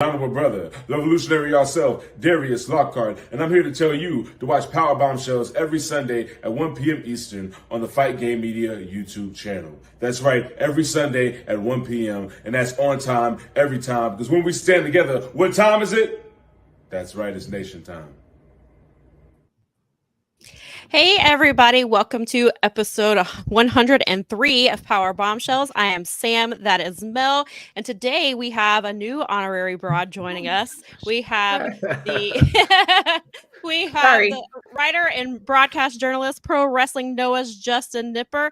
Honorable brother, the revolutionary yourself, Darius Lockhart, and I'm here to tell you to watch Powerbombshells every Sunday at 1 p.m. Eastern on the Fight Game Media YouTube channel. That's right, every Sunday at 1 p.m., and that's on time, every time, because when we stand together, what time is it? That's right, it's nation time. Hey everybody, welcome to episode 103 of Powerbombshells. I am Sam, that is Mel, and today we have a new honorary broad joining us. We have the the writer and broadcast journalist, pro wrestling Noah's Justin Knipper,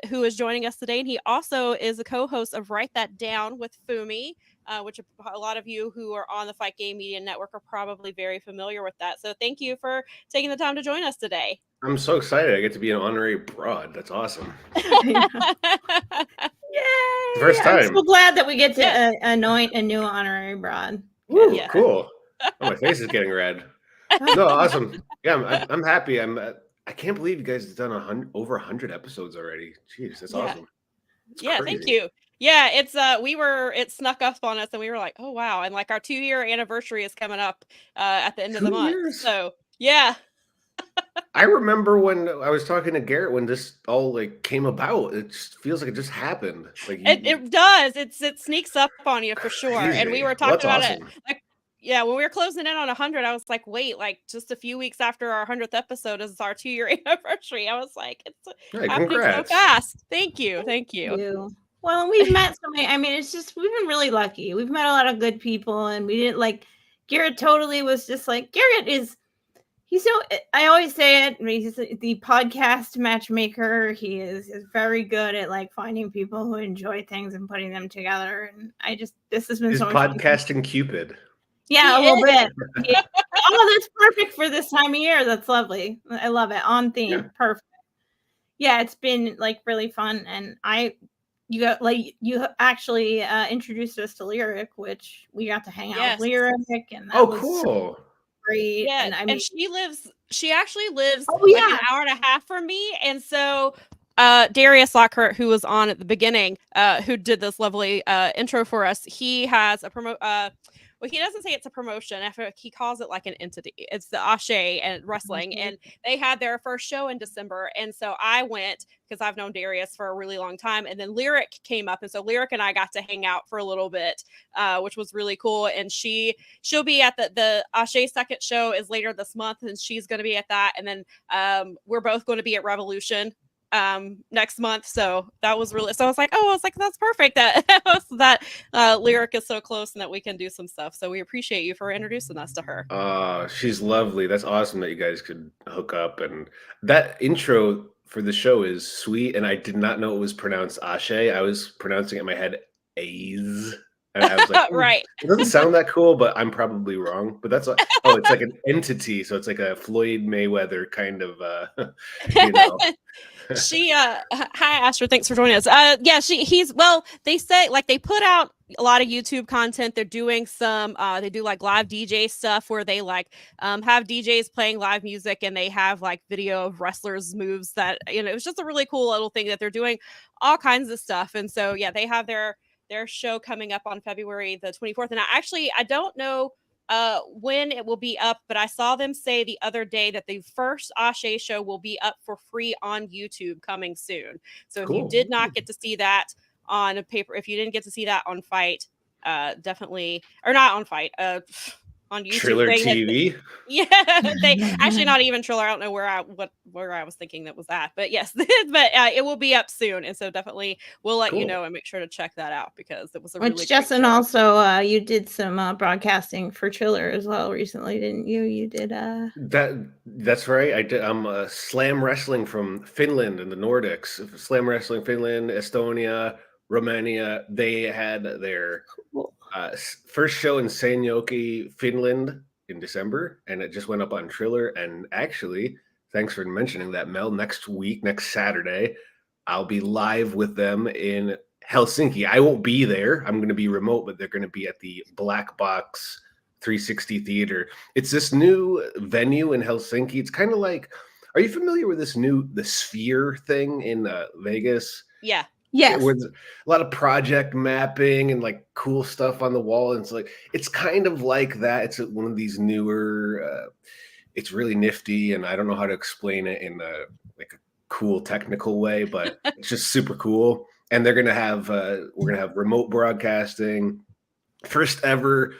who is joining us today, and he also is a co-host of Write That Down with Fumi. Which a lot of you who are on the Fight Game Media Network are probably very familiar with that. So thank you for taking the time to join us today. I'm so excited. I get to be an honorary broad. That's awesome. Yay! First time. I'm so glad that we get to anoint a new honorary broad. Woo, yeah. Cool. Oh, my face is getting red. No, awesome. Yeah, I'm happy. I can't believe you guys have done over 100 episodes already. Jeez, that's awesome. It's crazy. Thank you. Yeah, it snuck up on us and we were like, oh wow. And like our 2-year anniversary is coming up at the end of the month. So yeah. I remember when I was talking to Garrett when this all like came about. It just feels like it just happened. Like it does. It sneaks up on you for sure. Crazy. And we were talking about awesome. it. Like, yeah, when we were closing in on 100, I was like, wait, like just a few weeks after our 100th episode is our 2-year anniversary. I was like, it's happening so fast. Thank you. Thank you. Well, we've met so many. I mean, it's just we've been really lucky. We've met a lot of good people, and we didn't like Garrett. Totally was just like Garrett is. He's so. I always say it. He's the podcast matchmaker. He is very good at like finding people who enjoy things and putting them together. And this has been He's so much podcasting fun. Cupid. Yeah, a little bit. Yeah. Oh, that's perfect for this time of year. That's lovely. I love it. On theme. Yeah. Perfect. Yeah, it's been like really fun, and you actually introduced us to Lyric, which we got to hang out with Lyric, and that was cool. Great. Yeah, and she actually lives like an hour and a half from me, and so Darius Lockhart, who was on at the beginning, who did this lovely intro for us, he has a well, he doesn't say it's a promotion. He calls it like an entity. It's the Ashe and wrestling, and they had their first show in December. And so I went because I've known Darius for a really long time. And then Lyric came up, and so Lyric and I got to hang out for a little bit, which was really cool. And she'll be at the Ashe second show is later this month, and she's going to be at that. And then we're both going to be at Revolution next month, so that was really, so I was like that's perfect that Lyric is so close and that we can do some stuff, so we appreciate you for introducing us to her. She's lovely. That's awesome that you guys could hook up, and that intro for the show is sweet, and I did not know it was pronounced Ashe. I was pronouncing it in my head A's. And I was like, right. It doesn't sound that cool, but I'm probably wrong. But that's it's like an entity, so it's like a Floyd Mayweather kind of you know. Hi Asher, thanks for joining us. They say like they put out a lot of YouTube content. They're doing some they do like live DJ stuff where they like have DJs playing live music, and they have like video of wrestlers moves that, you know, it was just a really cool little thing that they're doing all kinds of stuff. And so yeah, they have their show coming up on February the 24th, and I don't know when it will be up, but I saw them say the other day that the first Ashe show will be up for free on YouTube coming soon. So if you did not get to see that on a paper, if you didn't get to see that on Fight, definitely, or not on Fight, on YouTube. Triller TV? They actually not even Triller. I don't know where I was thinking that was at, but yes, but it will be up soon, and so definitely we'll let you know and make sure to check that out because it was a really Justin also you did some broadcasting for Triller as well recently, didn't you? You did that's right. I did. I'm Slam Wrestling from Finland and the Nordics. Slam Wrestling Finland, Estonia, Romania. They had their first show in Seinäjoki, Finland in December, and it just went up on Triller. And actually, thanks for mentioning that, Mel. Next Saturday, I'll be live with them in Helsinki. I won't be there. I'm going to be remote, but they're going to be at the Black Box 360 Theater. It's this new venue in Helsinki. It's kind of like, are you familiar with the Sphere thing in Vegas? Yeah. Yes. With a lot of project mapping and like cool stuff on the wall. And it's kind of like that. It's one of these newer, it's really nifty, and I don't know how to explain it in a cool technical way, but it's just super cool. And they're going to have, we're going to have remote broadcasting. First ever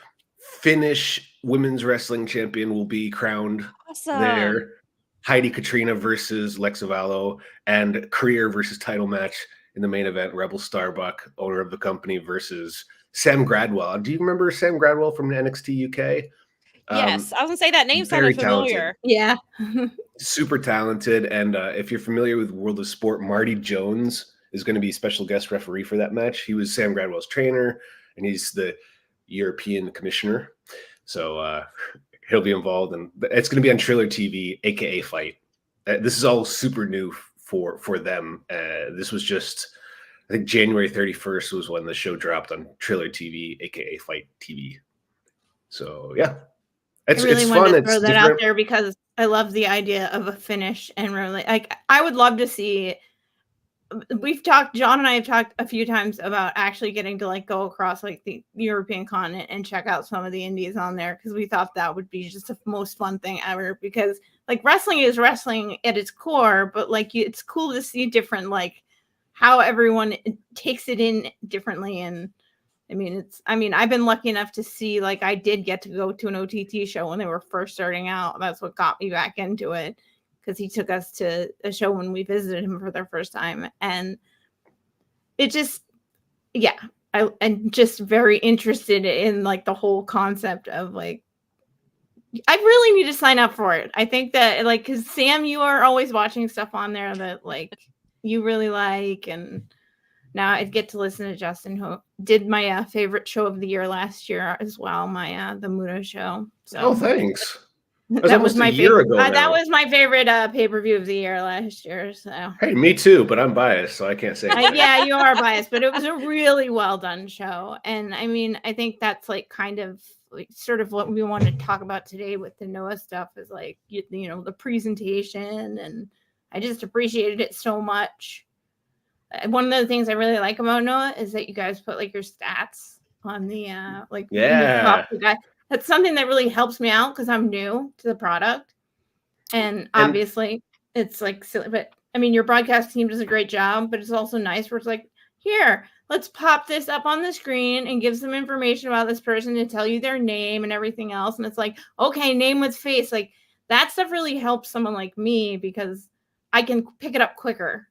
Finnish women's wrestling champion will be crowned there. Heidi Katrina versus Lexa Valo, and career versus title match in the main event. Rebel Starbuck, owner of the company, versus Sam Gradwell. Do you remember Sam Gradwell from NXT UK? Yes, I was gonna say that name sounded familiar. Yeah. Super talented. And if you're familiar with World of Sport, Marty Jones is going to be special guest referee for that match. He was Sam Gradwell's trainer, and he's the European commissioner. So he'll be involved, and it's going to be on Triller TV, aka Fight. This is all super new for them. This was just, I think, January 31st was when the show dropped on Triller TV, aka Fight TV. So yeah, it's really fun. wanted to throw that out there because I love the idea of a finish, and really, like, I would love to see. John and I have talked a few times about actually getting to like go across like the European continent and check out some of the indies on there, because we thought that would be just the most fun thing ever, because like wrestling is wrestling at its core, but like it's cool to see different, like how everyone takes it in differently. And I've been lucky enough to see, like, I did get to go to an OTT show when they were first starting out. That's what got me back into it, because he took us to a show when we visited him for the first time. And it just, yeah, I'm just very interested in like the whole concept of like, I really need to sign up for it. I think that, like, because Sam, you are always watching stuff on there that like you really like. And now I get to listen to Justin, who did my favorite show of the year last year as well, my the Muda show. So thanks. That was my favorite. That was my favorite pay-per-view of the year last year. So hey, me too, but I'm biased, so I can't say. Yeah, you are biased, but it was a really well done show. And I think that's like kind of like sort of what we want to talk about today with the Noah stuff, is like you know, the presentation, and I just appreciated it so much. One of the things I really like about Noah is that you guys put like your stats on the like, yeah, that's something that really helps me out because I'm new to the product. And obviously it's like silly, but I mean, your broadcast team does a great job, but it's also nice where it's like, here, let's pop this up on the screen and give some information about this person to tell you their name and everything else. And it's like, okay, name with face. Like that stuff really helps someone like me because I can pick it up quicker.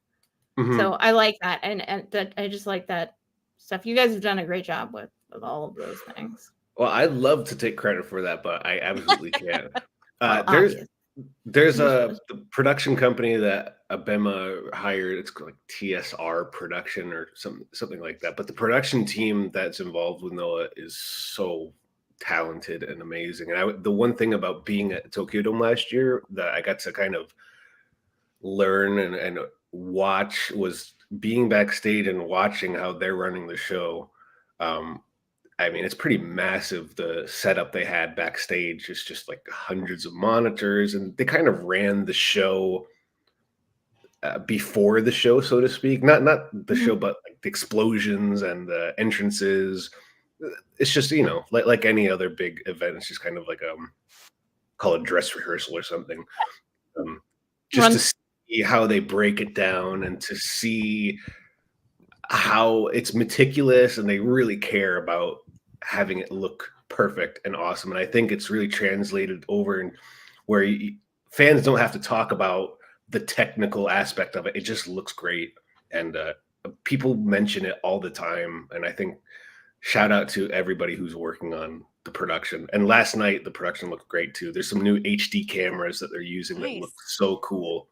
Mm-hmm. So I like that. And that I just like that stuff. You guys have done a great job with all of those things. Well, I'd love to take credit for that, but I absolutely can't. There's the production company that Abema hired. It's like TSR Production or something like that. But the production team that's involved with Noah is so talented and amazing. And the one thing about being at Tokyo Dome last year that I got to kind of learn and watch was being backstage and watching how they're running the show. I mean, it's pretty massive. The setup they had backstage is just like hundreds of monitors, and they kind of ran the show before the show, so to speak. Not the show, but like the explosions and the entrances. It's just, you know, like any other big event. It's just kind of like call it dress rehearsal or something. Just to see how they break it down and to see how it's meticulous and they really care about having it look perfect and awesome. And I think it's really translated over in where fans don't have to talk about the technical aspect of it. It just looks great. And people mention it all the time. And I think shout out to everybody who's working on the production. And last night, the production looked great too. There's some new HD cameras that they're using that look so cool.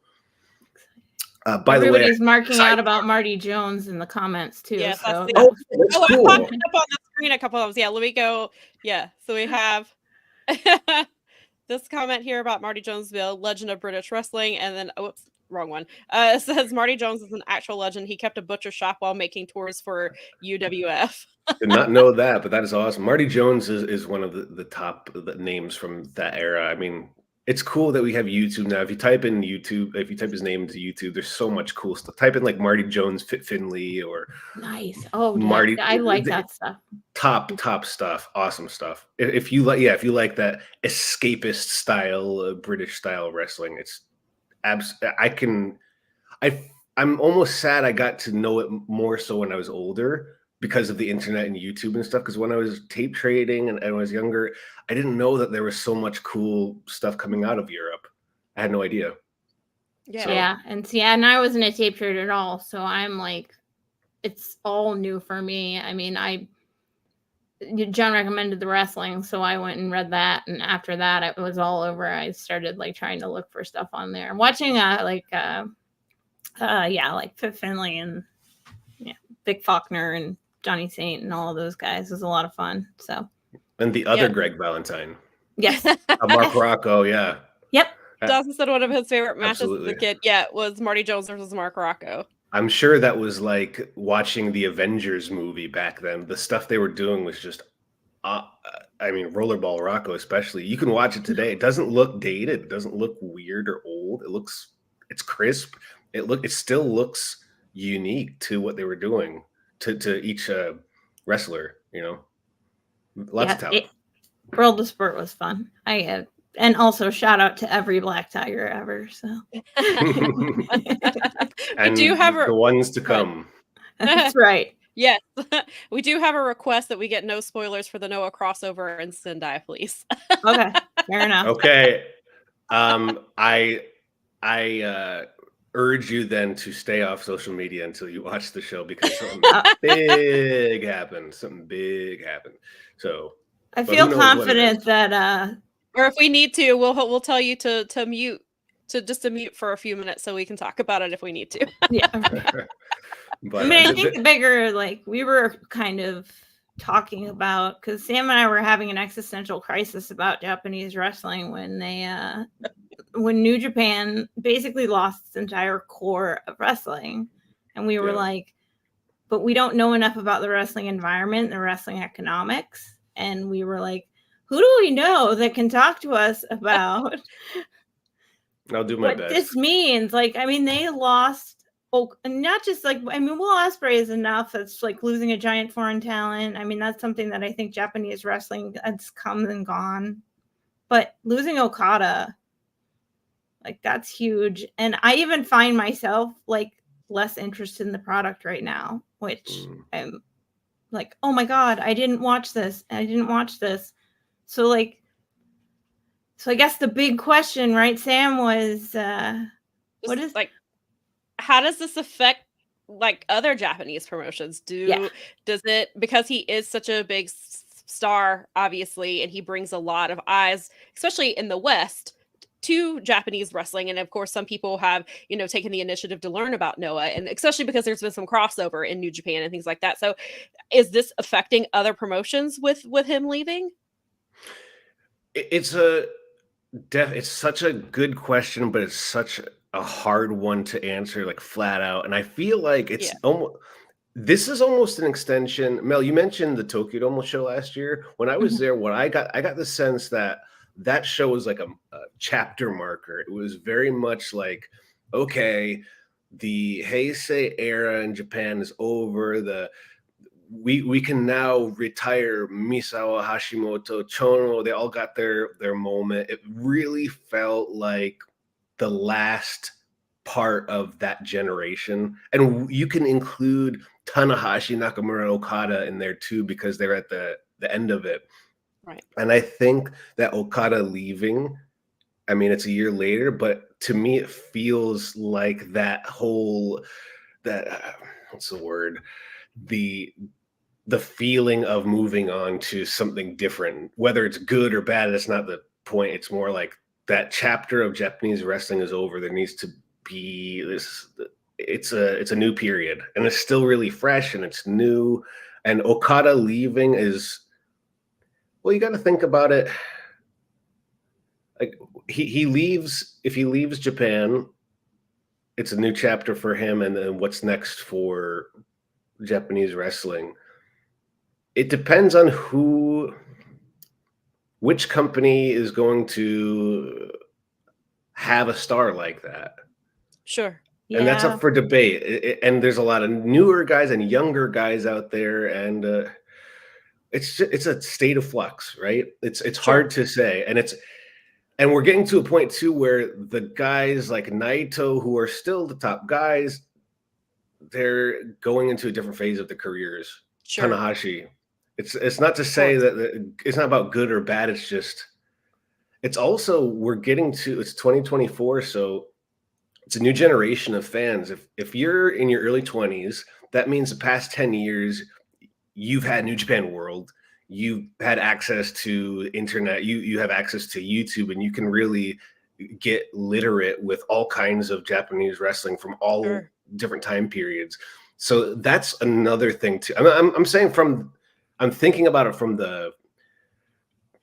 By the way, everybody's marking out about Marty Jones in the comments too. Yes, so. that's cool. I popped up on the screen a couple of those. Yeah, let me go. Yeah, so we have this comment here about Marty Jones, the legend of British wrestling, and then whoops, wrong one. It says Marty Jones is an actual legend. He kept a butcher shop while making tours for UWF. Did not know that, but that is awesome. Marty Jones is one of the top names from that era. I mean, It's cool that we have YouTube now. If you type in YouTube, if you type his name into YouTube, there's so much cool stuff. Type in like Marty Jones, Fit Finley, or Nice. Oh, Marty. yeah. I like that stuff. Top stuff. Awesome stuff. If you like, if you like that escapist style, British style wrestling, it's I'm almost sad I got to know it more so when I was older because of the internet and YouTube and stuff. Because when I was tape trading and I was younger, I didn't know that there was so much cool stuff coming out of Europe. I had no idea. Yeah. So- Yeah. And see, and I wasn't a tape trader at all. So I'm like, it's all new for me. I mean, John recommended the wrestling, so I went and read that. And after that, it was all over. I started like trying to look for stuff on there. Watching like Fit Finley and Vic Faulkner and Johnny Saint and all of those guys was a lot of fun. So, and the other Greg Valentine, yes, Mark Rocco, yeah. Yep. Dawson said one of his favorite matches Absolutely. as a kid, was Marty Jones versus Mark Rocco. I'm sure that was like watching the Avengers movie back then. The stuff they were doing was just, I mean, Rollerball Rocco especially. You can watch it today. It doesn't look dated. It doesn't look weird or old. It's crisp. It still looks unique to what they were doing to each wrestler. Lots of talent. World of Sport was fun. And also shout out to every Black Tiger ever. So and do have the ones to come. that's right. Yes, we do have a request that we get no spoilers for the Noah crossover in Sendai, please. Okay, fair enough. Okay, I urge you then to stay off social media until you watch the show because something big happened. Something big happened. So I feel confident that or if we need to, we'll tell you to mute, to mute for a few minutes so we can talk about it if we need to. Yeah. But, I mean, I think the bigger, like, we were kind of talking about, because Sam and I were having an existential crisis about Japanese wrestling when when New Japan basically lost its entire core of wrestling. And we were like, but we don't know enough about the wrestling environment, the wrestling economics. And we were like, who do we know that can talk to us about I'll do my what best. this means? Like, I mean, they lost. Oh, and not just like, I mean, Will Ospreay is enough. It's like losing a giant foreign talent. I mean, that's something that I think Japanese wrestling has come and gone. But losing Okada, like, that's huge. And I even find myself like less interested in the product right now, which I'm like, oh my God, I didn't watch this. So like, I guess the big question, right, Sam, was what is like, how does this affect like other Japanese promotions? Does it, because he is such a big star, obviously, and he brings a lot of eyes, especially in the West, to Japanese wrestling. And of course, some people have, taken the initiative to learn about Noah, and especially because there's been some crossover in New Japan and things like that. So is this affecting other promotions with him leaving? It's such a good question, but it's such a hard one to answer, like flat out. And I feel like this is almost an extension. Mel, you mentioned the Tokyo Dome show last year. When I was there, I got the sense that show was like a chapter marker. It was very much like, okay, the Heisei era in Japan is over. We can now retire Misawa, Hashimoto, Chono. They all got their moment. It really felt like the last part of that generation. And you can include Tanahashi, Nakamura, Okada in there too, because they're at the end of it. Right. And I think that Okada leaving, I mean, it's a year later, but to me, it feels like what's the word? The feeling of moving on to something different, whether it's good or bad, that's not the point. It's more like that chapter of Japanese wrestling is over. There needs to be this. It's a new period, and it's still really fresh and it's new. And Okada leaving is, well, you got to think about it. Like he leaves. If he leaves Japan, it's a new chapter for him. And then what's next for Japanese wrestling? It depends on which company is going to have a star like that. Sure. And that's up for debate. And there's a lot of newer guys and younger guys out there, and it's a state of flux, right? It's hard to say, and we're getting to a point too where the guys like Naito, who are still the top guys, they're going into a different phase of their careers. Sure. Tanahashi. It's not to say that it's not about good or bad. It's also we're getting to it's 2024, so it's a new generation of fans. If you're in your early 20s, that means the past 10 years you've had New Japan World, you've had access to internet, you have access to YouTube, and you can really get literate with all kinds of Japanese wrestling from all different time periods. So that's another thing too. I'm saying I'm thinking about it from the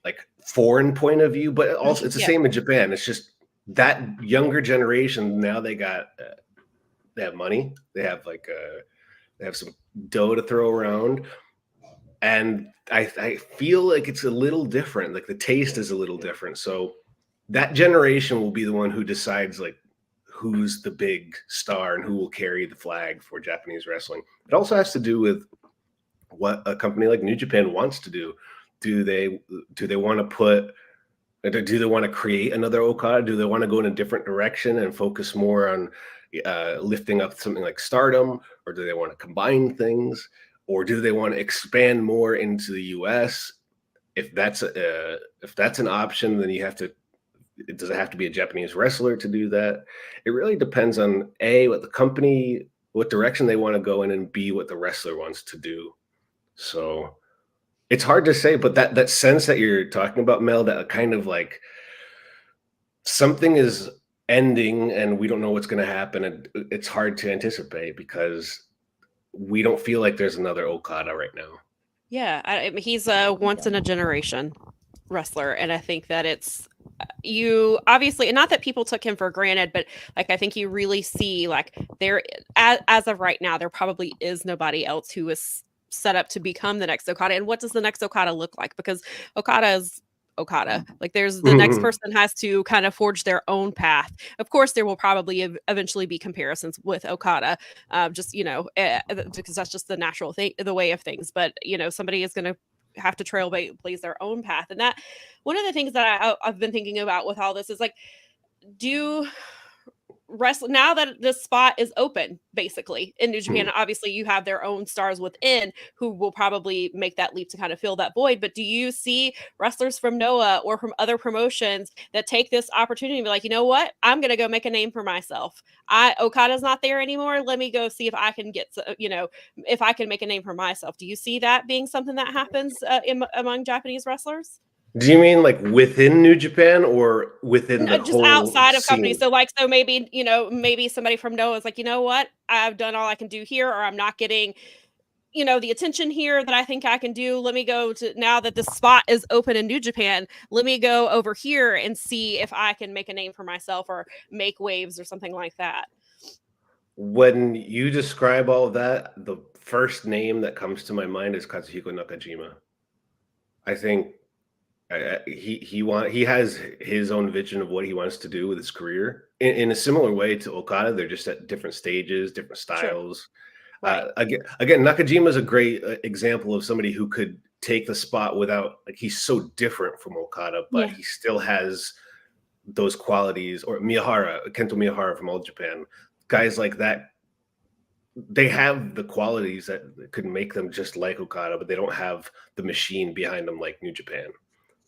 like foreign point of view, but also it's the same in Japan. It's just that younger generation now they have money, they have they have some dough to throw around, and I feel like it's a little different. Like the taste is a little different. So that generation will be the one who decides like who's the big star and who will carry the flag for Japanese wrestling. It also has to do with what a company like New Japan wants to do. Do they want to create another Okada? Do they want to go in a different direction and focus more on lifting up something like Stardom, or do they want to combine things, or do they want to expand more into the US? If that's an option, then does it have to be a Japanese wrestler to do that? It really depends on A, what the company, what direction they want to go in, and B, what the wrestler wants to do. So it's hard to say, but that sense that you're talking about, Mel, that kind of like something is ending and we don't know what's going to happen, and it's hard to anticipate because we don't feel like there's another Okada right now. Yeah, I mean, he's a once in a generation wrestler, and I think that it's you obviously, and not that people took him for granted, but like I think you really see like there as of right now there probably is nobody else who is set up to become the next Okada. And what does the next Okada look like? Because Okada is Okada. Like there's the next person has to kind of forge their own path. Of course, there will probably eventually be comparisons with Okada, just because that's just the natural thing, the way of things. But somebody is going to have to trailblaze their own path. And that one of the things that I've been thinking about with all this is like, do wrestling now that this spot is open basically in New Japan, obviously you have their own stars within who will probably make that leap to kind of fill that void, but do you see wrestlers from Noah or from other promotions that take this opportunity and be like, you know what, I'm gonna go make a name for myself? Okada's not there anymore, let me go see if I can get if I can make a name for myself. Do you see that being something that happens among Japanese wrestlers? Do you mean like within New Japan or within the just whole outside of scene? companies? So maybe somebody from Noah is like, you know what, I've done all I can do here, or I'm not getting the attention here that I think I can do. Let me go to, now that the spot is open in New Japan, let me go over here and see if I can make a name for myself or make waves or something like that. When you describe all of that, the first name that comes to my mind is Katsuhiko Nakajima. I think he has his own vision of what he wants to do with his career in a similar way to Okada. They're just at different stages, different styles. Sure. Right. Again, Nakajima is a great example of somebody who could take the spot without, like, he's so different from Okada, but he still has those qualities. Or Kento Miyahara from All Japan, guys like that. They have the qualities that could make them just like Okada, but they don't have the machine behind them like New Japan.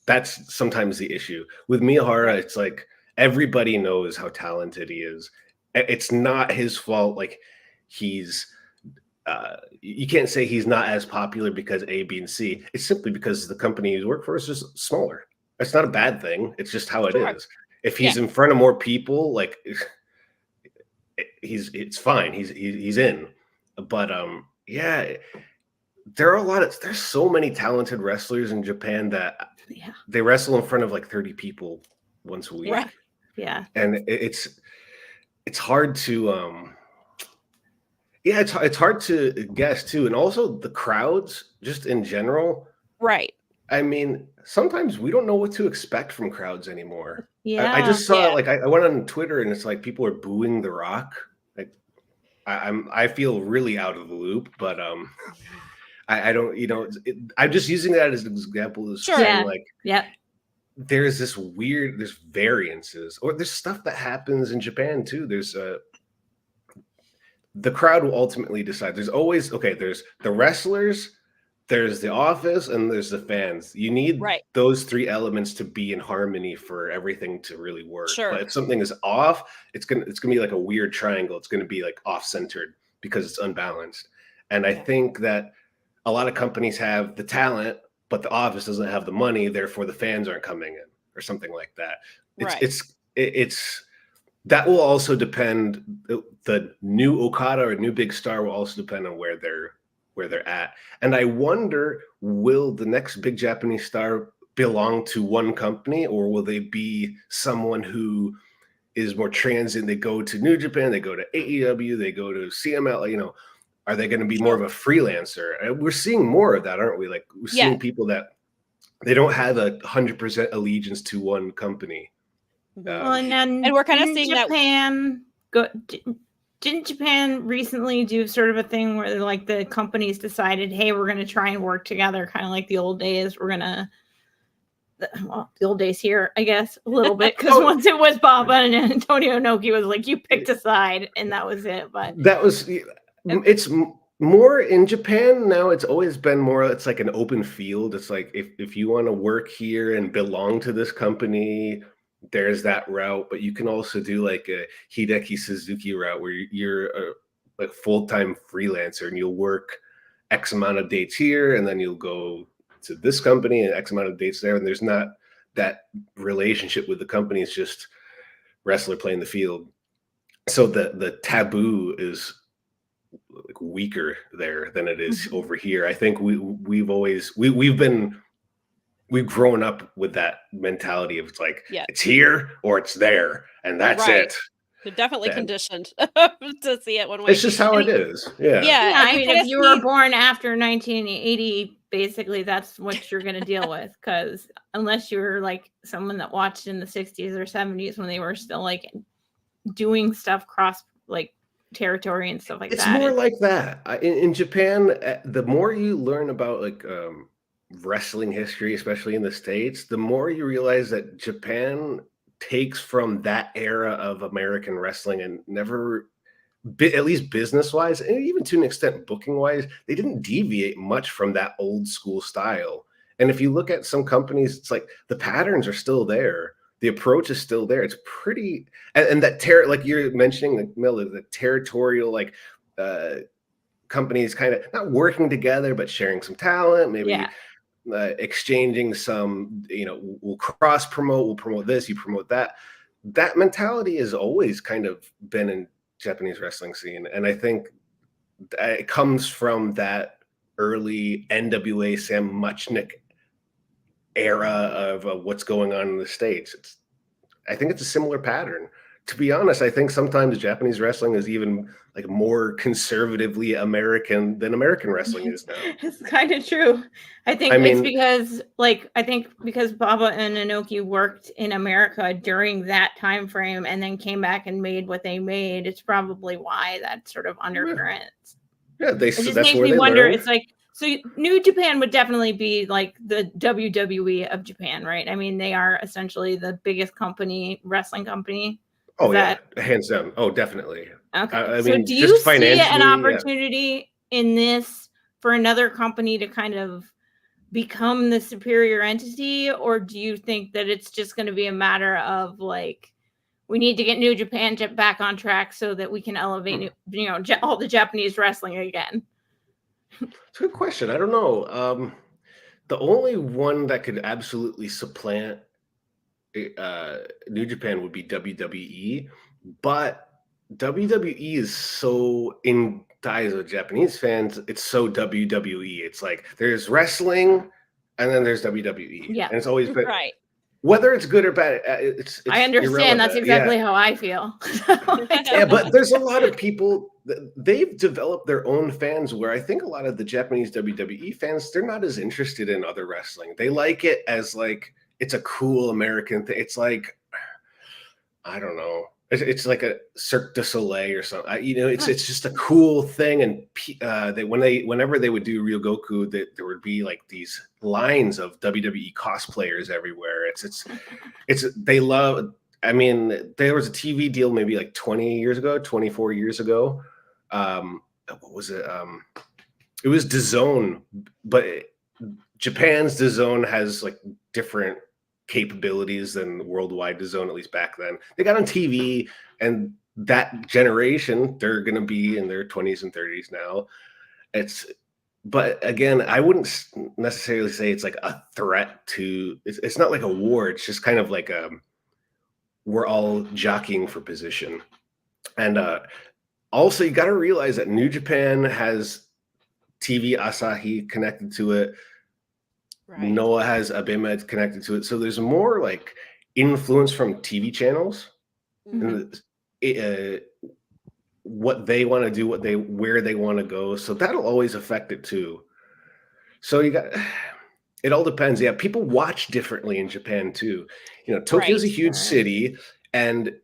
That's sometimes the issue with Miyahara. It's like everybody knows how talented he is. It's not his fault. Like he's, you can't say he's not as popular because A, B, and C. It's simply because the company he's worked for is just smaller. It's not a bad thing. It's just how it is. If he's in front of more people, like it's fine. He's in. But there's so many talented wrestlers in Japan that they wrestle in front of like 30 people once a week. Yeah. And it's hard to it's hard to guess too. And also the crowds just in general. Right. I mean, sometimes we don't know what to expect from crowds anymore. Yeah. I just saw like I went on Twitter and it's like people are booing The Rock. Like I feel really out of the loop, but I don't, I'm just using that as an example of saying like, there's there's variances, or there's stuff that happens in Japan too. There's the crowd will ultimately decide. There's always, there's the wrestlers, there's the office, and there's the fans. You need those three elements to be in harmony for everything to really work. But if something is off, it's gonna be like a weird triangle. It's gonna be like off-centered because it's unbalanced. And I think that a lot of companies have the talent, but the office doesn't have the money. Therefore, the fans aren't coming in, or something like that. It's that will also depend. The new Okada or new big star will also depend on where they're at. And I wonder, will the next big Japanese star belong to one company, or will they be someone who is more transient? They go to New Japan, they go to AEW, they go to CML, are they going to be more of a freelancer? And we're seeing more of that, aren't we? Like we're seeing people that they don't have 100% allegiance to one company. And we're kind of seeing Japan didn't Japan recently do sort of a thing where like the companies decided, hey, we're going to try and work together, kind of like the old days. The old days here, I guess, a little bit, because once it was Baba and Antonio Inoki was like, you picked a side, and that was it. But that was, it's more in Japan now. It's always been more, it's like an open field. It's like, if you want to work here and belong to this company, there's that route. But you can also do like a Hideki Suzuki route where you're a full-time freelancer and you'll work X amount of dates here, and then you'll go to this company and X amount of dates there. And there's not that relationship with the company. It's just wrestler playing the field. So the taboo is like weaker there than it is over here. I think we've grown up with that mentality of, it's like, it's here or it's there, and that's it. They're definitely conditioned to see it one way. It's just how it is. Yeah. I mean, if you were born after 1980, basically that's what you're going to deal with, because unless you're like someone that watched in the 60s or 70s when they were still like doing stuff cross like territory and stuff like that. It's more like that. In Japan, the more you learn about like wrestling history, especially in the States, the more you realize that Japan takes from that era of American wrestling and never, at least business-wise, and even to an extent booking-wise, they didn't deviate much from that old school style. And if you look at some companies, it's like the patterns are still there. The approach is still there. It's pretty, and that like you're mentioning, the territorial, like companies kind of not working together, but sharing some talent, maybe exchanging some, we'll cross promote, we'll promote this, you promote that. That mentality has always kind of been in Japanese wrestling scene. And I think it comes from that early NWA Sam Muchnick era of what's going on in the States. I think it's a similar pattern. To be honest, I think sometimes Japanese wrestling is even like more conservatively American than American wrestling is now. It's kind of true. I think it's because Baba and Inoki worked in America during that time frame and then came back and made what they made. It's probably why that sort of undercurrent. Yeah, it just makes me wonder. It's like, so New Japan would definitely be like the WWE of Japan, right? I mean, they are essentially the biggest wrestling company. Oh, yeah, hands down. Oh, definitely. Okay. I so mean, do you see an opportunity in this for another company to kind of become the superior entity? Or do you think that it's just going to be a matter of like, we need to get New Japan back on track so that we can elevate, all the Japanese wrestling again? It's a good question. I don't know. The only one that could absolutely supplant New Japan would be WWE, but WWE is so, in the eyes of Japanese fans, it's so WWE. It's like there's wrestling and then there's WWE. Yeah, and it's always been right. Whether it's good or bad, it's I understand. irrelevant. That's exactly how I feel. Yeah, but there's a lot of people they've developed their own fans where I think a lot of the Japanese WWE fans, they're not as interested in other wrestling. They like it as like it's a cool American thing. It's like, I don't know. It's like a Cirque du Soleil or something. It's just a cool thing. And whenever they would do Ryogoku, that there would be like these lines of WWE cosplayers everywhere. They love. I mean, there was a TV deal maybe like 24 years ago. What was it? It was DAZN, but Japan's DAZN has like different capabilities than worldwide DAZN, at least back then. They got on TV, and that generation, they're going to be in their 20s and 30s now. But again, I wouldn't necessarily say it's like a threat to. It's not like a war. It's just kind of like we're all jockeying for position. And also, you got to realize that New Japan has TV Asahi connected to it. Right. Noah has Abema connected to it. So there's more like influence from TV channels. And what they want to do, where they want to go. So that'll always affect it too. So it all depends. Yeah, people watch differently in Japan too. Tokyo's a huge city, and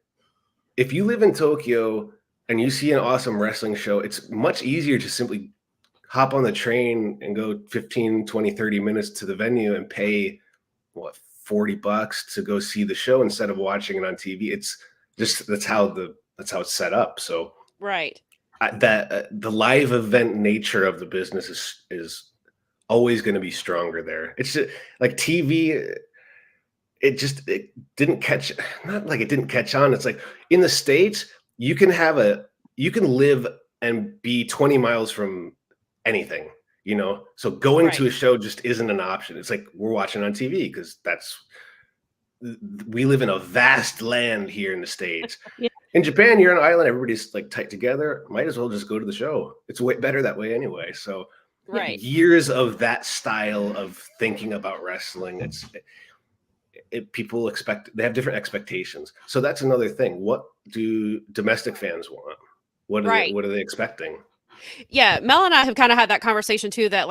if you live in Tokyo and you see an awesome wrestling show, it's much easier to simply hop on the train and go 15, 20, 30 minutes to the venue and pay $40 to go see the show instead of watching it on TV. It's just that's how it's set up. So right, the live event nature of the business is always going to be stronger there. It's just, like TV. It didn't catch, not like it didn't catch on. It's like in the States, you can live and be 20 miles from anything, so going to a show just isn't an option. It's like we're watching on TV because we live in a vast land here in the States. Yeah. In Japan, you're on an island, everybody's like tight together. Might as well just go to the show. It's way better that way anyway. So years of that style of thinking about wrestling, people they have different expectations. So that's another thing. What do domestic fans want? What are they expecting? Yeah, Mel and I have kind of had that conversation too, that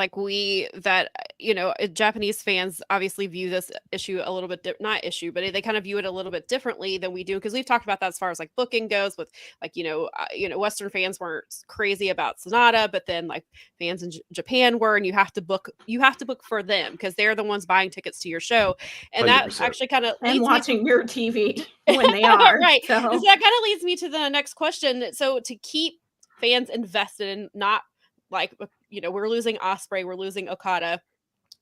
Japanese fans obviously view this issue a little bit not issue, but they kind of view it a little bit differently than we do, because we've talked about that as far as like booking goes with Western fans weren't crazy about Sonata, but then like fans in Japan were, and you have to book for them because they're the ones buying tickets to your show, and 100%. That actually kind of and watching your TV when they are right. So that kind of leads me to the next question. So to keep fans invested in, not like, we're losing Ospreay, we're losing Okada,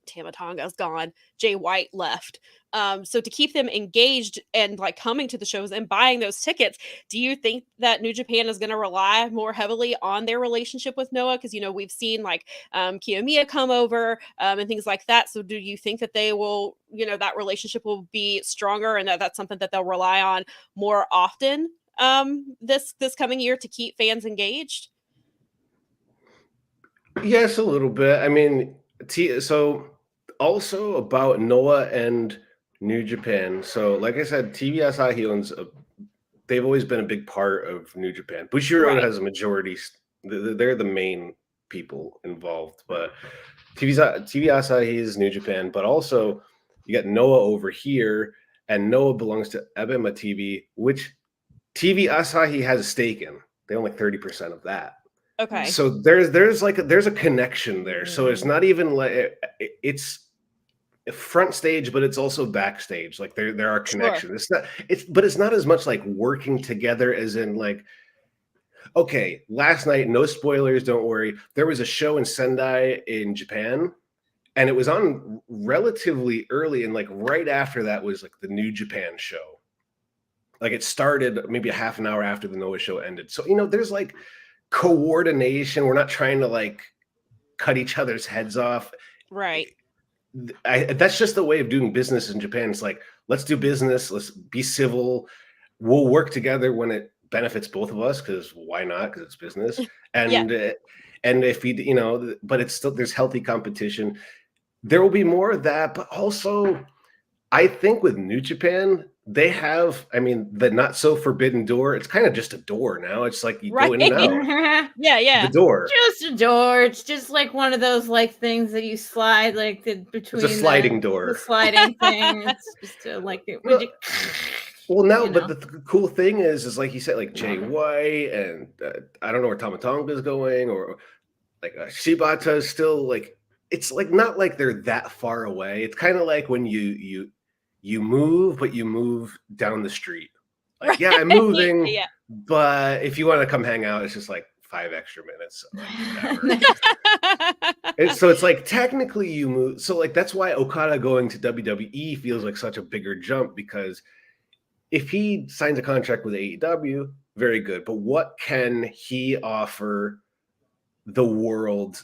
Tama Tonga's gone, Jay White left. So to keep them engaged and like coming to the shows and buying those tickets, do you think that New Japan is going to rely more heavily on their relationship with Noah? Because, we've seen like Kiyomiya come over and things like that. So do you think that they will, that relationship will be stronger, and that's something that they'll rely on more often this coming year to keep fans engaged? Yes, a little bit. I mean, so also about Noah and New Japan. So like I said, TV Asahi they've always been a big part of New Japan. Bushiroad has a majority. They're the main people involved, but TV Asahi is New Japan, but also you got Noah over here, and Noah belongs to Abema TV, which TV Asahi has a stake in. They own like 30% of that. Okay. So there's a connection there. So it's not even like it's front stage, but it's also backstage. Like there are connections. Sure. It's not as much like working together as in like, okay, last night, no spoilers, don't worry. There was a show in Sendai in Japan, and it was on relatively early, and like right after that was like the New Japan show. Like it started maybe a half an hour after the Noah show ended. So, there's like coordination. We're not trying to like cut each other's heads off. Right. That's just the way of doing business in Japan. It's like, let's do business. Let's be civil. We'll work together when it benefits both of us, because why not? Because it's business. And and if but it's still, there's healthy competition. There will be more of that, but also I think with New Japan, they have, I mean, the not so forbidden door. It's kind of just a door now. It's like you go in and out. Yeah. The door. Just a door. It's just like one of those like things that you slide like between. It's a sliding door. The sliding thing. It's just like well, now, but the cool thing is like you said, like Jay White, and I don't know where Tama Tonga is going, or like Shibata is still like, it's like not like they're that far away. It's kind of like when you move, but you move down the street. Like, yeah, I'm moving, but if you want to come hang out, it's just like 5 extra minutes. So, like, so it's like technically you move. So like that's why Okada going to WWE feels like such a bigger jump, because if he signs a contract with AEW, very good. But what can he offer the world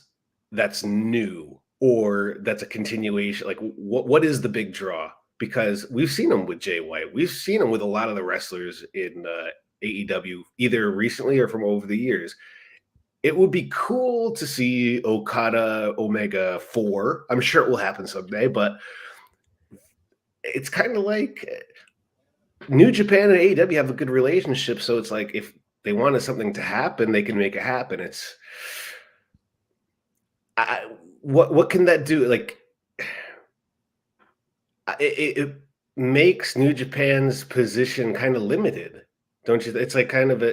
that's new, or that's a continuation? Like what is the big draw? Because we've seen him with Jay White. We've seen him with a lot of the wrestlers in AEW, either recently or from over the years. It would be cool to see Okada Omega 4. I'm sure it will happen someday, but it's kind of like New Japan and AEW have a good relationship. So it's like if they wanted something to happen, they can make it happen. It's what can that do? Like it makes New Japan's position kind of limited, don't you? It's like kind of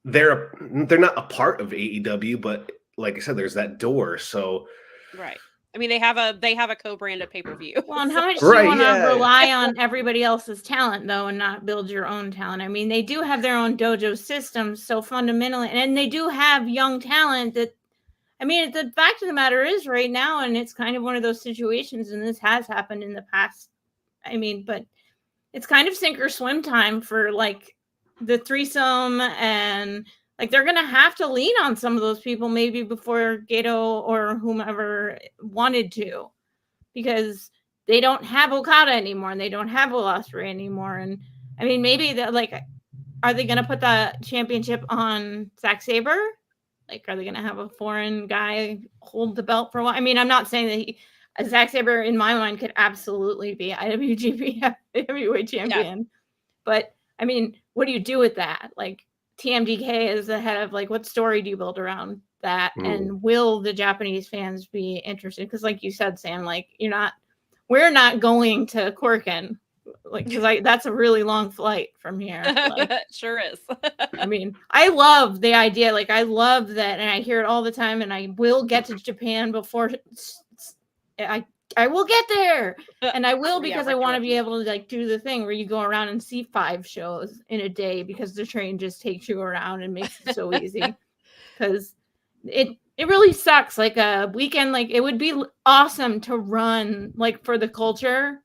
they're not a part of AEW, but like I said, there's that door. So right. I mean, they have a co-branded pay-per-view. Well, and how much do you want to rely on everybody else's talent, though, and not build your own talent? I mean, they do have their own dojo system, so fundamentally, and they do have young talent that, I mean, the fact of the matter is right now, and it's kind of one of those situations, and this has happened in the past, I mean, but it's kind of sink or swim time for, like, the threesome, and like they're gonna have to lean on some of those people maybe before Gato or whomever wanted to, because they don't have Okada anymore and they don't have Ospreay anymore. And I mean, maybe that, like, are they gonna put the championship on Zack Sabre? Like, are they gonna have a foreign guy hold the belt for a while? I mean, I'm not saying that Zack Sabre in my mind could absolutely be IWGP heavyweight champion, but I mean, what do you do with that? Like, TMDK is the head of, like, what story do you build around that? And will the Japanese fans be interested? Because like you said, Sam, like, we're not going to Corkin, like, because that's a really long flight from here. Like, sure is. I mean, I love the idea. Like, I love that, and I hear it all the time, and I will get to Japan before I will get there, and I will, because I want to be able to, like, do the thing where you go around and see 5 shows in a day, because the train just takes you around and makes it so easy. Because it really sucks. Like, a weekend, like, it would be awesome to run, like, for the culture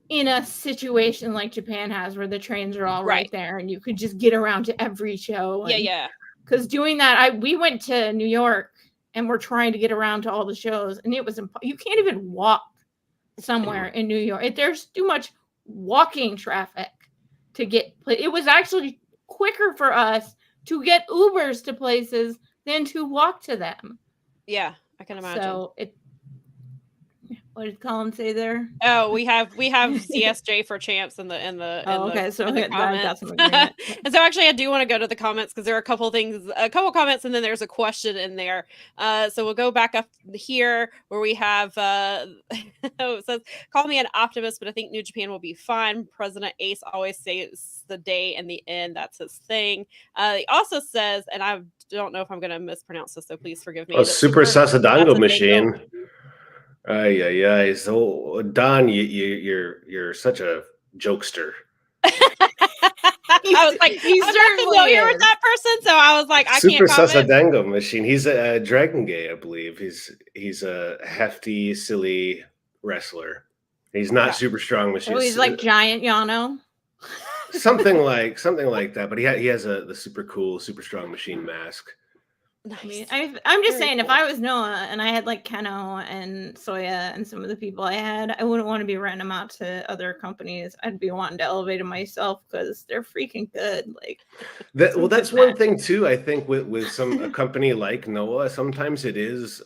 in a situation like Japan has, where the trains are all right there and you could just get around to every show. Yeah. Because doing that, we went to New York and we're trying to get around to all the shows, and it was you can't even walk somewhere in New York. There's too much walking traffic to get. It was actually quicker for us to get Ubers to places than to walk to them. Yeah, I can imagine. So what did Colin say there? Oh, we have CSJ for champs in the okay, so in the comments. And so actually, I do want to go to the comments, because there are a couple comments, and then there's a question in there. So we'll go back up here where we have it says, "Call me an optimist, but I think New Japan will be fine. President Ace always says the day and the end. That's his thing." He also says, and I don't know if I'm going to mispronounce this, so please forgive me. Super Sasadango machine. So Don, you're such a jokester. I was like, I'm not familiar with that person, so I was like, I Super can't comment. Sasadango machine. He's a Dragon Gay, I believe. He's a hefty, silly wrestler. He's not super strong machine. Oh, he's like Giant Yano. something like that. But he has the super cool, super strong machine mask. Nice. I mean, I'm just saying, cool. If I was Noah and I had like Keno and Soya and some of the people I had, I wouldn't want to be renting them out to other companies. I'd be wanting to elevate them myself, because they're freaking good. Like, that's one thing too. I think with a company like Noah, sometimes it is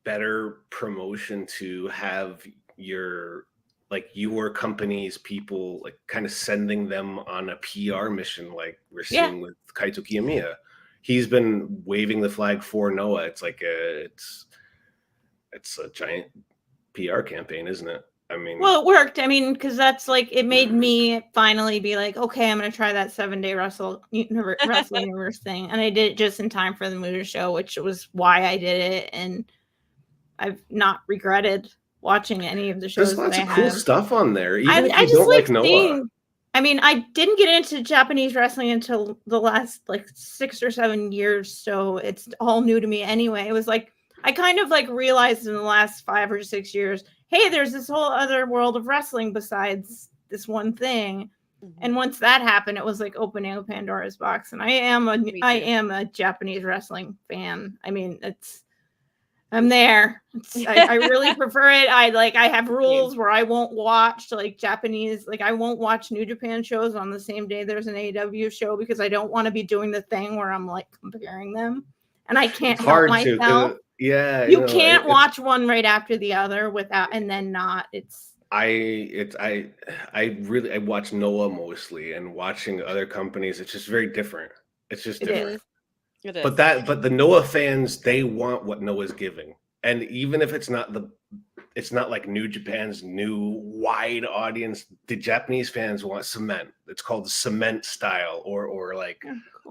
better promotion to have your like your company's people, like kind of sending them on a PR mission, like we're seeing with Kaito Kiyomiya. He's been waving the flag for Noah. It's like it's a giant PR campaign, isn't it? I mean, well, it worked. I mean, because that's like, it made me finally be like, okay, I'm going to try that 7-day Wrestle Universe thing. And I did it just in time for the Muda show, which was why I did it. And I've not regretted watching any of the shows. There's lots that of I cool have. stuff on there. Even I if you just don't like seeing, Noah. I mean, I didn't get into Japanese wrestling until the last like 6 or 7 years. So it's all new to me anyway. It was like, I kind of like realized in the last 5 or 6 years, hey, there's this whole other world of wrestling besides this one thing. Mm-hmm. And once that happened, it was like opening a Pandora's box. And I am a Japanese wrestling fan. I mean, I'm there. I really prefer it. I have rules where I won't watch like Japanese, like I won't watch New Japan shows on the same day there's an AEW show because I don't want to be doing the thing where I'm like comparing them. And I can't help myself. You can't watch one right after the other without and then not. I watch Noah mostly, and watching other companies, it's just very different. It's just different. It is. But the Noah fans, they want what Noah's giving. And even if it's not like New Japan's new wide audience, the Japanese fans want cement. It's called cement style or like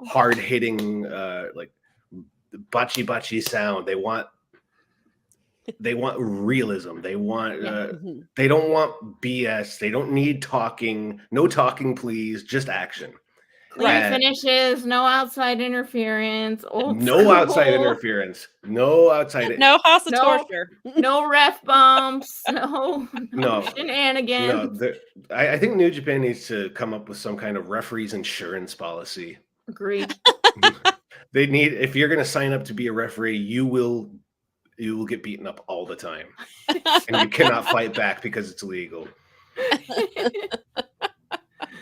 hard hitting like bachi bachi sound. They want realism. They want they don't want BS. They don't need talking. No talking, please. Just action. Clean finishes, no outside interference. No outside interference. No outside. No house of torture. No ref bumps. No shenanigans. No, I think New Japan needs to come up with some kind of referees insurance policy. Agreed. They need, if you're going to sign up to be a referee, you will get beaten up all the time, and you cannot fight back because it's illegal.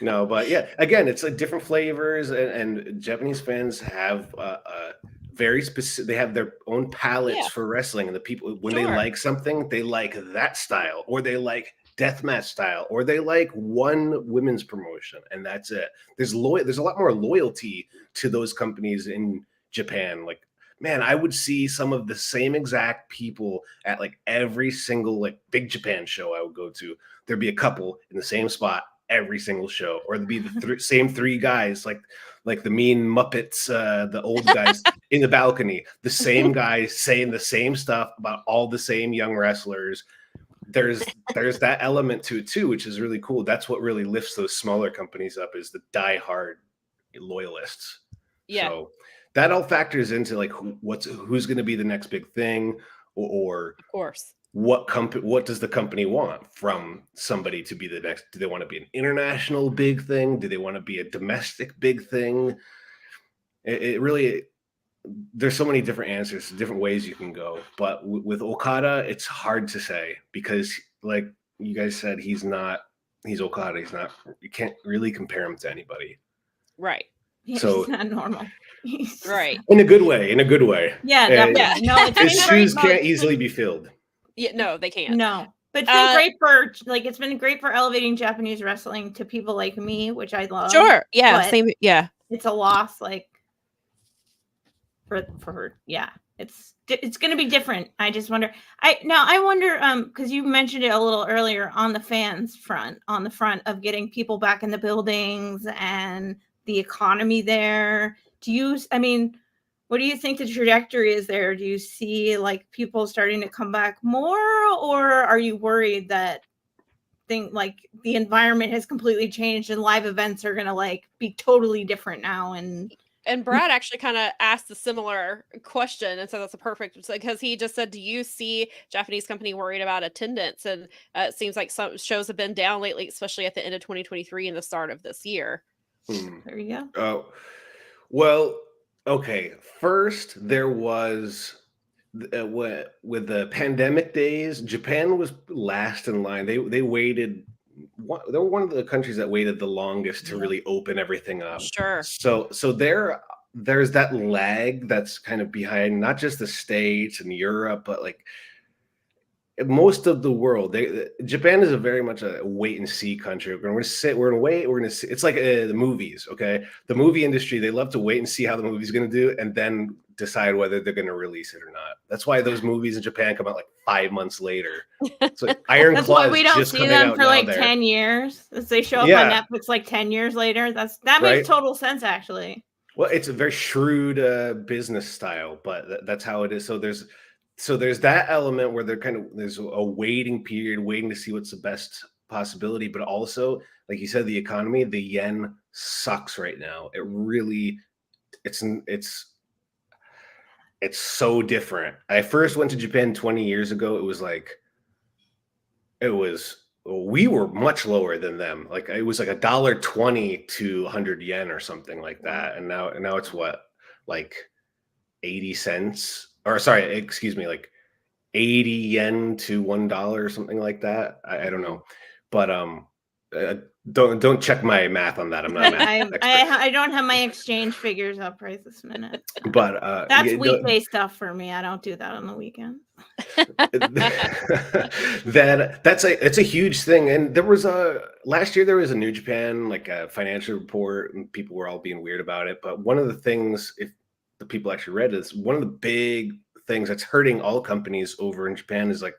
No, but yeah, again, it's like different flavors, and Japanese fans have very specific. They have their own palettes for wrestling, and the people when they like something, they like that style, or they like deathmatch style, or they like one women's promotion, and that's it. There's a lot more loyalty to those companies in Japan. Like, man, I would see some of the same exact people at like every single like big Japan show I would go to. There'd be a couple in the same spot every single show, or there'd be the same 3 guys, like the mean Muppets, the old guys in the balcony, the same guys saying the same stuff about all the same young wrestlers. There's that element to it too, which is really cool. That's what really lifts those smaller companies up, is the diehard loyalists. Yeah. So that all factors into like who's going to be the next big thing, or of course, what does the company want from somebody to be the next? Do they want to be an international big thing? Do they want to be a domestic big thing? It really, there's so many different answers, different ways you can go. But with Okada, it's hard to say, because like you guys said, he's Okada. He's not, you can't really compare him to anybody. Right. So he's not normal. Right. In a good way. Yeah, definitely. No, his shoes can't easily be filled. Yeah, no, they can't. No. But it's been great for elevating Japanese wrestling to people like me, which I love. Sure. Yeah. Same. Yeah. It's a loss, like for her. Yeah. It's going to be different. I just wonder. I wonder because you mentioned it a little earlier on the fans front, on the front of getting people back in the buildings and the economy there. What do you think the trajectory is there? Do you see like people starting to come back more, or are you worried that the environment has completely changed and live events are going to like be totally different now? And Brad actually kind of asked a similar question, and so that's a perfect, because he just said, do you see Japanese company worried about attendance? And it seems like some shows have been down lately, especially at the end of 2023 and the start of this year. There you go. Oh, well, okay. First, there was with the pandemic days, Japan was last in line. They waited. They were one of the countries that waited the longest to really open everything up. Sure. So there's that lag that's kind of behind not just the States and Europe, but like most of the world, Japan is a very much a wait and see country. We're going to sit, we're going to wait, we're going to see. It's like the movies, okay? The movie industry, they love to wait and see how the movie's going to do and then decide whether they're going to release it or not. That's why those movies in Japan come out like 5 months later. So Iron That's Claw why we is don't just see coming them out for now like there. 10 years. As they show up on Netflix like 10 years later. That Right? makes total sense, actually. Well, it's a very shrewd business style, but that's how it is. So there's that element where there's a waiting period, waiting to see what's the best possibility. But also, like you said, the economy, the yen sucks right now. It really, it's so different. I first went to Japan 20 years ago. We were much lower than them. Like it was like $1.20 to 100 yen or something like that. And now it's what, like 80 cents, or sorry, excuse me, like 80 yen to $1 or something like that. I don't know, but don't check my math on that. I'm not a math expert. I don't have my exchange figures up right this minute. But that's weekday stuff for me. I don't do that on the weekend. It's a huge thing. And last year there was a New Japan like a financial report, and people were all being weird about it. But one of the things, if the people actually read, is one of the big things that's hurting all companies over in Japan is like,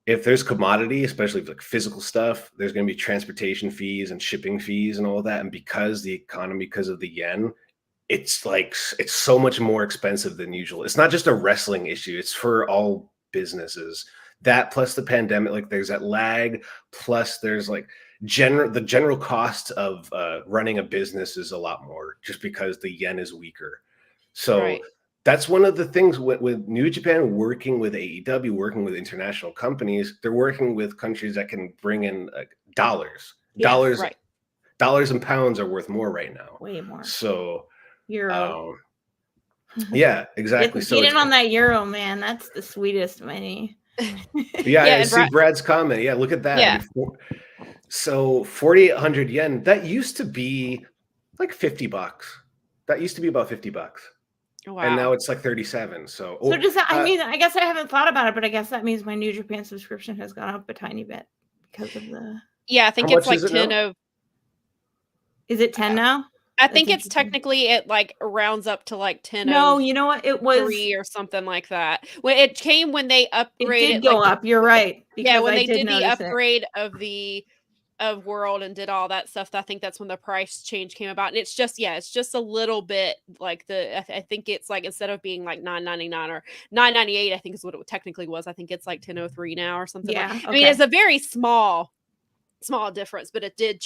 if there's commodity, especially like physical stuff, there's going to be transportation fees and shipping fees and all that. And because the economy, because of the yen, it's so much more expensive than usual. It's not just a wrestling issue. It's for all businesses. That plus the pandemic, like there's that lag, plus there's like the general cost of running a business is a lot more just because the yen is weaker. So that's one of the things with New Japan working with AEW, working with international companies. They're working with countries that can bring in dollars. Dollars and pounds are worth more right now. Way more. So euro. Yeah, exactly. Get in on that euro, man. That's the sweetest money. I see Brad's comment. Yeah, look at that. Yeah. So 4,800 yen, that used to be like $50. That used to be about $50. Wow. And now it's like 37. So does that, I guess I haven't thought about it, but I guess that means my New Japan subscription has gone up a tiny bit because of the. Yeah, I think it's like 10 of. Is it 10 now? I think it's technically it like rounds up to like 10. No, you know what? It was 3 or something like that. When it came when they upgraded, it did go up. You're right. Yeah, when they did the upgrade of World and did all that stuff, I think that's when the price change came about. And it's just a little bit like I think it's like instead of being like $9.99 or $9.98, I think is what it technically was. I think it's like $10.03 now or something. Yeah, I mean, it's a very small difference, but it did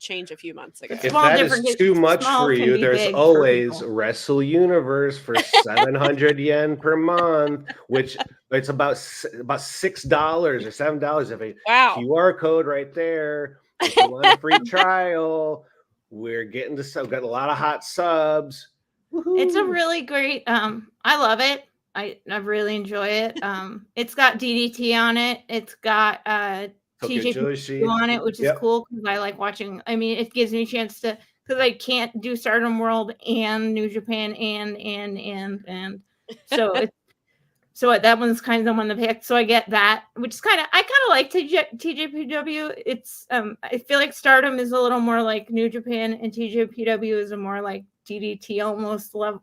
change a few months ago. If that is too much for you, there's always Wrestle Universe for 700 yen per month, which it's about $6 or $7. If a QR code right there, if you want a free trial, we're getting to got a lot of hot subs. Woo-hoo. It's a really great. I love it. I really enjoy it. It's got DDT on it. It's got TJP on it, which is cool because I like watching. I mean, it gives me a chance to, because I can't do Stardom World and New Japan and so so that one's kind of the one to pick. So I get that, which is I kind of like TJPW. It's I feel like Stardom is a little more like New Japan, and TJPW is a more like DDT almost level.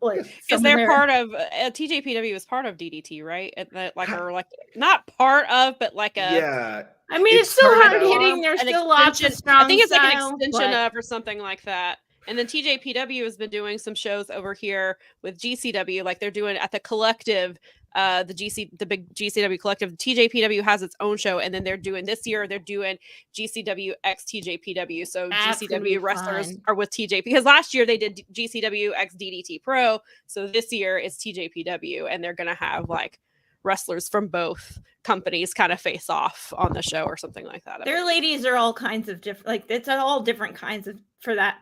Because they're part of TJPW is part of DDT, right? Or not part of, but like a I mean, it's still hard hitting. There's still lots of strong. I think it's like an extension of or something like that. And then TJPW has been doing some shows over here with GCW, like they're doing at the Collective, the big GCW Collective. TJPW has its own show, and then they're doing GCW x TJPW. So GCW wrestlers are with TJP, because last year they did GCW x DDT Pro. So this year it's TJPW, and they're gonna have like wrestlers from both companies kind of face off on the show or something like that. Their ladies are all kinds of different, like it's all different kinds of,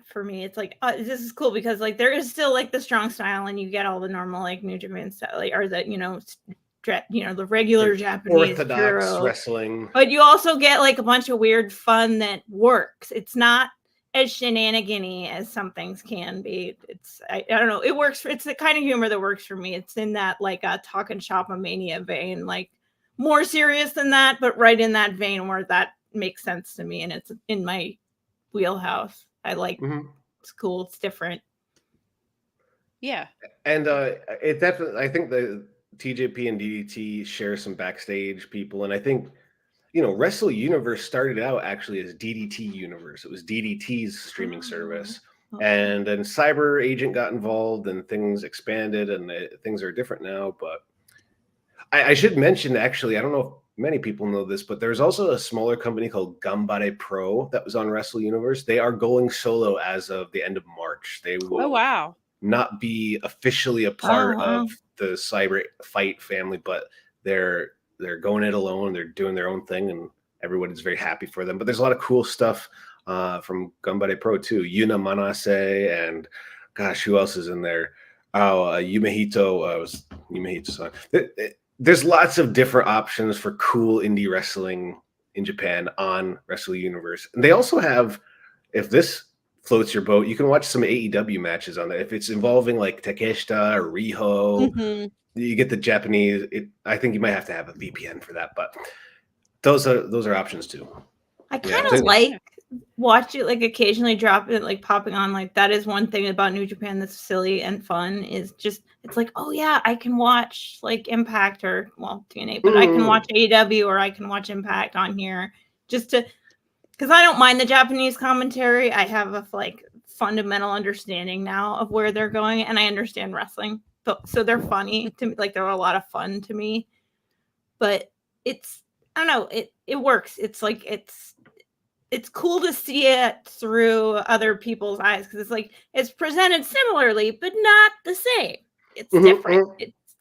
for me it's like this is cool because like there is still like the strong style, and you get all the normal like New Japan style, like, or the the regular Japanese orthodox wrestling, but you also get like a bunch of weird fun that works. It's not as shenanigan-y as some things can be. It's I don't know. It works. It's the kind of humor that works for me. It's in that like a talk and shop mania vein, like more serious than that, but right in that vein where that makes sense to me and it's in my wheelhouse. I like it's cool, it's different. Yeah. And it definitely, I think the TJP and DDT share some backstage people, and I think, you know, Wrestle Universe started out actually as DDT Universe. It was DDT's streaming service. And then Cyber Agent got involved and things expanded and things are different now. But I should mention, actually, I don't know if many people know this, but there's also a smaller company called Gambare Pro that was on Wrestle Universe. They are going solo as of the end of March. They will not be officially a part of the Cyber Fight family, but they're going it alone. They're doing their own thing, and everybody's very happy for them. But there's a lot of cool stuff from Gambare Pro too. Yuna Manase and gosh, who else is in there? Yumehito was Yumehito's son. There's lots of different options for cool indie wrestling in Japan on Wrestle Universe. And they also have, if this floats your boat, you can watch some AEW matches on that. If it's involving like Takeshita or Riho, you get the Japanese. I think you might have to have a VPN for that, but those are options too. I kind of like watch it, like occasionally drop it, like popping on. Like that is one thing about New Japan that's silly and fun, is just it's like, oh yeah, I can watch like Impact or TNA, but I can watch AEW or I can watch Impact on here just to, because I don't mind the Japanese commentary. I have a like fundamental understanding now of where they're going, and I understand wrestling, so they're funny to me. Like they're a lot of fun to me, but it's, I don't know, it works. It's like it's cool to see it through other people's eyes, because it's like it's presented similarly, but not the same. It's different. It's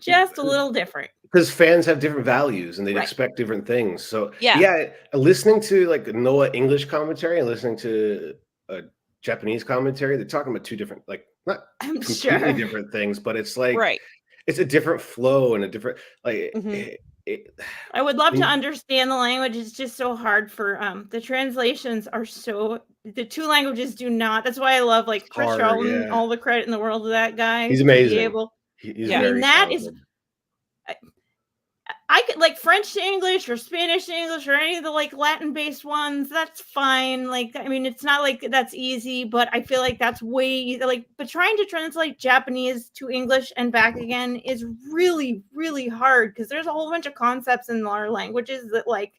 just a little different. Because fans have different values and they expect different things. So yeah, listening to like Noah English commentary and listening to Japanese commentary, they're talking about two different, like not completely different things, but it's like it's a different flow and a different like. I would love to understand the language. It's just so hard for the translations are so, the two languages do not. That's why I love like Chris Charlton, all the credit in the world to that guy. He's amazing. He's I mean, that talented. I could like French to English or Spanish to English or any of the like Latin based ones. That's fine. Like, I mean, it's not like that's easy, but I feel like that's way like, but trying to translate Japanese to English and back again is really, really hard, because there's a whole bunch of concepts in our languages that like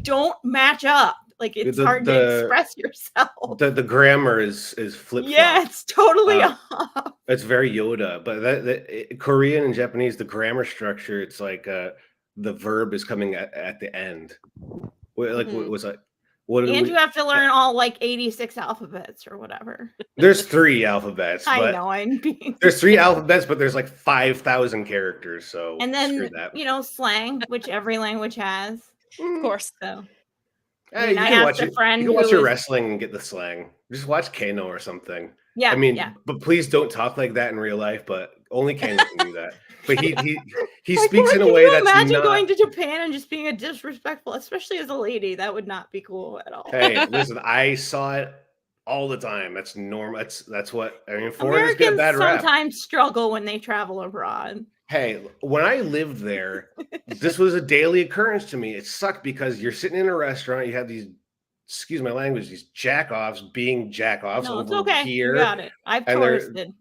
don't match up. Like it's hard to express yourself. The grammar is flip. Yeah, it's totally off. It's very Yoda, but that Korean and Japanese, the grammar structure, it's like the verb is coming at the end. Like what was like? What? And you have to learn all like 86 alphabets or whatever. There's 3 alphabets. I know. There's 3 alphabets, but there's like 5,000 characters. So and then slang, which every language has, of course. So. Hey, you can watch your wrestling and get the slang. Just watch Kano or something. Yeah. I mean, but please don't talk like that in real life. But only Kano can do that. But he speaks in a way that's not. Imagine going to Japan and just being a disrespectful, especially as a lady. That would not be cool at all. Hey, listen, I saw it all the time. That's normal. That's what I mean. Foreigners get a bad rap. Sometimes struggle when they travel abroad. Hey, when I lived there, this was a daily occurrence to me. It sucked because you're sitting in a restaurant, you have these, excuse my language, these jack-offs being jack-offs over here. You got it. I've touristed.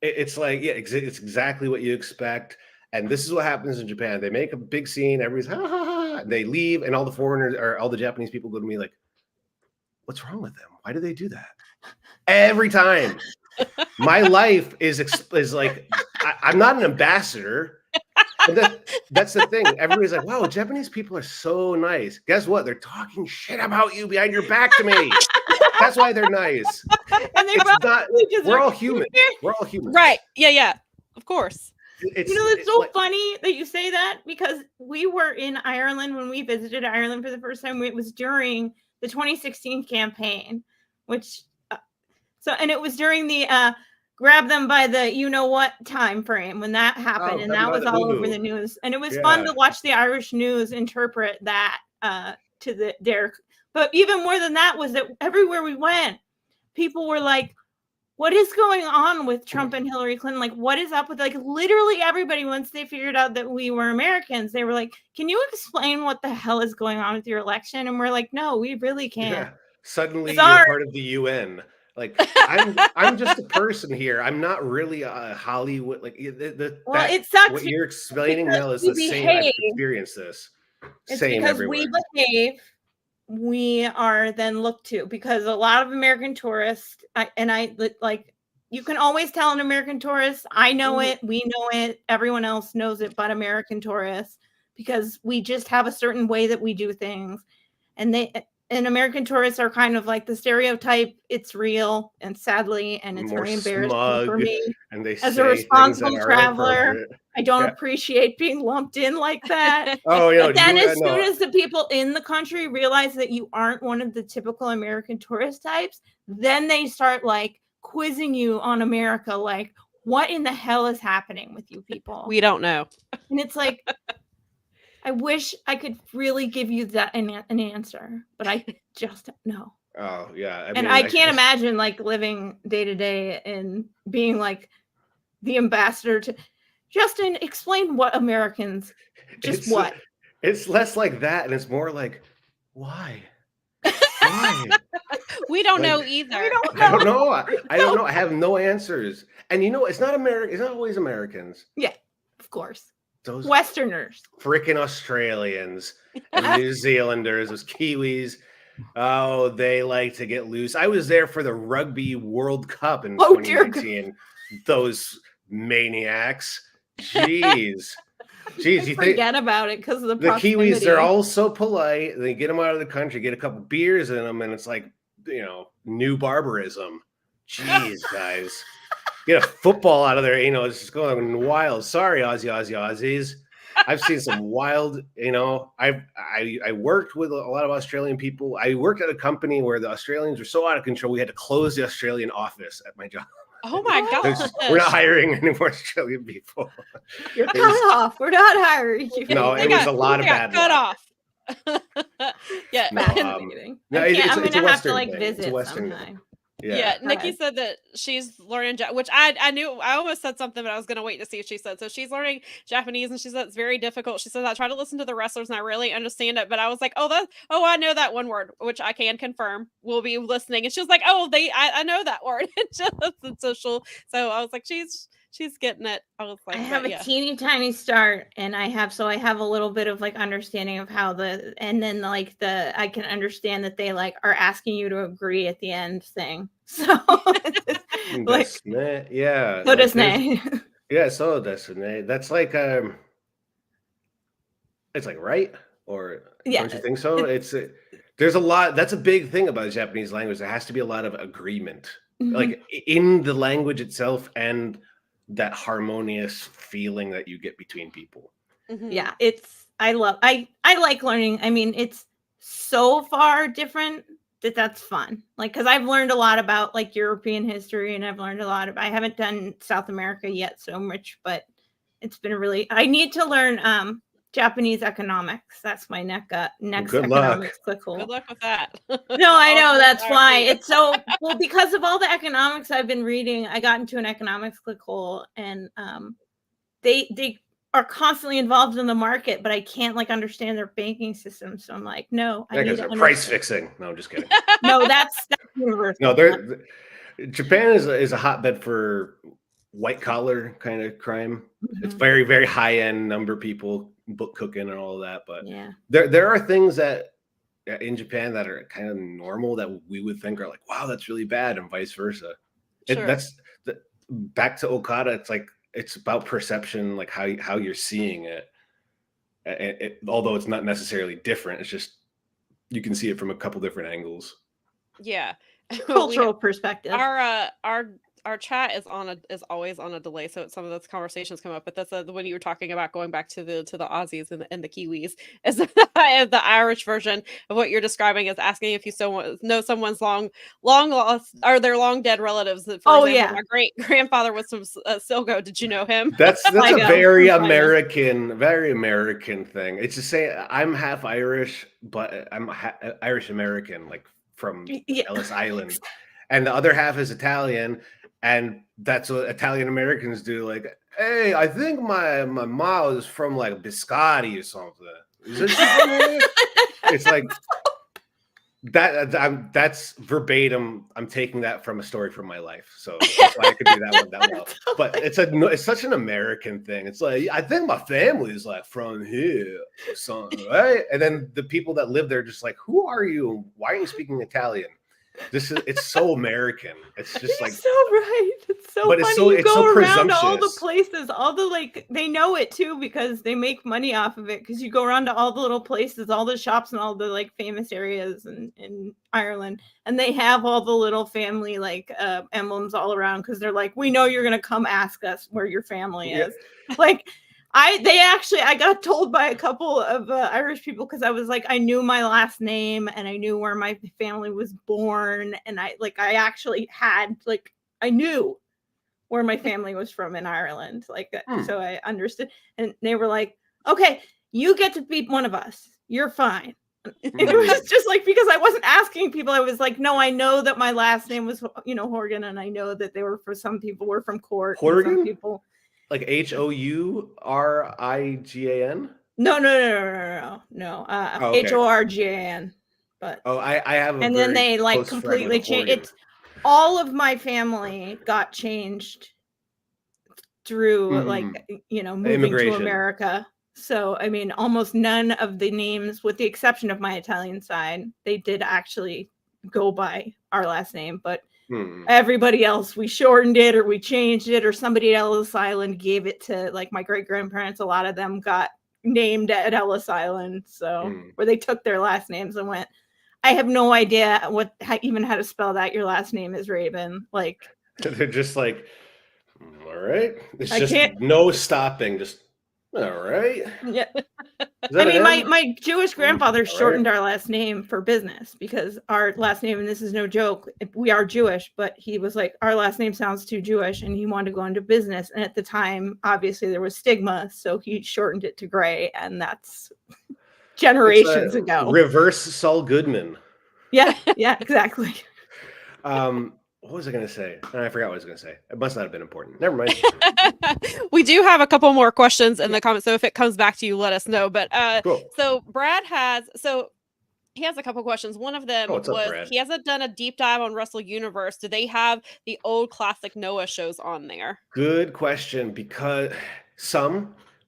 It's like, it's exactly what you expect. And this is what happens in Japan. They make a big scene, everybody's ha ha ha, they leave, and all the foreigners or all the Japanese people go to me like, what's wrong with them? Why do they do that? Every time. My life is like, I'm not an ambassador. That's the thing. Everybody's like, wow, Japanese people are so nice. Guess what? They're talking shit about you behind your back to me. That's why they're nice. And we're all human. We're all human. Right. Yeah. Of course. It's so funny that you say that, because we were in Ireland when we visited Ireland for the first time. It was during the 2016 campaign, which and it was during the grab them by the what time frame when that happened, and that was all over the news, and it was fun to watch the Irish news interpret that to their. But even more than that was that everywhere we went, people were like, what is going on with Trump and Hillary Clinton? Like, what is up with, like, literally everybody, once they figured out that we were Americans, they were like, can you explain what the hell is going on with your election? And we're like, no, we really can't. Yeah. Suddenly Sorry. you're part of the UN. Like, I'm just a person here. I'm not really a Hollywood. Like, it sucks. What you're explaining, Mel, is the same. I've experienced this. It's same because everywhere. we behave. We are then looked to, because a lot of American tourists, you can always tell an American tourist. I know it. We know it. Everyone else knows it, but American tourists, because we just have a certain way that we do things, and American tourists are kind of like the stereotype. It's real, and sadly, and it's More very embarrassing smug, for me and they as a responsible traveler. I don't Yeah. appreciate being lumped in like that. Oh, But then as soon as the people in the country realize that you aren't one of the typical American tourist types, then they start like quizzing you on America, like, what in the hell is happening with you people? We don't know. And it's like, I wish I could really give you that an answer, but I just don't know. Oh, yeah. I can't imagine like living day to day and being like the ambassador to Justin, explain what Americans, what? It's less like that, and it's more like, why? Why? We don't know either. We don't I don't know. I don't know. I have no answers. And it's not American. It's not always Americans. Yeah, of course. Those Westerners, freaking Australians and New Zealanders, those Kiwis. Oh, they like to get loose. I was there for the Rugby World Cup in 2019. Those maniacs. Jeez. You forget about it because of the Kiwis, they're all so polite. They get them out of the country, get a couple beers in them, and it's like, new barbarism. Jeez, guys. Get a football out of there, it's just going wild. Sorry, Aussies. I've seen some wild, I worked with a lot of Australian people. I worked at a company where the Australians were so out of control, we had to close the Australian office at my job. Oh my God. We're not hiring any more Australian people. You're cut off. We're not hiring you. No, it was a lot of bad cut luck. off. Yeah. No, I'm gonna have to like visit sometime. Yeah, Nikki said that she's learning, which I knew. I almost said something, but I was going to wait to see if she said. So she's learning Japanese, and she said it's very difficult. She says I try to listen to the wrestlers, and I really understand it. But I was like, I know that one word, which I can confirm. We'll be listening, and she was like, I know that word. So I was like, she's getting it. I was like, I have a teeny tiny start, and I have a little bit of like understanding of how I can understand that they like are asking you to agree at the end thing. So like, yeah. So does Nay. Yeah, so does Nay. That's like it's like right, or don't you think so? There's a lot. That's a big thing about the Japanese language. There has to be a lot of agreement, like in the language itself, and that harmonious feeling that you get between people. Yeah, I like learning. I mean, it's so far different that's fun. Like, because I've learned a lot about like European history, and I've learned a lot I haven't done South America yet so much, but it's been I need to learn Japanese economics. That's my next economics click hole. Good luck with that. No, I know, that's why it's so well, because of all the economics I've been reading. I got into an economics click hole, and they are constantly involved in the market, but I can't like understand their banking system. So I'm like, no, I need to price fixing. No, I'm just kidding. No, that's universal. No, Japan is a hotbed for white collar kind of crime. It's very, very high end number people, book cooking and all of that. But yeah, there are things that in Japan that are kind of normal that we would think are like, wow, that's really bad, and vice versa. Sure. Back to Okada. It's like, it's about perception, like how you're seeing it. Although it's not necessarily different, it's just you can see it from a couple different angles. Yeah, cultural perspective. Our chat is always on a delay, so some of those conversations come up. But that's when you were talking about going back to the Aussies and the Kiwis, is the Irish version of what you're describing is asking if you know someone's long lost or their long dead relatives. For example, my great grandfather was from Silgo. Did you know him? That's a very American thing. It's to say I'm half Irish, but I'm Irish American, like from Ellis Island. and the other half is Italian, and that's what Italian Americans do. Like, hey, I think my mom is from like Biscotti or something. Is it from here? It's like that's verbatim. I'm taking that from a story from my life, so that's why I could do that one that well. But it's such an American thing. It's like, I think my family is like from here or something, right? And then the people that live there just like, who are you? Why are you speaking Italian? It's so American. It's just You're like so right. It's so but funny. it's so, You it's go so around all the presumptuous. places, all the like they know it too because they make money off of it. Because you go around to all the little places, all the shops, and all the like famous areas in Ireland, and they have all the little family like emblems all around because they're like, we know you're gonna come ask us where your family is. Like I got told by a couple of Irish people because I was like, I knew my last name and I knew where my family was born, and I actually had like I knew where my family was from in Ireland, like so I understood, and they were like, okay, you get to be one of us, you're fine. And it was just like, because I wasn't asking people, I was like, no, I know that my last name was Horgan, and I know that they were for some people were from Cork, Horgan? some people. Like Hourigan? No. Okay. Horgan. But I have a and then they like completely changed it. All of my family got changed through like moving to America. So I mean, almost none of the names, with the exception of my Italian side, they did actually go by our last name, but everybody else, we shortened it or we changed it, or somebody at Ellis Island gave it to like my great grandparents. A lot of them got named at Ellis Island, so where they took their last names and went, I have no idea even how to spell that. Your last name is Raven. Like they're just like, all right. It's just no stopping. Just all right. Yeah. I mean, my Jewish grandfather shortened our last name for business because our last name, and this is no joke, we are Jewish, but he was like, our last name sounds too Jewish, and he wanted to go into business. And at the time, obviously, there was stigma, so he shortened it to Gray, and that's generations ago. Reverse Saul Goodman. Yeah, exactly. What was I going to say? I forgot what I was going to say. It must not have been important. Never mind. We do have a couple more questions in the comments, so if it comes back to you, let us know. But cool. So Brad he has a couple questions. One of them was he hasn't done a deep dive on Wrestle Universe. Do they have the old classic Noah shows on there? Good question, because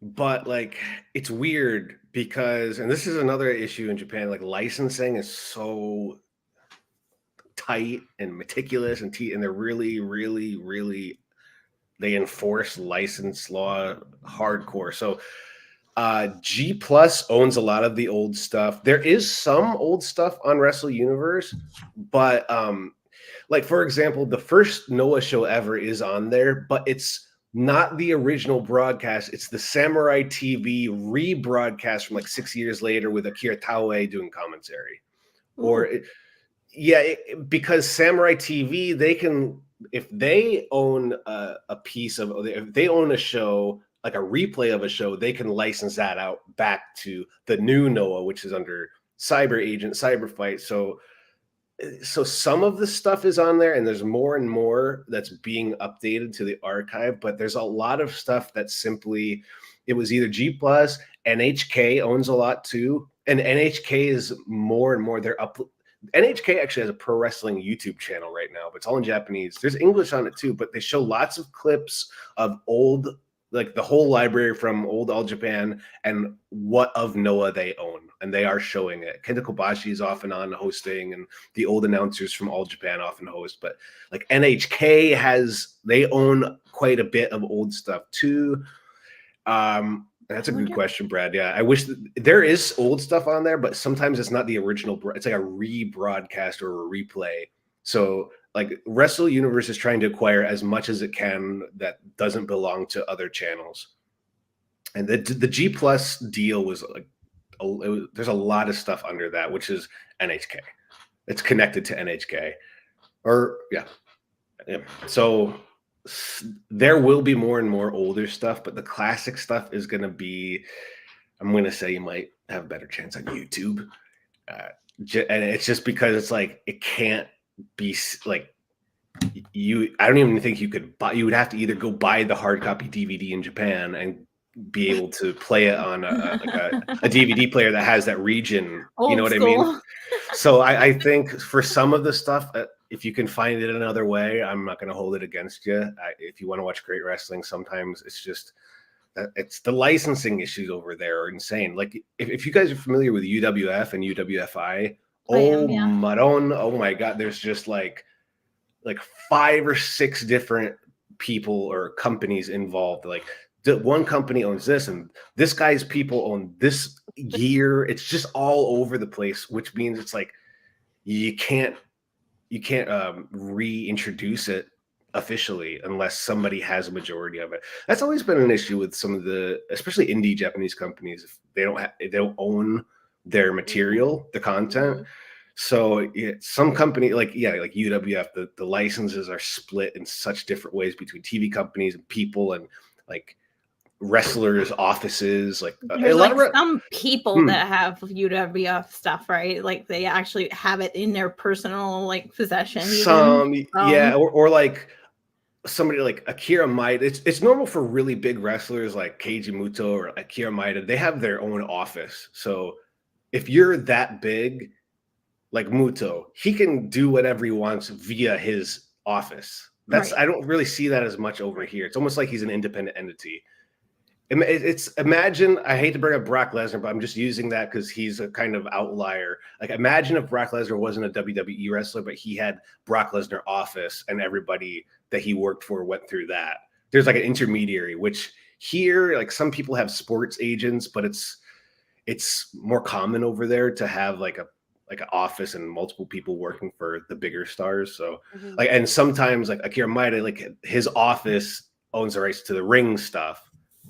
but like it's weird because, and this is another issue in Japan, like licensing is so tight and meticulous and they're really, really, really, they enforce license law hardcore. So G Plus owns a lot of the old stuff. There is some old stuff on Wrestle Universe, but like for example, the first Noah show ever is on there, but it's not the original broadcast. It's the Samurai TV rebroadcast from like 6 years later with Akira Taue doing commentary. Ooh. Because Samurai TV, they can, if they own a piece of, if they own a show, like a replay of a show, they can license that out back to the new Noah, which is under Cyber Agent, Cyber Fight. So some of the stuff is on there, and there's more and more that's being updated to the archive, but there's a lot of stuff that simply, it was either G Plus, NHK owns a lot too, and NHK is more and more, NHK actually has a pro wrestling YouTube channel right now, but it's all in Japanese. There's English on it too, but they show lots of clips of old, like the whole library from old All Japan and what of Noah they own. And they are showing it. Kenta Kobashi is off and on hosting, and the old announcers from All Japan often host. But like NHK they own quite a bit of old stuff too. That's a good question, Brad. Yeah, I wish there is old stuff on there, but sometimes it's not the original. It's like a rebroadcast or a replay. So like Wrestle Universe is trying to acquire as much as it can that doesn't belong to other channels. And the G Plus deal was like, there's a lot of stuff under that, which is NHK. It's connected to NHK. Yeah. So there will be more and more older stuff, but the classic stuff is going to be, I'm going to say you might have a better chance on YouTube. And it's just because it's like, it can't be like, I don't even think you could buy. You would have to either go buy the hard copy DVD in Japan and be able to play it on a DVD player that has that region. You know what I mean? So I think for some of the stuff, if you can find it another way, I'm not going to hold it against you. If you want to watch great wrestling, sometimes it's just it's the licensing issues over there are insane. Like if you guys are familiar with UWF and UWFI, oh my God, there's just like 5 or 6 different people or companies involved. Like one company owns this, and this guy's people own this gear. It's just all over the place, which means it's like you can't reintroduce it officially unless somebody has a majority of it. That's always been an issue with some of the, especially indie Japanese companies. If they don't own their material, the content. So some company like UWF, the licenses are split in such different ways between TV companies and people and like wrestlers' offices. Like there's like some people that have UWF stuff, right? Like they actually have it in their personal like possession. Or like somebody like Akira Maeda. It's normal for really big wrestlers like Keiji Muto or Akira Maeda. They have their own office. So if you're that big, like Muto, he can do whatever he wants via his office. I don't really see that as much over here. It's almost like he's an independent entity. Imagine, I hate to bring up Brock Lesnar, but I'm just using that because he's a kind of outlier. Like imagine if Brock Lesnar wasn't a WWE wrestler, but he had Brock Lesnar office and everybody that he worked for went through that. There's like an intermediary, which here, like some people have sports agents, but it's more common over there to have like an office and multiple people working for the bigger stars. So like, and sometimes like Akira Maeda, like his office owns the rights to the ring stuff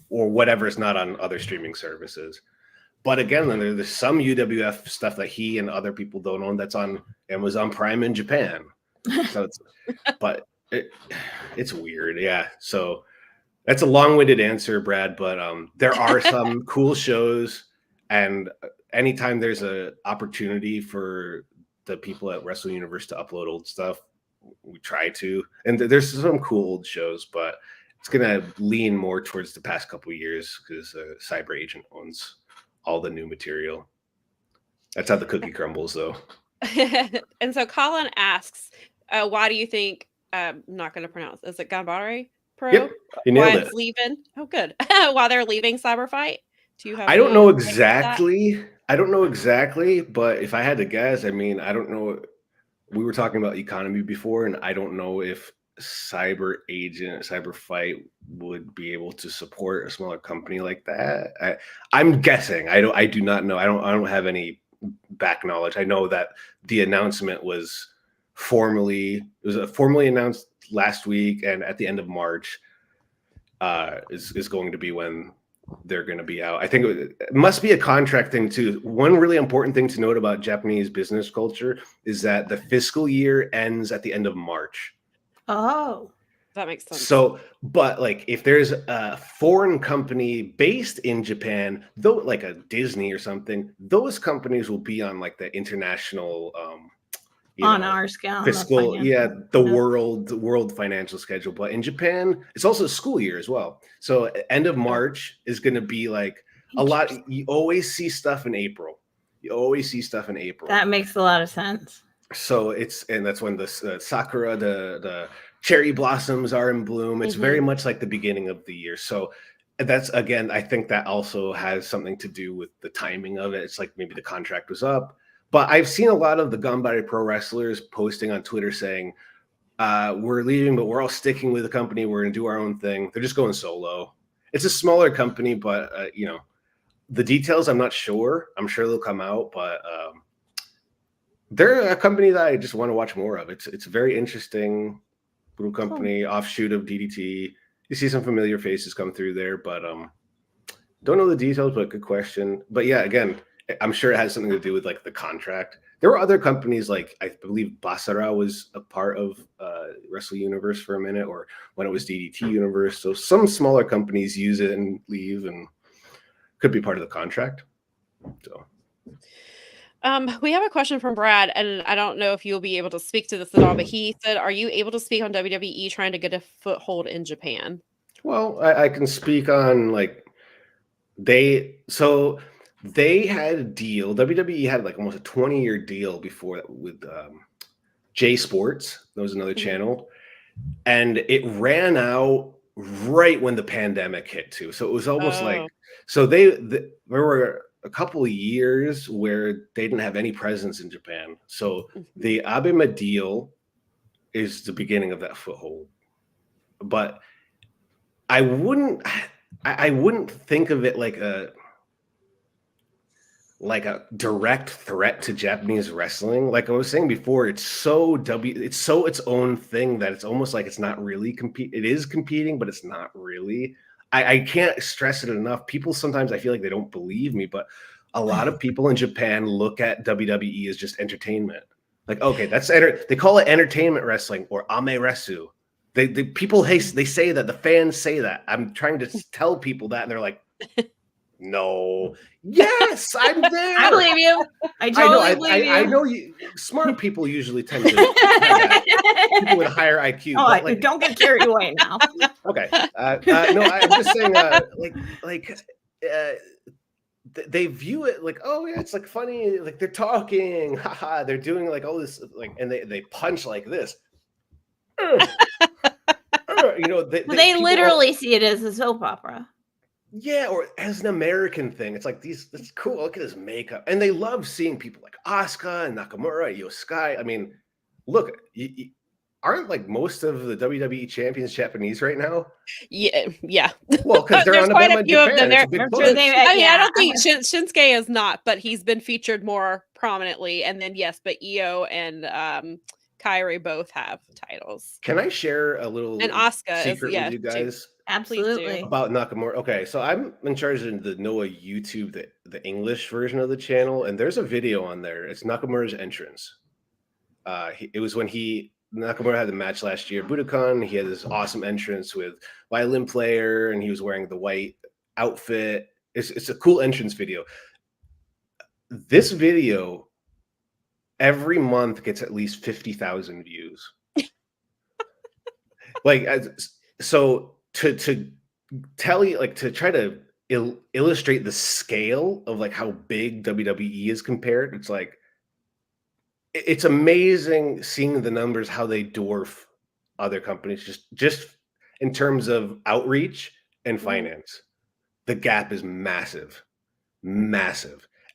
or whatever is not on other streaming services. But again, then there's some UWF stuff that he and other people don't own that's on Amazon Prime in Japan. So it's weird. Yeah. So that's a long-winded answer, Brad, but there are some cool shows, and anytime there's an opportunity for the people at Wrestle Universe to upload old stuff, we try to. And there's some cool old shows, but it's going to lean more towards the past couple of years because Cyber Agent owns all the new material. That's how the cookie crumbles, though. And so Colin asks, why do you think, I'm not going to pronounce, is it Ganbare Pro? Yep, you nailed it. Leaving? Oh, good. Why they're leaving Cyber Fight? Do you have I don't know exactly. But if I had to guess, I mean, I don't know. We were talking about economy before, and I don't know if Cyber Fight would be able to support a smaller company like that. I'm guessing. I do not know. I don't have any back knowledge. I know that the announcement was formally announced last week, and at the end of March is going to be when they're going to be out. I think it must be a contract thing too. One really important thing to note about Japanese business culture is that the fiscal year ends at the end of March. Oh, that makes sense. So, but like if there's a foreign company based in Japan, though, like a Disney or something, those companies will be on like the international our scale, fiscal, world financial schedule. But in Japan, it's also school year as well. So end of March is going to be like a lot. You always see stuff in April. That makes a lot of sense. So and that's when the sakura, the cherry blossoms are in bloom. It's very much like the beginning of the year. So that's, again, I think that also has something to do with the timing of it. It's like maybe the contract was up. But I've seen a lot of the Ganbare Pro wrestlers posting on Twitter saying, we're leaving, but we're all sticking with the company. We're going to do our own thing. They're just going solo. It's a smaller company, but, the details, I'm not sure. I'm sure they'll come out, but they're a company that I just want to watch more of. It's a very interesting little company, offshoot of DDT. You see some familiar faces come through there, but don't know the details, but good question. But yeah, again, I'm sure it has something to do with like the contract. There were other companies, like I believe Basara was a part of Wrestle Universe for a minute, or when it was DDT Universe. So some smaller companies use it and leave, and could be part of the contract. So We have a question from Brad, and I don't know if you'll be able to speak to this at all, but he said, "Are you able to speak on WWE trying to get a foothold in Japan?" Well, I can speak on like they had a deal. WWE had like almost a 20-year deal before that with J Sports. That was another channel, and it ran out right when the pandemic hit too. So it was almost like there were a couple of years where they didn't have any presence in Japan. So the Abema deal is the beginning of that foothold, but I wouldn't think of it like a direct threat to Japanese wrestling. Like I was saying before, it's so its own thing that it's almost like it's not really it is competing, but it's not really. I can't stress it enough. People sometimes I feel like they don't believe me, but a lot of people in Japan look at WWE as just entertainment. Like, okay, they call it entertainment wrestling or ameresu. They say that, the fans say that. I'm trying to tell people that, and they're like, no, yes, I'm there. I believe you. I totally believe you. I know you. Smart people usually tend to people with higher IQ. Oh, like, don't get carried away now. Okay, no, I'm just saying, they view it like, oh yeah, it's like funny, like they're talking, haha, they're doing like all this, like, and they punch like this. They literally see it as a soap opera. Yeah, or as an American thing. It's like it's cool. Look at his makeup. And they love seeing people like Asuka and Nakamura, Io Sky. I mean, look, aren't like most of the WWE champions Japanese right now? Yeah. Well, because they're on quite a Japan. few of them. I don't think Yeah. Shinsuke is not, but he's been featured more prominently. And then but Io and Kairi both have titles. Can I share a little Asuka secret with you guys? Absolutely. About Nakamura. Okay, so I'm in charge of the Noah YouTube, the English version of the channel, and there's a video on there. It's Nakamura's entrance. It was when Nakamura had the match last year, Budokan. He had this awesome entrance with violin player, and he was wearing the white outfit. It's a cool entrance video. This video every month gets at least 50,000 views. So to tell you, like, to try to illustrate the scale of like how big WWE is compared, it's like it's amazing seeing the numbers, how they dwarf other companies just in terms of outreach and finance. The gap is massive.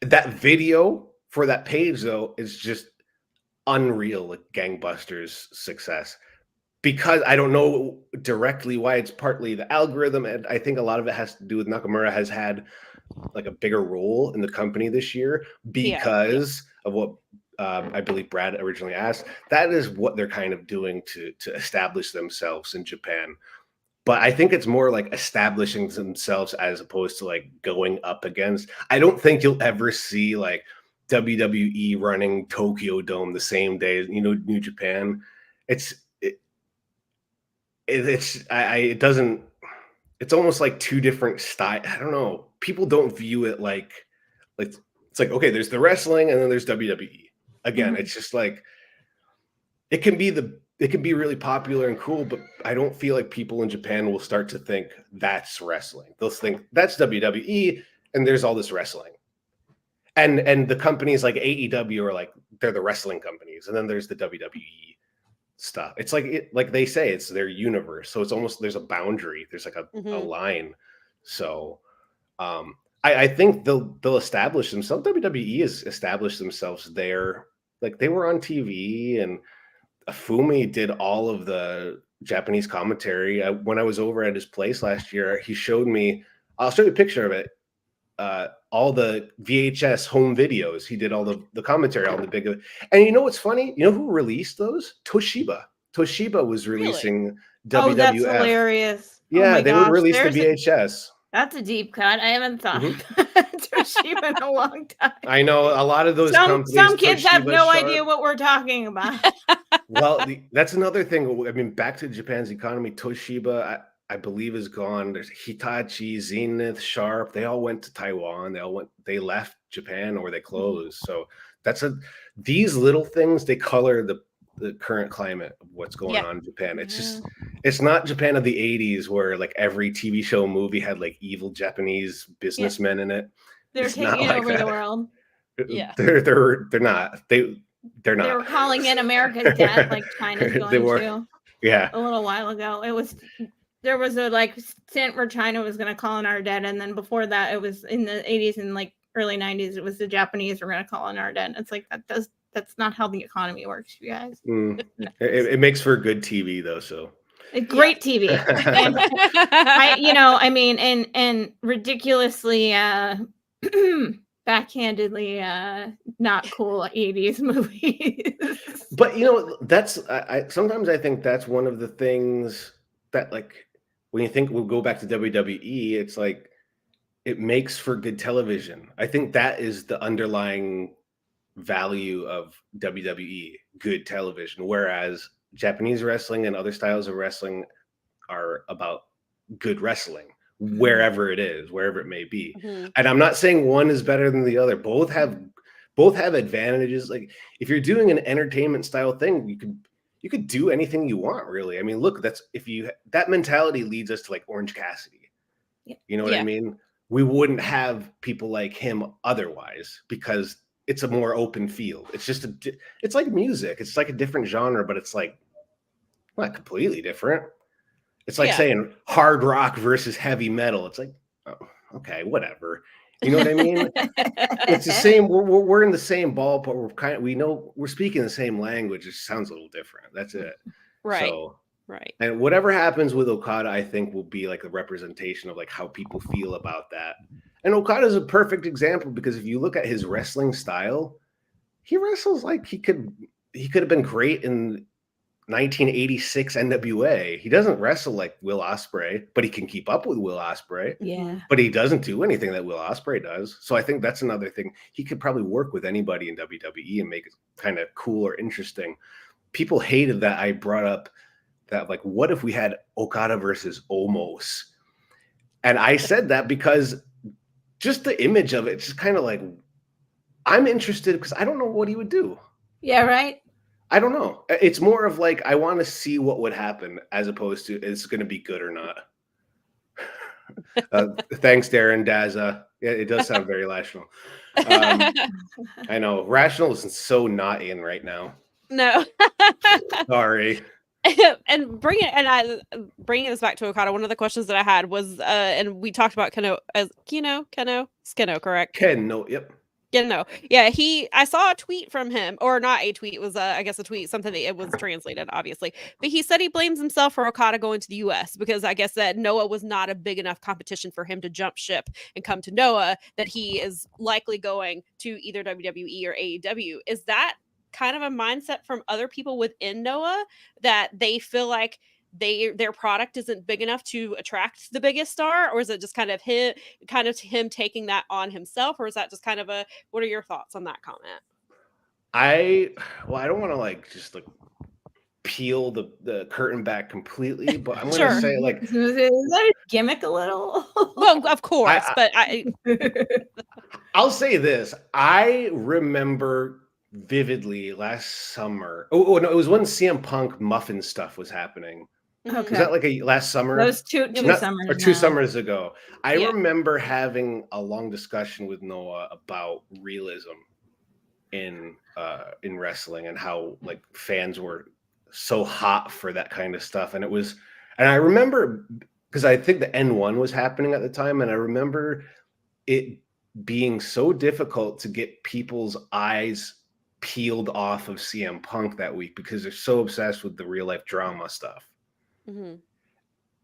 That video for that page though is just unreal, like gangbusters success. Because I don't know directly why, it's partly the algorithm, and I think a lot of it has to do with Nakamura has had like a bigger role in the company this year because of what I believe Brad originally asked. That is what they're kind of doing to establish themselves in Japan. But I think it's more like establishing themselves as opposed to like going up against. I don't think you'll ever see like WWE running Tokyo Dome the same day, New Japan. It's almost like two different styles. I don't know. People don't view it like it's like, okay, there's the wrestling and then there's WWE. Again, it's just like it can be really popular and cool, but I don't feel like people in Japan will start to think that's wrestling. They'll think that's WWE and there's all this wrestling. And the companies like AEW are like, they're the wrestling companies, and then there's the WWE stuff. It's like they say, it's their universe. So it's almost, there's a boundary. There's like a line. So I think they'll establish themselves. WWE has established themselves there. Like they were on TV, and Fumi did all of the Japanese commentary. When I was over at his place last year, he showed me, I'll show you a picture of it. All the VHS home videos. He did all the commentary, all the big. And you know what's funny? You know who released those? Toshiba. Toshiba was releasing WWF. Oh, that's hilarious. Yeah, they would release the VHS. That's a deep cut. I haven't thought of Toshiba in a long time. I know a lot of those companies. Some kids have no idea what we're talking about. Well, that's another thing. I mean, back to Japan's economy, Toshiba, I believe, is gone. There's Hitachi, Zenith, Sharp. They all went to Taiwan. They left Japan, or they closed. So these little things, they color the current climate of what's going on in Japan. It's not Japan of the 80s where like every TV show movie had like evil Japanese businessmen in it. They're taking over the world. Yeah. They're not. They're not. They were calling in America's debt like China's going to. Yeah. A little while ago. There was a like stint where China was going to call in our debt, and then before that it was in the 80s and like early 90s it was the Japanese were going to call in our debt. It's like that's not how the economy works, you guys. It makes for good TV though, so great TV. And ridiculously backhandedly not cool 80s movies. But that's sometimes I think that's one of the things that, like, when you think we'll go back to WWE, it's like it makes for good television. I think that is the underlying value of WWE, good television, whereas Japanese wrestling and other styles of wrestling are about good wrestling, wherever it is, wherever it may be. And I'm not saying one is better than the other. Both have advantages. Like, if you're doing an entertainment style thing, you could do anything you want, really. I mean, look, that mentality leads us to like Orange Cassidy. You know what I mean? We wouldn't have people like him otherwise, because it's a more open field. It's just it's like music. It's like a different genre, but it's like not completely different. It's like saying hard rock versus heavy metal. It's like, oh, okay, whatever. You know what I mean? It's the same. We're in the same ballpark. We're speaking the same language. It sounds a little different. That's it. Right. So, right. And whatever happens with Okada, I think will be like a representation of like how people feel about that. And Okada is a perfect example, because if you look at his wrestling style, he wrestles like he could have been great in 1986 NWA. He doesn't wrestle like Will Ospreay, but he can keep up with Will Ospreay. Yeah. But he doesn't do anything that Will Ospreay does. So I think that's another thing. He could probably work with anybody in WWE and make it kind of cool or interesting. People hated that I brought up that, like, what if we had Okada versus Omos? And I said that because just the image of it, just kind of like, I'm interested because I don't know what he would do. Yeah, right. I don't know. It's more of like, I want to see what would happen as opposed to it's going to be good or not. Thanks, Darren Daza. Yeah, it does sound very rational. I know. Rational is so not in right now. No. Sorry. And bringing this back to Okada, one of the questions that I had was, and we talked about Skinno, correct? Ken, yep. Yeah, I saw a tweet from him, or not a tweet, it was I guess a tweet, something that it was translated, obviously. But he said he blames himself for Okada going to the US because I guess that Noah was not a big enough competition for him to jump ship and come to Noah, that he is likely going to either WWE or AEW. Is that kind of a mindset from other people within Noah, that they feel like their product isn't big enough to attract the biggest star, or is it just kind of him taking that on himself, or is that just kind of what are your thoughts on that comment? I don't want to like just like peel the curtain back completely, but I'm going to say, like, is that a gimmick a little? Well, of course, but I'll say this. I remember vividly last summer. Oh no, it was when CM Punk muffin stuff was happening. Okay. Was that like last summer? That was two summers. Or 2 summers ago. I remember having a long discussion with Noah about realism in wrestling, and how like fans were so hot for that kind of stuff. And I remember, because I think the N1 was happening at the time, and I remember it being so difficult to get people's eyes peeled off of CM Punk that week, because they're so obsessed with the real life drama stuff. Mm-hmm.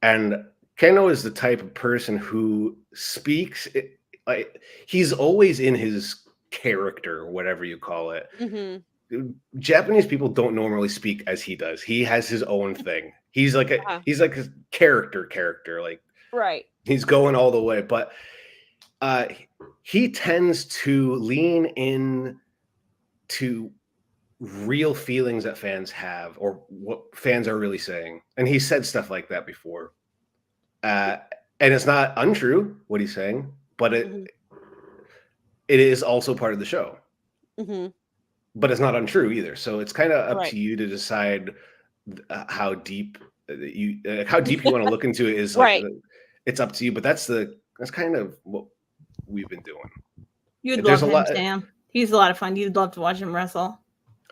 And Keno is the type of person who speaks like he's always in his character, whatever you call it. Mm-hmm. Japanese people don't normally speak as he does. He has his own thing. He's like he's like a character, like, right. He's going all the way, but he tends to lean in to real feelings that fans have, or what fans are really saying. And he said stuff like that before. And it's not untrue what he's saying, but it is also part of the show. Mm-hmm. but it's not untrue either. So it's kind of up Right. to you to decide how deep you want to look into it. Is like Right. it's up to you. But that's kind of what we've been doing. You'd love him, Sam. He's a lot of fun. You'd love to watch him wrestle.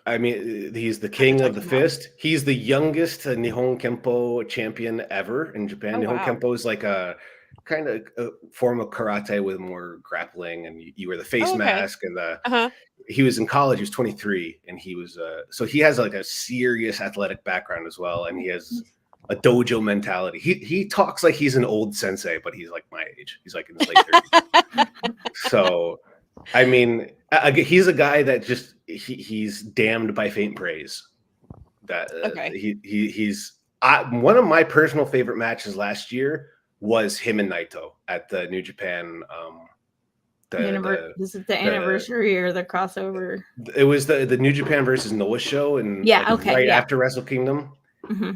I mean, he's the king of the fist. He's the youngest Nihon Kempo champion ever in Japan. Nihon Kempo is like a kind of a form of karate with more grappling, and you wear the face mask. And he was in college. He was 23, and he was so he has like a serious athletic background as well, and he has a dojo mentality. He talks like he's an old sensei, but he's like my age. He's like in his late 30s. So, I mean, he's a guy that just he's damned by faint praise. That he's one of my personal favorite matches last year was him and Naito at the New Japan. This is the anniversary or the crossover. It was the New Japan versus Noah show, and after Wrestle Kingdom. Mm-hmm.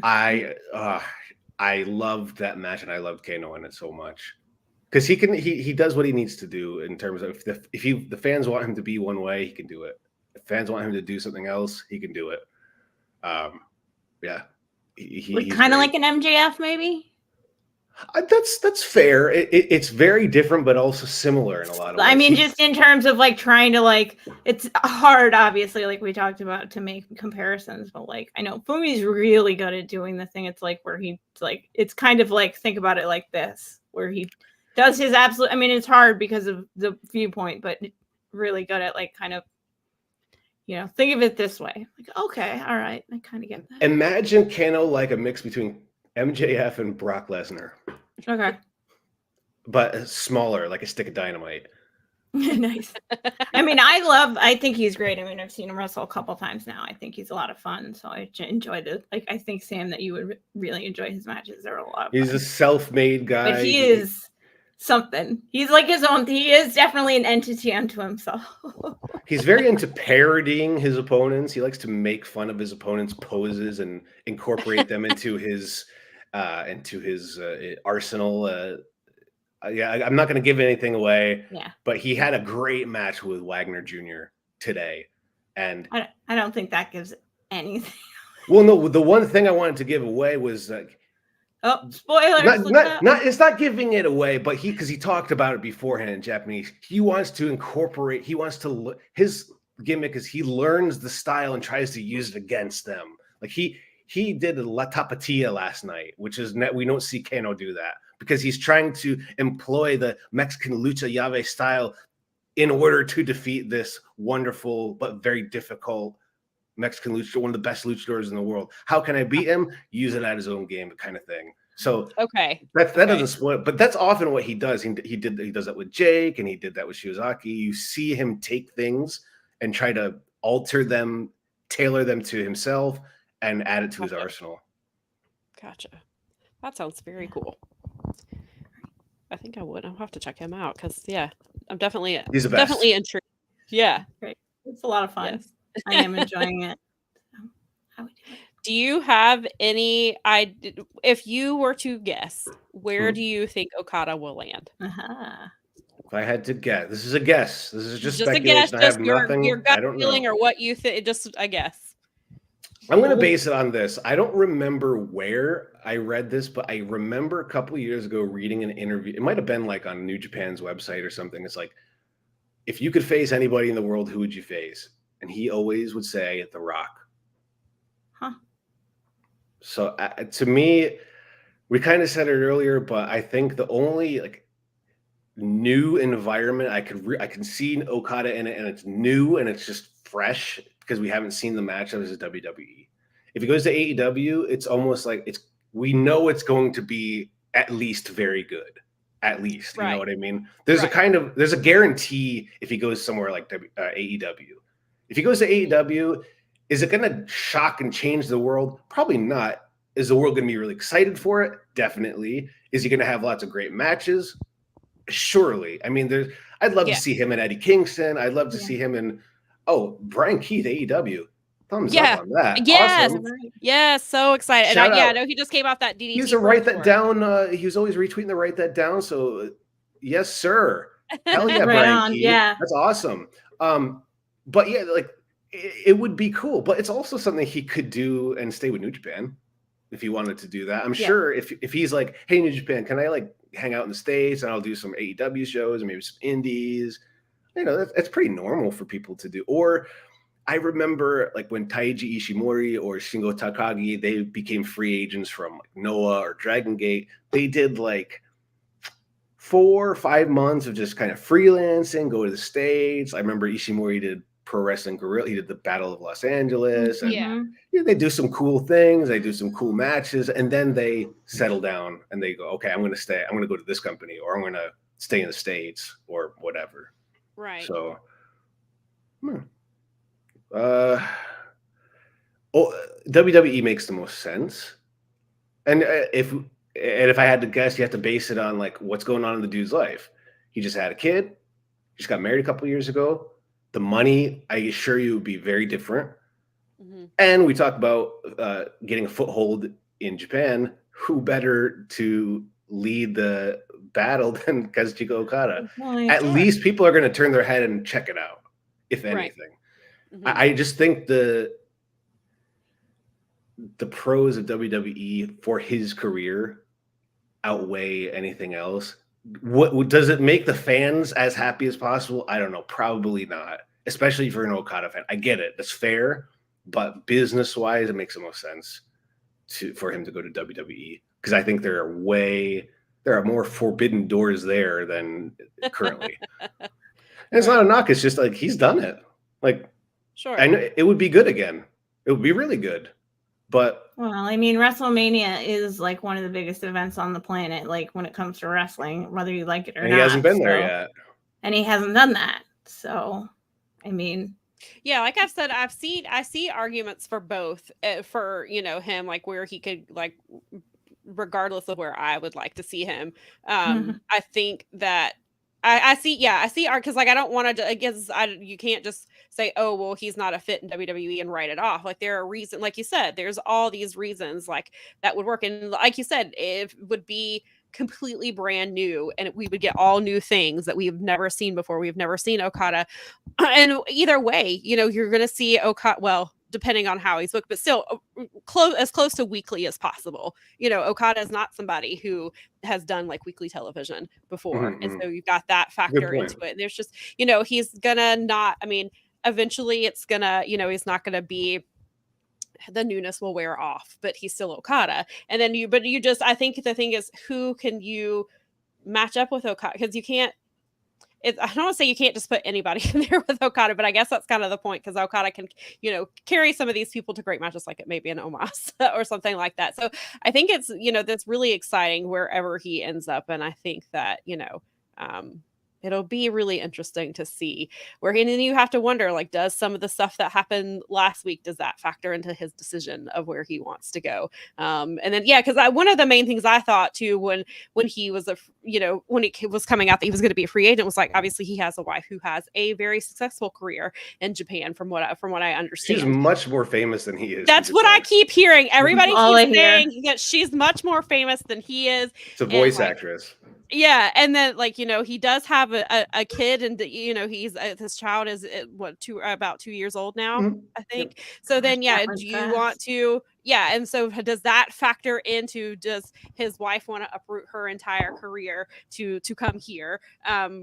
I loved that match, and I loved Kano in it so much because he does what he needs to do in terms of if the fans want him to be one way, he can do it. If fans want him to do something else, he can do it. He's kind of like an MJF, maybe. That's fair. It's very different, but also similar in a lot of ways. I mean, just in terms of like trying to like, it's hard, obviously, like we talked about, to make comparisons. But like, I know Fumi's really good at doing the thing. It's like where he like, it's kind of like, think about it like this, where he does his absolute. I mean, it's hard because of the viewpoint, but really good at like kind of, think of it this way. Like, okay, all right, I kind of get that. Imagine Kano like a mix between MJF and Brock Lesnar. Okay. But smaller, like a stick of dynamite. Nice. I mean, I think he's great. I mean, I've seen him wrestle a couple times now. I think he's a lot of fun. So I enjoyed it. Like, I think, Sam, that you would really enjoy his matches. They're a lot of fun. He's a self-made guy. But he is something. He's like his own. He is definitely an entity unto himself. He's very into parodying his opponents. He likes to make fun of his opponents' poses and incorporate them into his arsenal. I'm not going to give anything away. Yeah. But he had a great match with Wagner Jr. today, and I don't think that gives anything. Well, no, the one thing I wanted to give away was like, spoilers. It's not giving it away, but because he talked about it beforehand in Japanese. He wants to incorporate. He wants to. His gimmick is he learns the style and tries to use it against them. Like he did a La Tapatia last night, which is we don't see Kano do that because he's trying to employ the Mexican lucha llave style in order to defeat this wonderful but very difficult Mexican luchador, one of the best luchadors in the world. How can I beat him? Use it at his own game, kind of thing. So that doesn't spoil, but that's often what he does. He does that with Jake, and he did that with Shiozaki. You see him take things and try to alter them, tailor them to himself, and add it to his arsenal. Gotcha. That sounds very cool. I think I would. I'll have to check him out because I'm definitely intrigued. Yeah. Great. It's a lot of fun. Yes. I am enjoying it. Do you have any if you were to guess, where do you think Okada will land? If I had to guess, this is a guess. This is just a guess. I have nothing. Your gut feeling or what you think. Just a guess. I'm going to base it on this. I don't remember where I read this, but I remember a couple of years ago reading an interview. It might have been like on New Japan's website or something. It's like, if you could face anybody in the world, who would you face? And he always would say The Rock. Huh. So to me, we kind of said it earlier, but I think the only like new environment I can see Okada in it, and it's new and it's just fresh because we haven't seen the matchup is WWE. If he goes to AEW, it's almost like we know it's going to be at least very good. At least, you know what I mean? There's a guarantee if he goes somewhere like AEW. If he goes to AEW, is it going to shock and change the world? Probably not. Is the world going to be really excited for it? Definitely. Is he going to have lots of great matches? Surely. I mean, I'd love to see him in Eddie Kingston. I'd love to see him in Brian Keith, AEW. Thumbs up on that. Yes. Awesome. Yes. So excited. I know he just came off that DDT. He used to write that down. He was always retweeting to write that down. So yes, sir. Hell yeah, Brian Keith. Yeah. That's awesome. But yeah, like it would be cool, but it's also something he could do and stay with New Japan if he wanted to do that. I'm sure if he's like, hey, New Japan, can I like hang out in the States and I'll do some AEW shows and maybe some indies? You know, that's pretty normal for people to do. Or I remember like when Taiji Ishimori or Shingo Takagi, they became free agents from like Noah or Dragon Gate. They did like 4 or 5 months of just kind of freelancing, go to the States. I remember Ishimori did Pro Wrestling Guerrilla. He did the Battle of Los Angeles. And they do some cool things. They do some cool matches. And then they settle down and they go, okay, I'm going to stay. I'm going to go to this company, or I'm going to stay in the States or whatever. Right. So, WWE makes the most sense. And if I had to guess, you have to base it on like what's going on in the dude's life. He just had a kid. He just got married a couple of years ago. The money, I assure you, would be very different. And we talk about getting a foothold in Japan. Who better to lead the battle than Kazuchika Okada? At least people are going to turn their head and check it out, if anything. I just think the pros of WWE for his career outweigh anything else. What does it make the fans as happy as possible? I don't know. Probably not, especially if you're an Okada fan. I get it. That's fair. But business-wise, it makes the most sense for him to go to WWE, because I think there are more forbidden doors there than currently. And it's not a knock. It's just like he's done it. Like, sure, I know it would be good again. It would be really good. But well, I mean, Wrestlemania is like one of the biggest events on the planet, like when it comes to wrestling, whether you like it or not. He hasn't been there yet. And he hasn't done that. So, I mean, yeah, like I've said, I see arguments for both, for, you know, him, like where he could, like, regardless of where I would like to see him. I think that I see art, because like I don't want to, I guess you can't just say, oh well, he's not a fit in WWE and write it off. Like there are reasons, like you said, there's all these reasons like that would work. And like you said, it would be completely brand new and we would get all new things that we've never seen before. We've never seen Okada. And either way, you know, you're going to see Okada, well, depending on how he's booked, but still as close to weekly as possible. You know, Okada is not somebody who has done like weekly television before. And so you've got that factor into it. And there's just, you know, he's gonna not, I mean, eventually it's gonna, you know, he's not gonna be, the newness will wear off, but he's still Okada. And then I think the thing is, who can you match up with Okada? Because you can't, I don't want to say you can't just put anybody in there with Okada, but I guess that's kind of the point, because Okada can, you know, carry some of these people to great matches, like it may be an Omos or something like that. So I think it's, you know, that's really exciting wherever he ends up. And I think that, you know, it'll be really interesting to see where and then you have to wonder, like, does some of the stuff that happened last week, does that factor into his decision of where he wants to go? And then, yeah, because one of the main things I thought too, when he was when it was coming out that he was going to be a free agent, was like, obviously he has a wife who has a very successful career in Japan, from what I understand. She's much more famous than he is. That's what I keep hearing. Everybody keeps saying that she's much more famous than he is. It's a voice actress. Yeah, and then, like, you know, he does have a kid, and you know, he's his child is about 2 years old now, I think. So then, yeah, do you want to? Yeah, and so does that factor into, does his wife want to uproot her entire career to come here?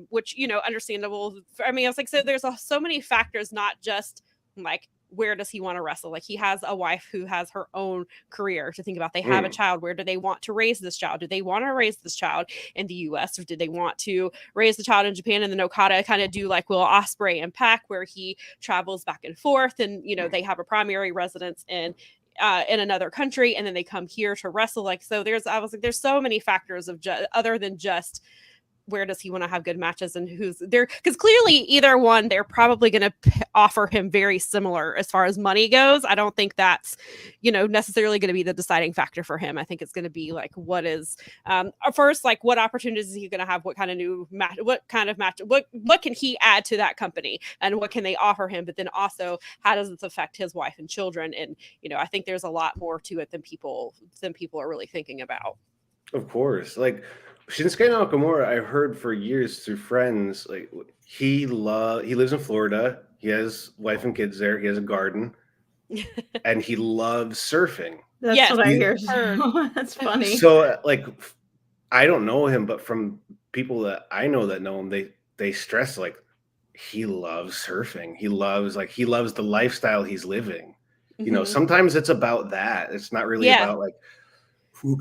Which, you know, understandable. I mean, I was like, so there's so many factors, not just like, where does he want to wrestle? Like, he has a wife who has her own career to think about. They have a child. Where do they want to raise this child? Do they want to raise this child in the US, or did they want to raise the child in Japan? And then Okada kind of do like Will Ospreay and Pac, where he travels back and forth, and, you know, they have a primary residence in another country, and then they come here to wrestle. Like, so I was like, there's so many factors of other than just, where does he want to have good matches and who's there? Because clearly either one, they're probably going to offer him very similar as far as money goes. I don't think that's, you know, necessarily going to be the deciding factor for him. I think it's going to be like, what is first, like, what opportunities is he going to have? What kind of new match? What kind of match? What can he add to that company? And what can they offer him? But then also, how does this affect his wife and children? And, you know, I think there's a lot more to it than people are really thinking about. Of course, like Shinsuke Nakamura, I've heard for years through friends, like he lives in Florida. He has wife and kids there. He has a garden, and he loves surfing. That's what I hear. That's funny. So, like, I don't know him, but from people that I know that know him, they stress like he loves surfing. He loves the lifestyle he's living. You know, sometimes it's about that. It's not really about like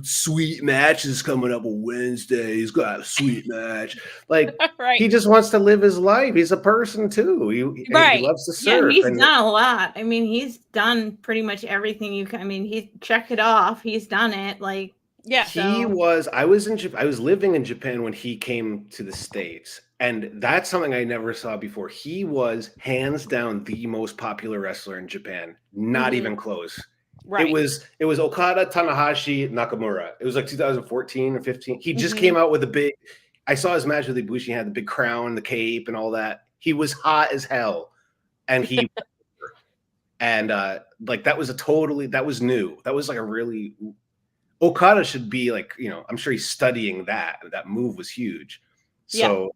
sweet match is coming up on Wednesday. He's got a sweet match. Like he just wants to live his life. He's a person too. He loves to surf. Yeah, he's done a lot. I mean, he's done pretty much everything you can. I mean, he's checked it off. He's done it. Like I was living in Japan when he came to the States. And that's something I never saw before. He was hands down the most popular wrestler in Japan. Not even close. Right. It was Okada, Tanahashi, Nakamura. It was like 2014 or 15. He just came out with I saw his match with Ibushi. He had the big crown, the cape, and all that. He was hot as hell. And like that was new. That was like a really Okada should be like, you know, I'm sure he's studying that. That move was huge. So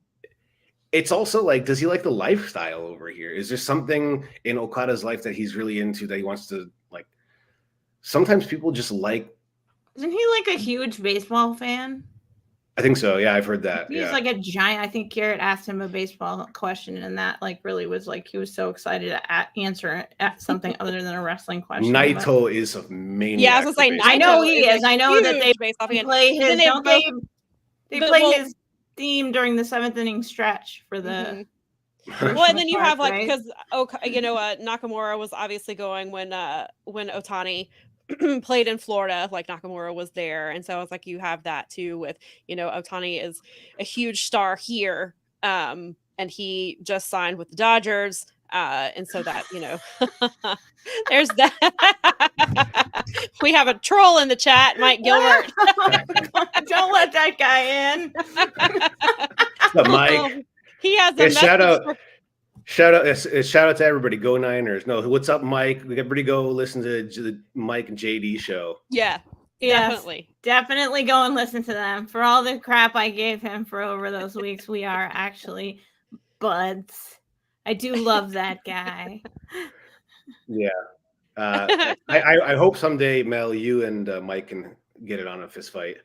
it's also like, does he like the lifestyle over here? Is there something in Okada's life that he's really into that he wants to like? Sometimes people just like. Isn't he like a huge baseball fan? I think so. Yeah, I've heard that. He's like a giant. I think Garrett asked him a baseball question, and that like really was like he was so excited to answer at something other than a wrestling question. Naito is a maniac. Yeah, I was gonna say, I know he is. I know that they play his. They play his theme during the 7th inning stretch for the. Well, and then you have like because Nakamura was obviously going when Otani played in Florida, like Nakamura was there, and so it's like you have that too with Otani is a huge star here, and he just signed with the Dodgers, and so that there's that. We have a troll in the chat, Mike Gilbert. Don't let that guy in. Mike. He has a shout out to everybody. Go Niners. No, what's up, Mike? Everybody go listen to the Mike and JD show. Yeah, definitely go and listen to them. For all the crap I gave him for over those weeks, we are actually buds. I do love that guy. Yeah. I hope someday, Mel, you and Mike can get it on a fist fight.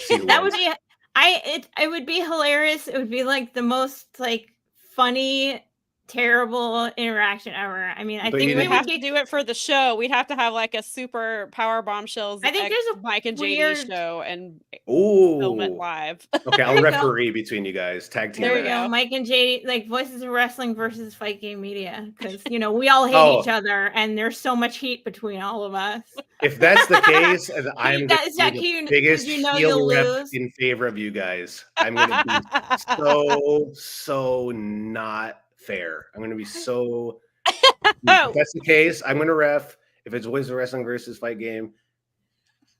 That would be it would be hilarious. It would be like the most like funny, terrible interaction ever. I mean, I think we have to do it for the show. We'd have to have like a super Powerbombshells. I think there's a Mike and JD show and film it live. Okay, I'll referee between you guys. Tag team. There you go. Mike and JD, like Voices of Wrestling versus Fight Game Media, because we all hate each other, and there's so much heat between all of us. If that's the case, I'm the biggest heel rep in favor of you guys. I'm going to be so not fair. I'm going to be so. If that's the case, I'm going to ref. If it's Voices of Wrestling versus Fight Game,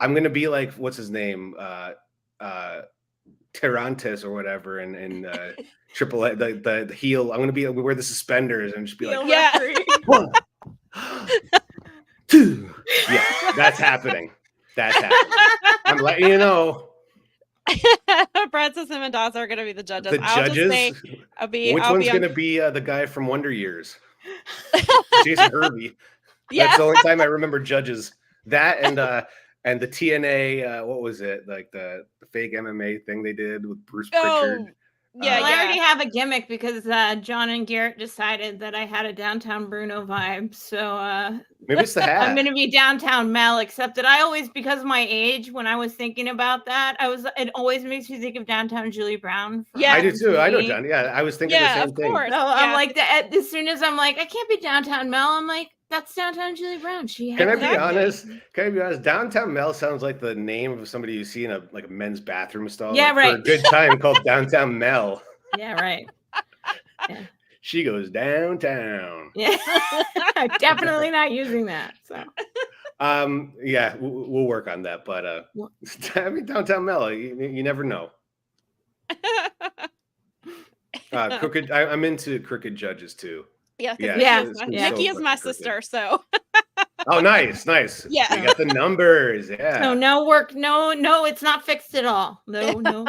I'm going to be like, what's his name? Terrantes or whatever, and Triple A, the heel. I'm going to be wear the suspenders and just be like, 1, 2. Yeah, that's happening. That's happening. I'm letting you know. Francis and Mendoza are going to be the judges. The judges? Which one's going to be the guy from Wonder Years? Jason Hervey. Yeah. That's the only time I remember judges. That and the TNA, what was it? Like the fake MMA thing they did with Bruce Pritchard. I already have a gimmick because John and Garrett decided that I had a Downtown Bruno vibe. So maybe it's the hat. I'm going to be Downtown Mel, except that I always, because of my age, when I was thinking about that, it always makes me think of Downtown Julie Brown. Yeah, I do too. I know John. Yeah, I was thinking the same thing. So I'm like, as soon as I'm like, I can't be Downtown Mel, I'm like, that's Downtown Julie Brown. Can I be honest? Downtown Mel sounds like the name of somebody you see in a men's bathroom stall. Yeah, right. For a good time called Downtown Mel. Yeah, right. Yeah. She goes downtown. Yeah, I'm definitely not using that. So, yeah, we'll work on that. But I mean, Downtown Mel, you never know. Crooked. I'm into crooked judges too. Yeah. Nikki is my sister, so. Oh, nice. Yeah, you got the numbers. Yeah. No work. No, it's not fixed at all. No.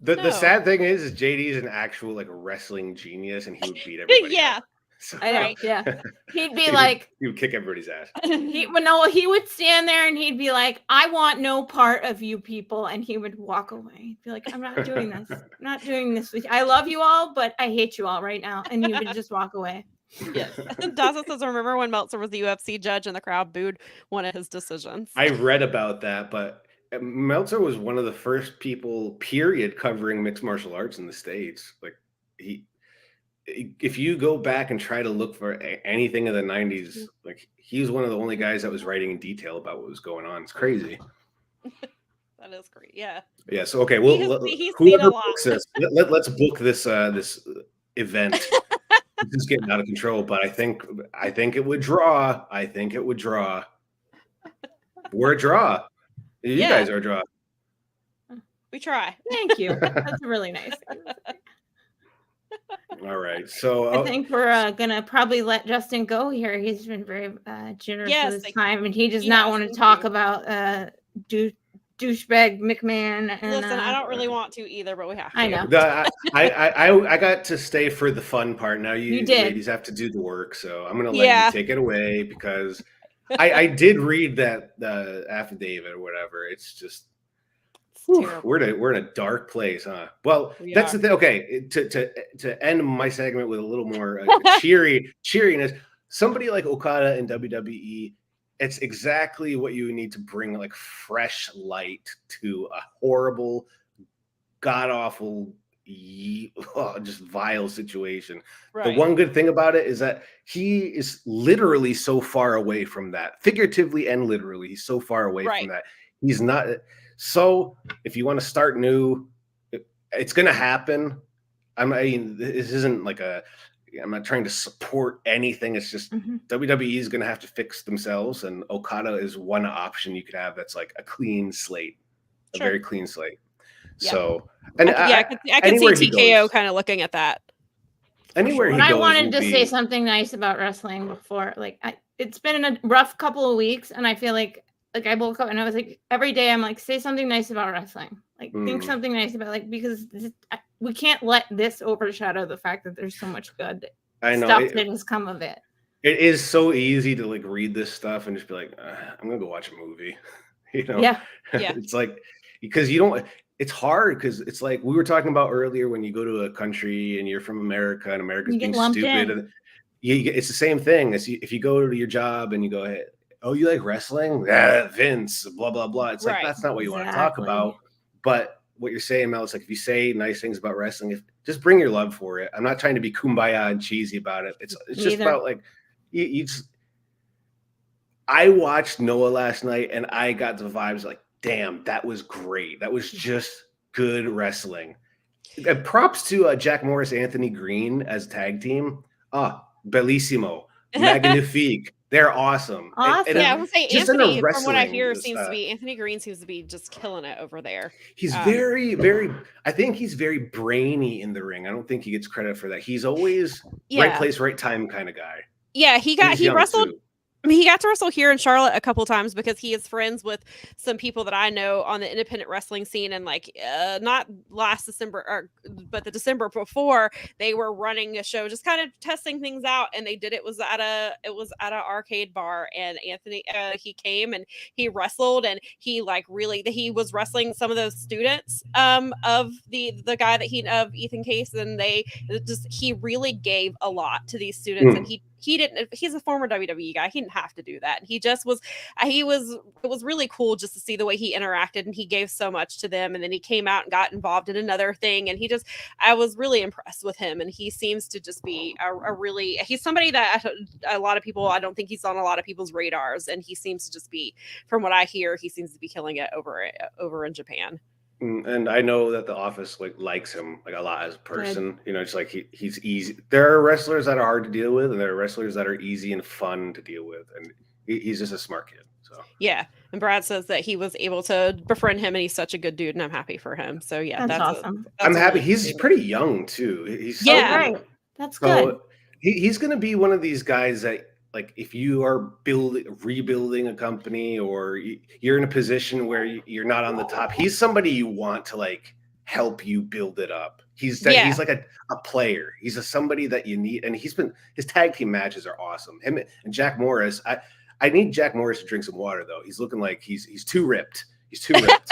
The sad thing is JD is an actual wrestling genius, and he would beat everybody. Yeah. So, I know. Yeah. He'd be like, he would kick everybody's ass. he would stand there and he'd be like, I want no part of you people. And he would walk away. He'd be like, I'm not doing this. I'm not doing this with you. I love you all, but I hate you all right now. And he would just walk away. Yes. Dawson says, remember when Meltzer was the UFC judge and the crowd booed one of his decisions? I read about that, but Meltzer was one of the first people, period, covering mixed martial arts in the States. Like if you go back and try to look for anything in the 90s, like he was one of the only guys that was writing in detail about what was going on. It's crazy. That is great. Yeah. Yeah. So okay, well, he's whoever books this, let's book this this event. This is getting out of control, but I think it would draw. I think it would draw. We're a draw. You guys are a draw. We try. Thank you. That's really nice. All right. So I think we're gonna probably let Justin go here. He's been very generous with his time, and he does not want to talk about douchebag McMahon. And, listen, I don't really want to either, but we have to. I know. I got to stay for the fun part. Now you ladies have to do the work, so I'm going to let you take it away because I did read that affidavit or whatever. It's just we're in a dark place, huh? Well, that's the thing. Okay, to end my segment with a little more cheeriness. Somebody like Okada in WWE. It's exactly what you need to bring like fresh light to a horrible, god-awful, just vile situation. Right. The one good thing about it is that he is literally so far away from that. Figuratively and literally, he's so far away from that. He's not. So if you want to start new, it's going to happen. I mean, this isn't like I'm not trying to support anything. It's just WWE is going to have to fix themselves, and Okada is one option you could have that's like a clean slate, a very clean slate. Yeah. So, and I could see TKO kind of looking at that. Anywhere he goes, I wanted to say something nice about wrestling before. Like, it's been a rough couple of weeks, and I feel like I woke up and I was like, every day I'm like, say something nice about wrestling. Like, think something nice about because we can't let this overshadow the fact that there's so much good stuff that has come of it. It is so easy to like read this stuff and just be like, I'm gonna go watch a movie. Yeah. It's like because you don't. It's hard because it's like we were talking about earlier when you go to a country and you're from America and America's being stupid. And it's the same thing as if you go to your job and you go, hey, oh, you like wrestling? Yeah, Vince, blah blah blah. It's like that's not what you want to talk about. But what you're saying, Mel, is like if you say nice things about wrestling, just bring your love for it. I'm not trying to be kumbaya and cheesy about it. It's just about like you just. I watched Noah last night and I got the vibes like, damn, that was great. That was just good wrestling. And props to Jack Morris, Anthony Green as tag team. Bellissimo, magnifique. They're awesome. And I would say Anthony, from what I hear, Anthony Green seems to be just killing it over there. He's very, very. I think he's very brainy in the ring. I don't think he gets credit for that. He's always right place, right time kind of guy. Yeah, he wrestled. Too. I mean, he got to wrestle here in Charlotte a couple times because he is friends with some people that I know on the independent wrestling scene. And like, not last December, but the December before, they were running a show, just kind of testing things out. And they did it was at an arcade bar. And Anthony, he came and he wrestled, and he he was wrestling some of those students of the guy of Ethan Case, and he really gave a lot to these students, and he's a former WWE guy. He didn't have to do that. He just was, it was really cool just to see the way he interacted, and he gave so much to them. And then he came out and got involved in another thing. And I was really impressed with him. And he seems to just be he's somebody that a lot of people, I don't think he's on a lot of people's radars. And he seems to just be, from what I hear, he seems to be killing it over in Japan. And I know that the office likes him a lot as a person. Good. It's like he's easy. There are wrestlers that are hard to deal with, and there are wrestlers that are easy and fun to deal with. And he's just a smart kid. So yeah. And Brad says that he was able to befriend him, and he's such a good dude, and I'm happy for him. So yeah, that's awesome. I'm happy. He's pretty young too. He's right. That's good. He's going to be one of these guys that. Like if you are rebuilding a company, or you're in a position where you're not on the top, he's somebody you want to help you build it up. He's like a player. He's somebody that you need, and his tag team matches are awesome. Him and Jack Morris. I need Jack Morris to drink some water though. He's looking like he's too ripped. He's too ripped.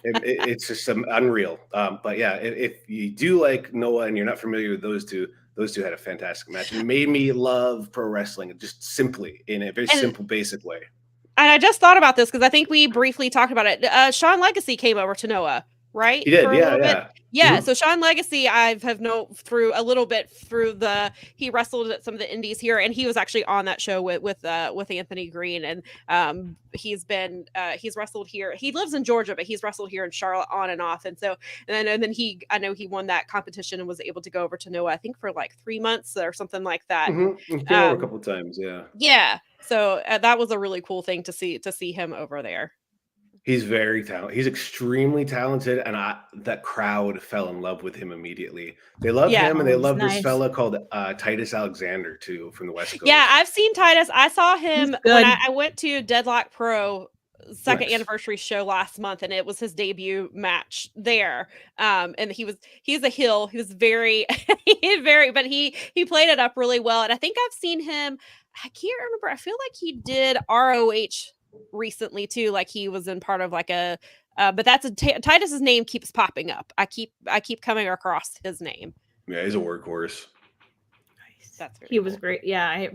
It's just unreal. But yeah, if you do like Noah and you're not familiar with those two had a fantastic match. It made me love pro wrestling just simply in a very simple, basic way. And I just thought about this because I think we briefly talked about it. Sean Legacy came over to Noah, right? He did, yeah. Yeah, so Sean Legacy, I've known through a little bit through he wrestled at some of the indies here, and he was actually on that show with Anthony Green, and he's wrestled here. He lives in Georgia, but he's wrestled here in Charlotte on and off, and then I know he won that competition and was able to go over to Noah, I think for like 3 months or something like that. Mm-hmm. Came over a couple of times, yeah. Yeah, so that was a really cool thing to see him over there. He's very talented. He's extremely talented, and that crowd fell in love with him immediately. They love him, and they love this fella called Titus Alexander too, from the West Coast. Yeah, I've seen Titus. I saw him when I went to Deadlock Pro second anniversary show last month, and it was his debut match there. And he's a heel. He was very, but he played it up really well. And I think I've seen him. I can't remember. I feel like he did ROH recently too, like he was in part of like a but that's Titus's name keeps popping up. I keep coming across his name. Yeah, he's a workhorse. Nice. That's he was great. Yeah,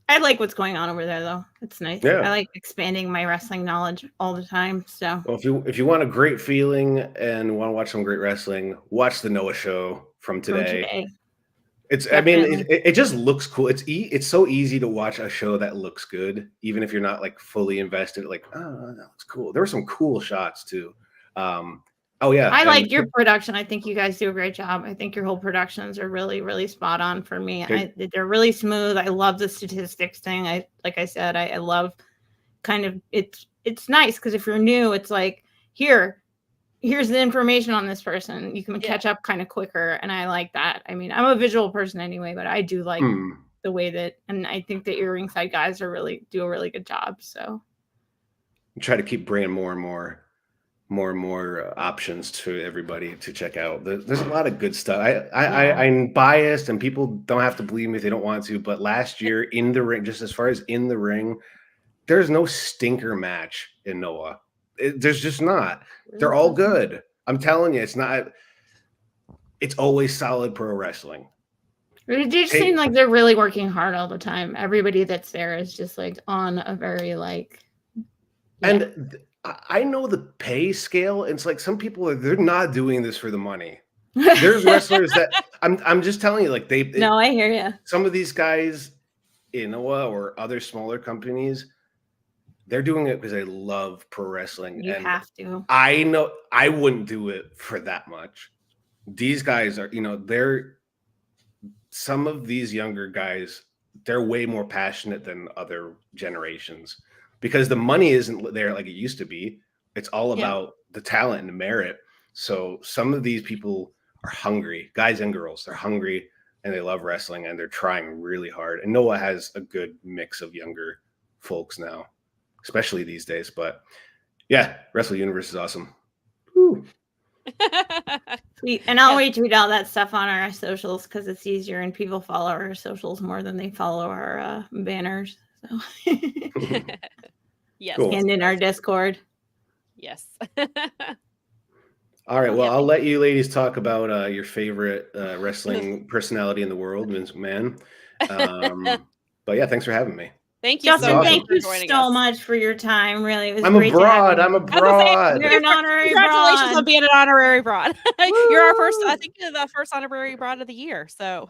I like what's going on over there though. It's nice. Yeah. I like expanding my wrestling knowledge all the time. So well, if you want a great feeling and want to watch some great wrestling, watch the Noah show from today. It's definitely. I mean, it just looks cool. It's so easy to watch a show that looks good, even if you're not like fully invested. Like, oh, that looks cool. There were some cool shots too. Oh yeah, I like your production. I think you guys do a great job. I think your whole productions are really, really spot on for me. They're really smooth. I love the statistics thing. Like I said, I love kind of it's nice because if you're new, it's like here's the information on this person. You can catch up kind of quicker. And I like that. I mean, I'm a visual person anyway, but I do like the way that, and I think that your ringside guys do a really good job. So try to keep bringing more and more options to everybody to check out. There's a lot of good stuff. I'm biased and people don't have to believe me if they don't want to, but last year in the ring, just as far as in the ring, there's no stinker match in Noah. There's just not. They're all good. I'm telling you, it's always solid pro wrestling. It just seems like they're really working hard all the time. Everybody that's there is just like on a very like. Yeah. And I know the pay scale. It's like some people they're not doing this for the money. There's wrestlers that I'm just telling you, like No, I hear you. Some of these guys in Noah or other smaller companies. They're doing it because they love pro wrestling. You have to. I know I wouldn't do it for that much. These guys are, some of these younger guys, they're way more passionate than other generations because the money isn't there like it used to be. It's all about the talent and the merit. So some of these people are hungry, guys and girls. They're hungry and they love wrestling and they're trying really hard. And Noah has a good mix of younger folks now. Especially these days, but yeah, Wrestle Universe is awesome. Sweet. And I'll retweet all that stuff on our socials because it's easier and people follow our socials more than they follow our banners. So yes, cool. And in our Discord. Yes. All right. Well, I'll let you ladies talk about your favorite wrestling personality in the world, Vince McMahon. But yeah, thanks for having me. Thank you, Justin. so thank you so much for your time. Really, it was I'm great abroad. You're an honorary Congratulations broad. on being an honorary broad. You're our first. I think you're the first honorary broad of the year. So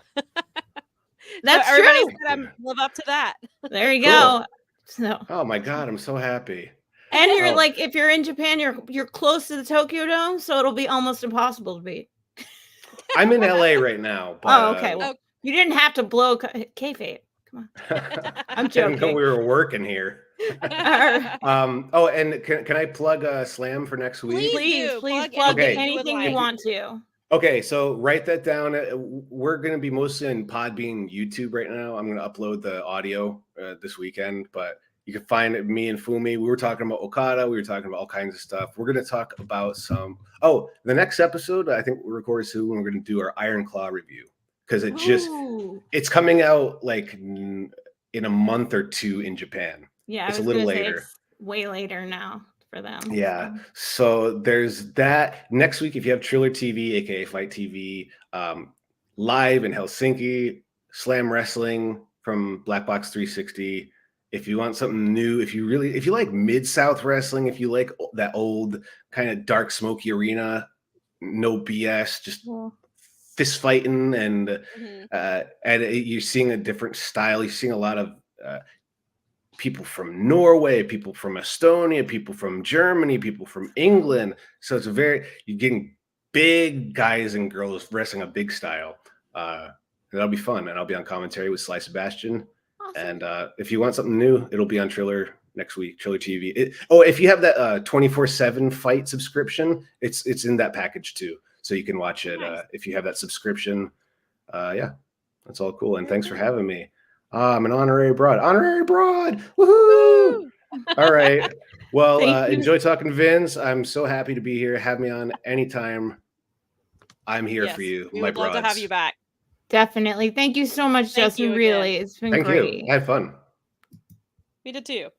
that's so everybody's true. gonna live up to that. There you go. So. Oh my God, I'm so happy. And you're like, if you're in Japan, you're close to the Tokyo Dome, so it'll be almost impossible to beat. I'm in LA right now. But, okay. Well, you didn't have to blow kayfabe. Come on. I'm joking. I didn't know we were working here. Oh, and can I plug Slam for next week? Please plug anything you want to. Okay, so write that down. We're going to be mostly in Podbean YouTube right now. I'm going to upload the audio this weekend, but You can find me and Fumi. We were talking about Okada. We were talking about all kinds of stuff. We're going to talk about some. Oh, the next episode, I think we'll record soon. We're going to do our Iron Claw review because it's coming out like in a month or two in Japan. Yeah, it's a little later. It's way later now for them. Yeah. So there's that. Next week, if you have Triller TV, aka Fight TV, live in Helsinki, Slam Wrestling from Black Box 360. If you want something new, if you like Mid-South wrestling, if you like that old kind of dark, smoky arena, no BS, just fist fighting, and you're seeing a different style. You're seeing a lot of people from Norway, people from Estonia, people from Germany, people from England. So it's you're getting big guys and girls wrestling a big style. That'll be fun, and I'll be on commentary with Sly Sebastian. Awesome. And if you want something new, it'll be on Triller next week, Triller TV. If you have that 24/7 fight subscription, it's in that package too, so you can watch it if you have that subscription. Yeah, that's all cool. And thanks for having me. I'm an honorary broad. Woohoo! All right. Well, enjoy talking to Vince. I'm so happy to be here. Have me on anytime. I'm here for you. We would love to have you back. Definitely. Thank you so much, Justin. Really, it's been great. I had fun. We did too.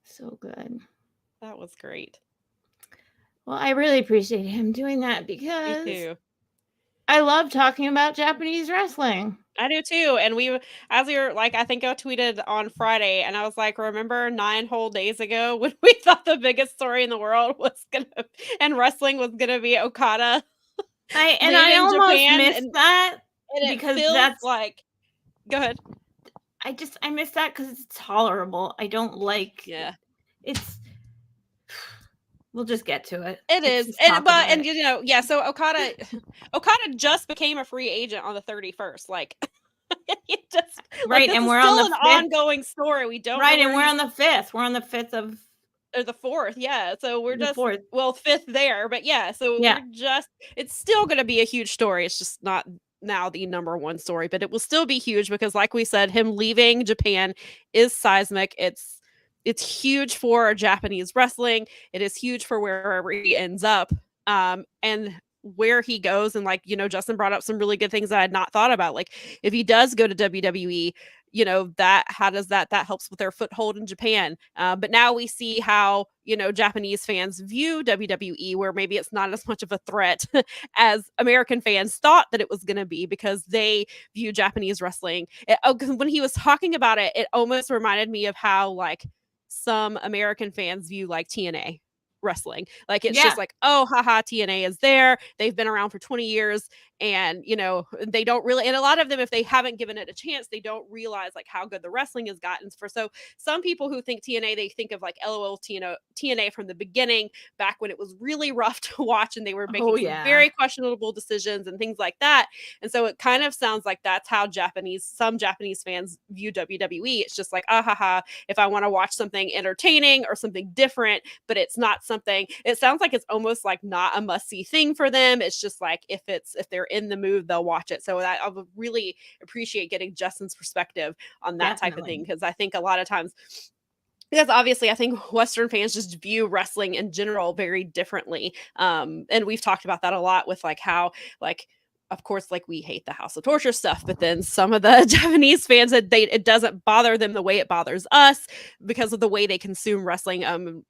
So good. That was great. Well, I really appreciate him doing that because me too. I love talking about Japanese wrestling. I do too. And as we were like, I think I tweeted on Friday, and I was like, remember 9 whole days ago when we thought the biggest story in the world and wrestling was gonna be Okada. I almost missed that. And because that's like, go ahead. I miss that because it's tolerable. I don't like. Yeah, we'll just get to it. It is, So Okada just became a free agent on the 31st. Like, and we're on the 5th. Ongoing story. We don't and we're on the 5th. We're on the 5th of. Or the 4th, yeah. So we're just 4th. 5th there, but yeah. So it's still going to be a huge story. It's just not now the number one story, but it will still be huge because, like we said, him leaving Japan is seismic. It's huge for Japanese wrestling. It is huge for wherever he ends up, and where he goes. And Justin brought up some really good things that I had not thought about. Like if he does go to WWE, how does that helps with their foothold in Japan. But now we see how, Japanese fans view WWE, where maybe it's not as much of a threat as American fans thought that it was going to be, because they view Japanese wrestling. When he was talking about it, it almost reminded me of how some American fans view TNA wrestling. It's just oh, haha, TNA is there. They've been around for 20 years, and they don't really, and a lot of them, if they haven't given it a chance, they don't realize how good the wrestling has gotten. So some people who think TNA, they think of LOL TNA from the beginning, back when it was really rough to watch and they were making some very questionable decisions and things like that. And so it kind of sounds like that's how some Japanese fans view WWE. It's just haha, if I want to watch something entertaining or something different, but it's not something, it sounds like it's almost not a must-see thing for them. It's just if they're in the mood, they'll watch it. So I would really appreciate getting Justin's perspective on that type of thing, because I think a lot of times, because obviously I think Western fans just view wrestling in general very differently. And we've talked about that a lot with how of course, we hate the House of Torture stuff, but then some of the Japanese fans, it doesn't bother them the way it bothers us because of the way they consume wrestling. And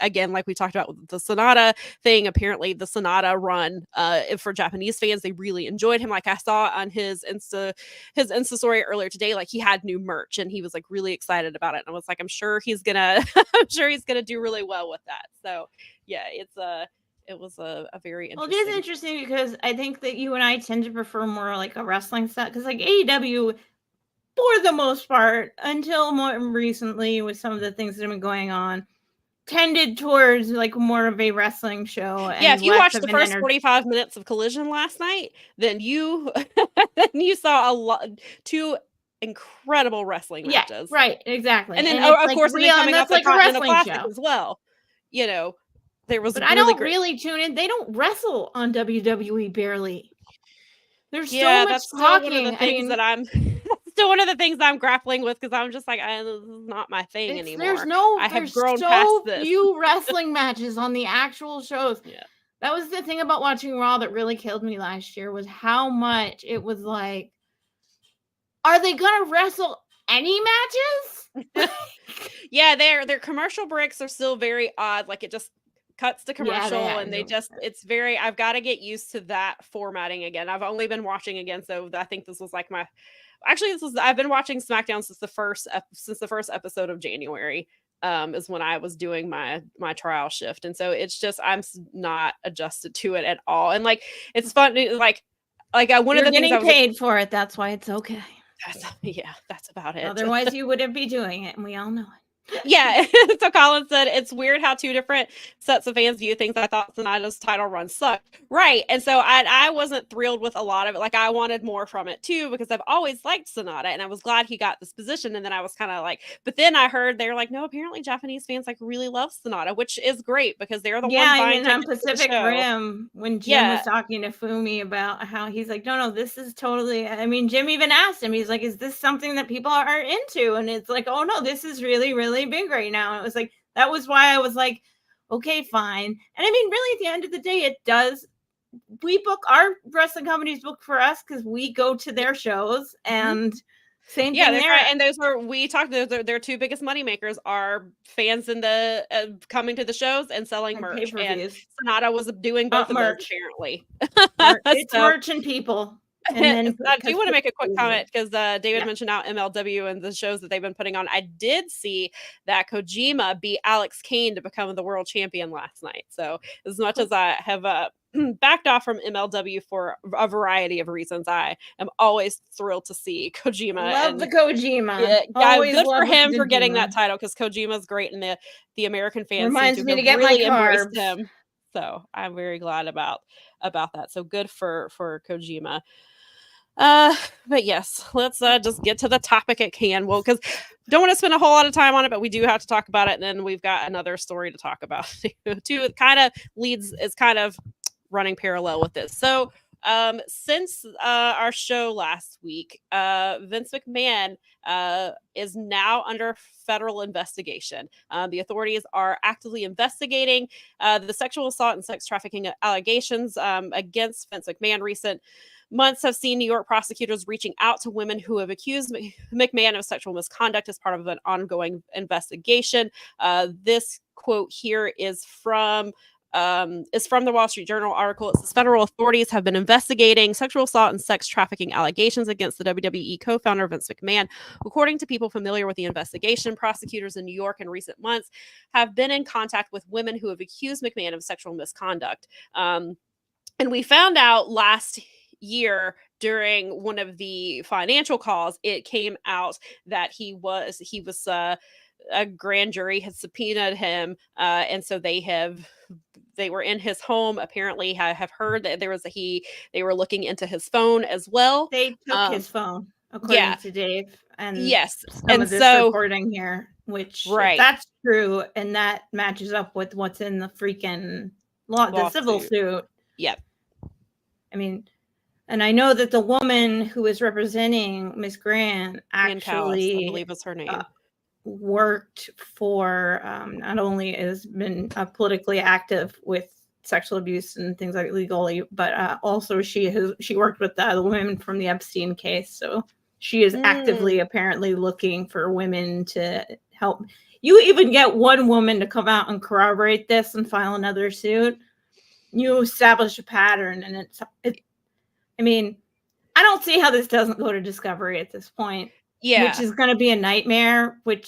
again, like we talked about with the Sonata thing, apparently the Sonata run for Japanese fans, they really enjoyed him. Like I saw on his Insta story earlier today, he had new merch and he was really excited about it. And I was I'm sure he's gonna do really well with that. So yeah, it was a very interesting. Well, it is interesting because I think that you and I tend to prefer more a wrestling stuff, because AEW, for the most part, until more recently with some of the things that have been going on, tended towards more of a wrestling show. And if you watched the first 45 minutes of Collision last night, then you saw two incredible wrestling matches. Yeah, right, exactly. And then of course, coming up with Continental Classic as well. There was, but I don't really tune in. They don't wrestle on WWE barely. There's so much that's talking. One of the things that's still one of the things I'm grappling with because I'm just like, this is not my thing anymore. There's so few wrestling matches on the actual shows. Yeah. That was the thing about watching Raw that really killed me last year, was how much it was like, are they gonna wrestle any matches? Yeah, their commercial breaks are still very odd. Like it just cuts to commercial and it's very, I've got to get used to that formatting again. I've only been watching again, so I think this was like I've been watching SmackDown since the first episode of January. Is when I was doing my trial shift, and so it's just I'm not adjusted to it at all. And like it's fun, like one of the things I was paid for it. That's why it's okay. That's about it. Otherwise, you wouldn't be doing it, and we all know it. Yeah. So Colin said it's weird how two different sets of fans view things. I thought Sonata's title run sucked. Right. And so I wasn't thrilled with a lot of it. Like I wanted more from it too, because I've always liked Sonata and I was glad he got this position. And then I was kind of like, but then I heard they're like, no, apparently Japanese fans like really love Sonata, which is great because they're the ones buying on Pacific Rim when Jim was talking to Fumi about how he's like, no, this is totally, I mean, Jim even asked him, he's like, is this something that people are into? And it's like, oh no, this is really, really big right now. And it was like, that was why I was like, okay, fine. And I mean, really at the end of the day, it does, we book, our wrestling companies book for us because we go to their shows, and same thing there. And those are, we talked, their two biggest money makers are fans in the coming to the shows and selling merch. And Sonata was doing both of those apparently. It's merch and people. And then I do want to make a quick comment because David mentioned out MLW and the shows that they've been putting on. I did see that Kojima beat Alex Kane to become the world champion last night. So as much as I have backed off from MLW for a variety of reasons, I am always thrilled to see Kojima. Love the Kojima. Good for him for getting that title because Kojima's great and the American fans reminds me to get really my carbs. Him. So I'm very glad about that. So good for Kojima. But yes, let's just get to the topic at hand. Well, because don't want to spend a whole lot of time on it, but we do have to talk about it, and then we've got another story to talk about too. It kind of running parallel with this. So since our show last week, Vince McMahon is now under federal investigation. The authorities are actively investigating the sexual assault and sex trafficking allegations against Vince McMahon. Recent months have seen New York prosecutors reaching out to women who have accused McMahon of sexual misconduct as part of an ongoing investigation. This quote here is from the Wall Street Journal article. It says federal authorities have been investigating sexual assault and sex trafficking allegations against the WWE co-founder Vince McMahon. According to people familiar with the investigation, prosecutors in New York in recent months have been in contact with women who have accused McMahon of sexual misconduct. And we found out last year during one of the financial calls, it came out that he was a grand jury had subpoenaed him, and so they were in his home. Apparently, have heard that they were looking into his phone as well. They took his phone, according to Dave, and and of this reporting here, which if that's true, and that matches up with what's in the freaking the civil suit. Yep. I mean. And I know that the woman who is representing Miss Grant actually, I believe was her name, worked for, not only has been politically active with sexual abuse and things like legally, but also she worked with the women from the Epstein case. So she is actively apparently looking for women to help. You even get one woman to come out and corroborate this and file another suit. You establish a pattern, and I mean, I don't see how this doesn't go to discovery at this point. Yeah. Which is going to be a nightmare, I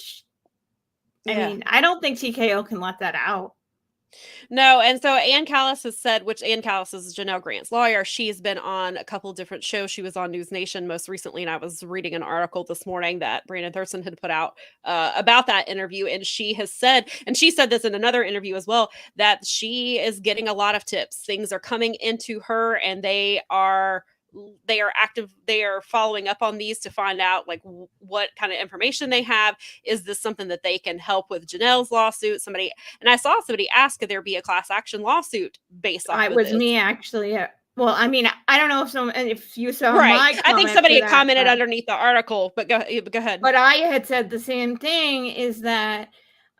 mean, I don't think TKO can let that out. No, and so Ann Callis has said, which Ann Callis is Janelle Grant's lawyer, she's been on a couple of different shows. She was on News Nation most recently, and I was reading an article this morning that Brandon Thurston had put out about that interview, and she said this in another interview as well, that she is getting a lot of tips. Things are coming into her, and they are active. They are following up on these to find out like what kind of information they have. Is this something that they can help with Janelle's lawsuit? And I saw somebody ask, could there be a class action lawsuit based on it? Was me actually. Well, I mean, I don't know if you saw Right. my comment. I think somebody had commented but underneath the article, but go ahead. But I had said the same thing, is that,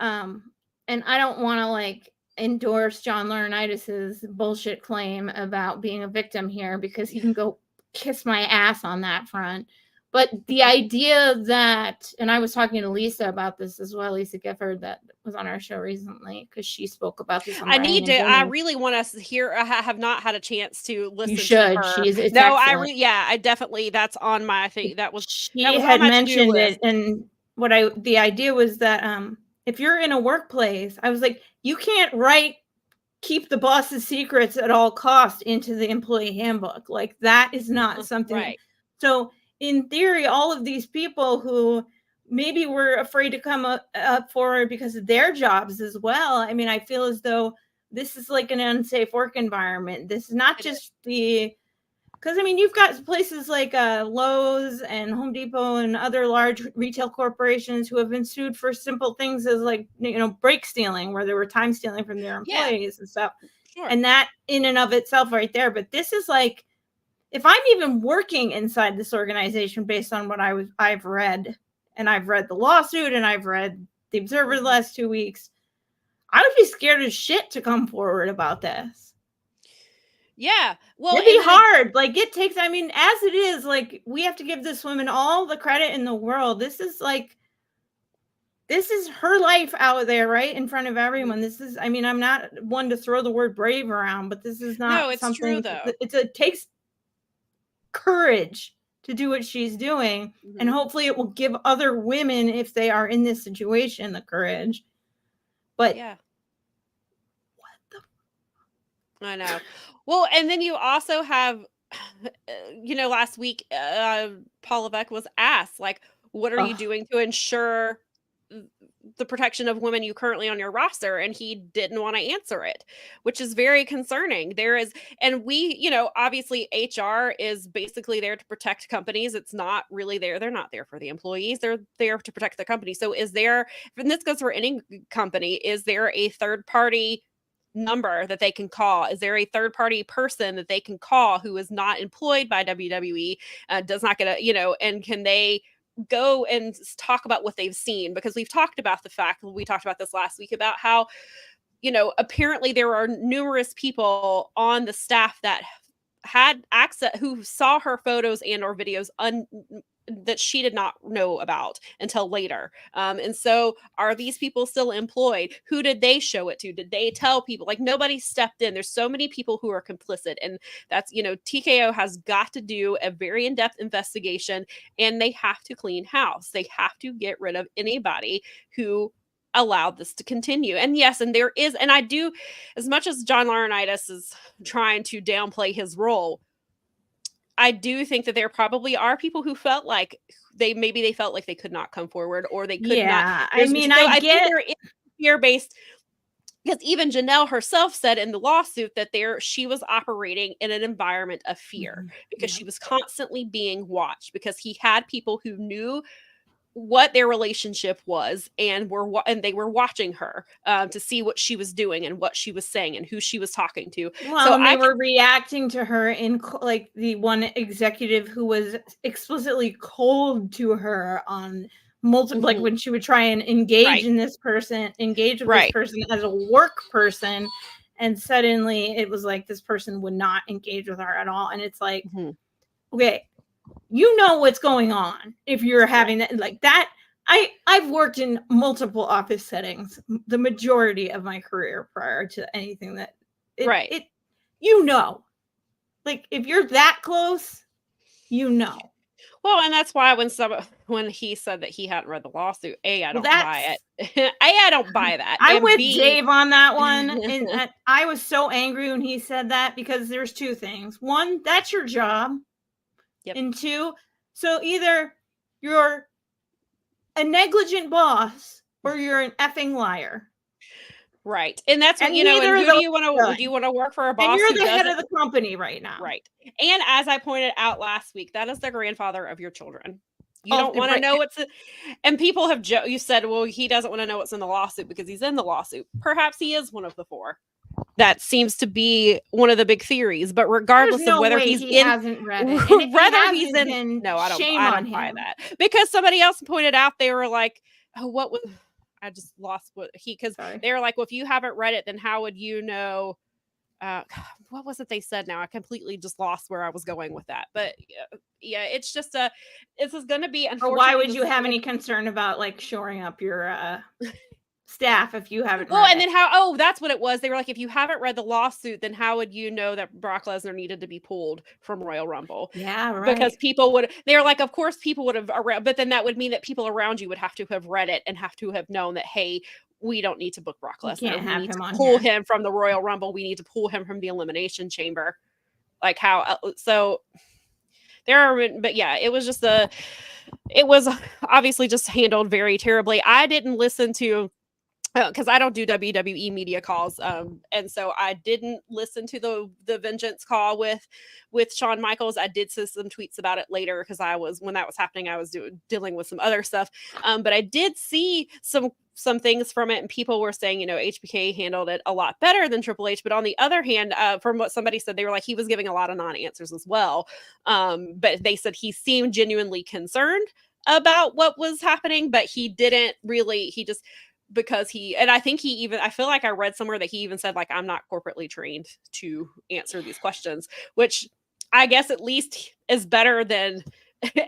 and I don't want to like endorse John Laurinaitis's bullshit claim about being a victim here, because he can go kiss my ass on that front. But the idea that, and I was talking to Lisa about this as well, Lisa Gifford, that was on our show recently, because she spoke about this. I really want us to hear. I have not had a chance to listen. You should. To her. It's no, excellent. I definitely, that's on my thing. She had mentioned it, and the idea was that if you're in a workplace, I was like, you can't keep the boss's secrets at all costs into the employee handbook. Like, that is not something. Right. So in theory, all of these people who maybe were afraid to come up forward because of their jobs as well. I mean, I feel as though this is like an unsafe work environment. This is not just because, I mean, you've got places like Lowe's and Home Depot and other large retail corporations who have been sued for simple things as, like, brake stealing, where they were time stealing from their employees and stuff. Sure. And that in and of itself right there. But this is like, if I'm even working inside this organization, based on what I've read, and I've read the lawsuit and I've read the Observer the last 2 weeks, I would be scared as shit to come forward about this. Yeah. Well, it'd be hard. Like, it takes, I mean, as it is, like, we have to give this woman all the credit in the world. This is her life out there, right in front of everyone. This is, I mean, I'm not one to throw the word brave around, but this is not it's something. True, though. It takes courage to do what she's doing, and hopefully it will give other women, if they are in this situation, the courage. But yeah, I know. Well, and then you also have, last week, Paul Levesque was asked, like, what are you doing to ensure the protection of women you currently on your roster? And he didn't want to answer it, which is very concerning. And we, obviously HR is basically there to protect companies. It's not really there. They're not there for the employees. They're there to protect the company. So and this goes for any company, is there a third party number that they can call? Is there a third party person that they can call who is not employed by WWE, does not get and can they go and talk about what they've seen? Because we talked about this last week about how, apparently there are numerous people on the staff that had access, who saw her photos and or videos that she did not know about until later. And so are these people still employed? Who did they show it to? Did they tell people? Like, nobody stepped in. There's so many people who are complicit. And that's, TKO has got to do a very in-depth investigation, and they have to clean house. They have to get rid of anybody who allowed this to continue. And yes, and there is, and I do, as much as John Laurinaitis is trying to downplay his role, I do think that there probably are people who felt like they felt like they could not come forward, or they could not. I mean, I get think there is fear-based, because even Janelle herself said in the lawsuit that she was operating in an environment of fear, because she was constantly being watched, because he had people who knew what their relationship was, and they were watching her to see what she was doing and what she was saying and who she was talking to. Well, so they were reacting to her in, like, the one executive who was explicitly cold to her on multiple, like, when she would try and engage with this person as a work person, and suddenly it was like this person would not engage with her at all. And it's like, okay, what's going on if you're having that, like that. I've worked in multiple office settings the majority of my career prior to anything that like, if you're that close, well, and that's why when he said that he hadn't read the lawsuit, I don't buy it. I don't buy that. I'm with Dave on that one. And I was so angry when he said that, because there's two things. One, that's your job. Yep. And two, so either you're a negligent boss or you're an effing liar. Right. And that's what, and do you want to work for a boss? And you're the head of the company right now. Right. And as I pointed out last week, that is the grandfather of your children. You don't want to know and people have you said, well, he doesn't want to know what's in the lawsuit because he's in the lawsuit. Perhaps he is one of the four. That seems to be one of the big theories. But regardless of whether he hasn't read it, and if whether he he's hasn't, in, then no, I shame don't on buy him. that, because somebody else pointed out, they were like, oh, what was, I just lost what because they were like, well, if you haven't read it, then how would you know? What was it they said? Now I completely just lost where I was going with that. But yeah, it's just this is going to be. Or why would you have any concern about like shoring up your staff if you haven't read and then that's what it was. They were like, if you haven't read the lawsuit, then how would you know that Brock Lesnar needed to be pulled from Royal Rumble? Yeah, right. Because they're like, of course people would have, but then that would mean that people around you would have to have read it and have to have known that, hey, we don't need to book Brock Lesnar. We need to pull him from the Royal Rumble. We need to pull him from the Elimination Chamber. Like how, so there are, but yeah, it was obviously just handled very terribly. I didn't listen to, because I don't do WWE media calls, and so I didn't listen to the Vengeance call with Shawn Michaels. I did see some tweets about it later, because when that was happening, I was dealing with some other stuff. But I did see some things from it, and people were saying, HBK handled it a lot better than Triple H. But on the other hand, from what somebody said, they were like, he was giving a lot of non-answers as well. But they said he seemed genuinely concerned about what was happening, but he didn't really. He just. Because I think I feel like I read somewhere that he even said, like, I'm not corporately trained to answer these questions, which I guess at least is better than,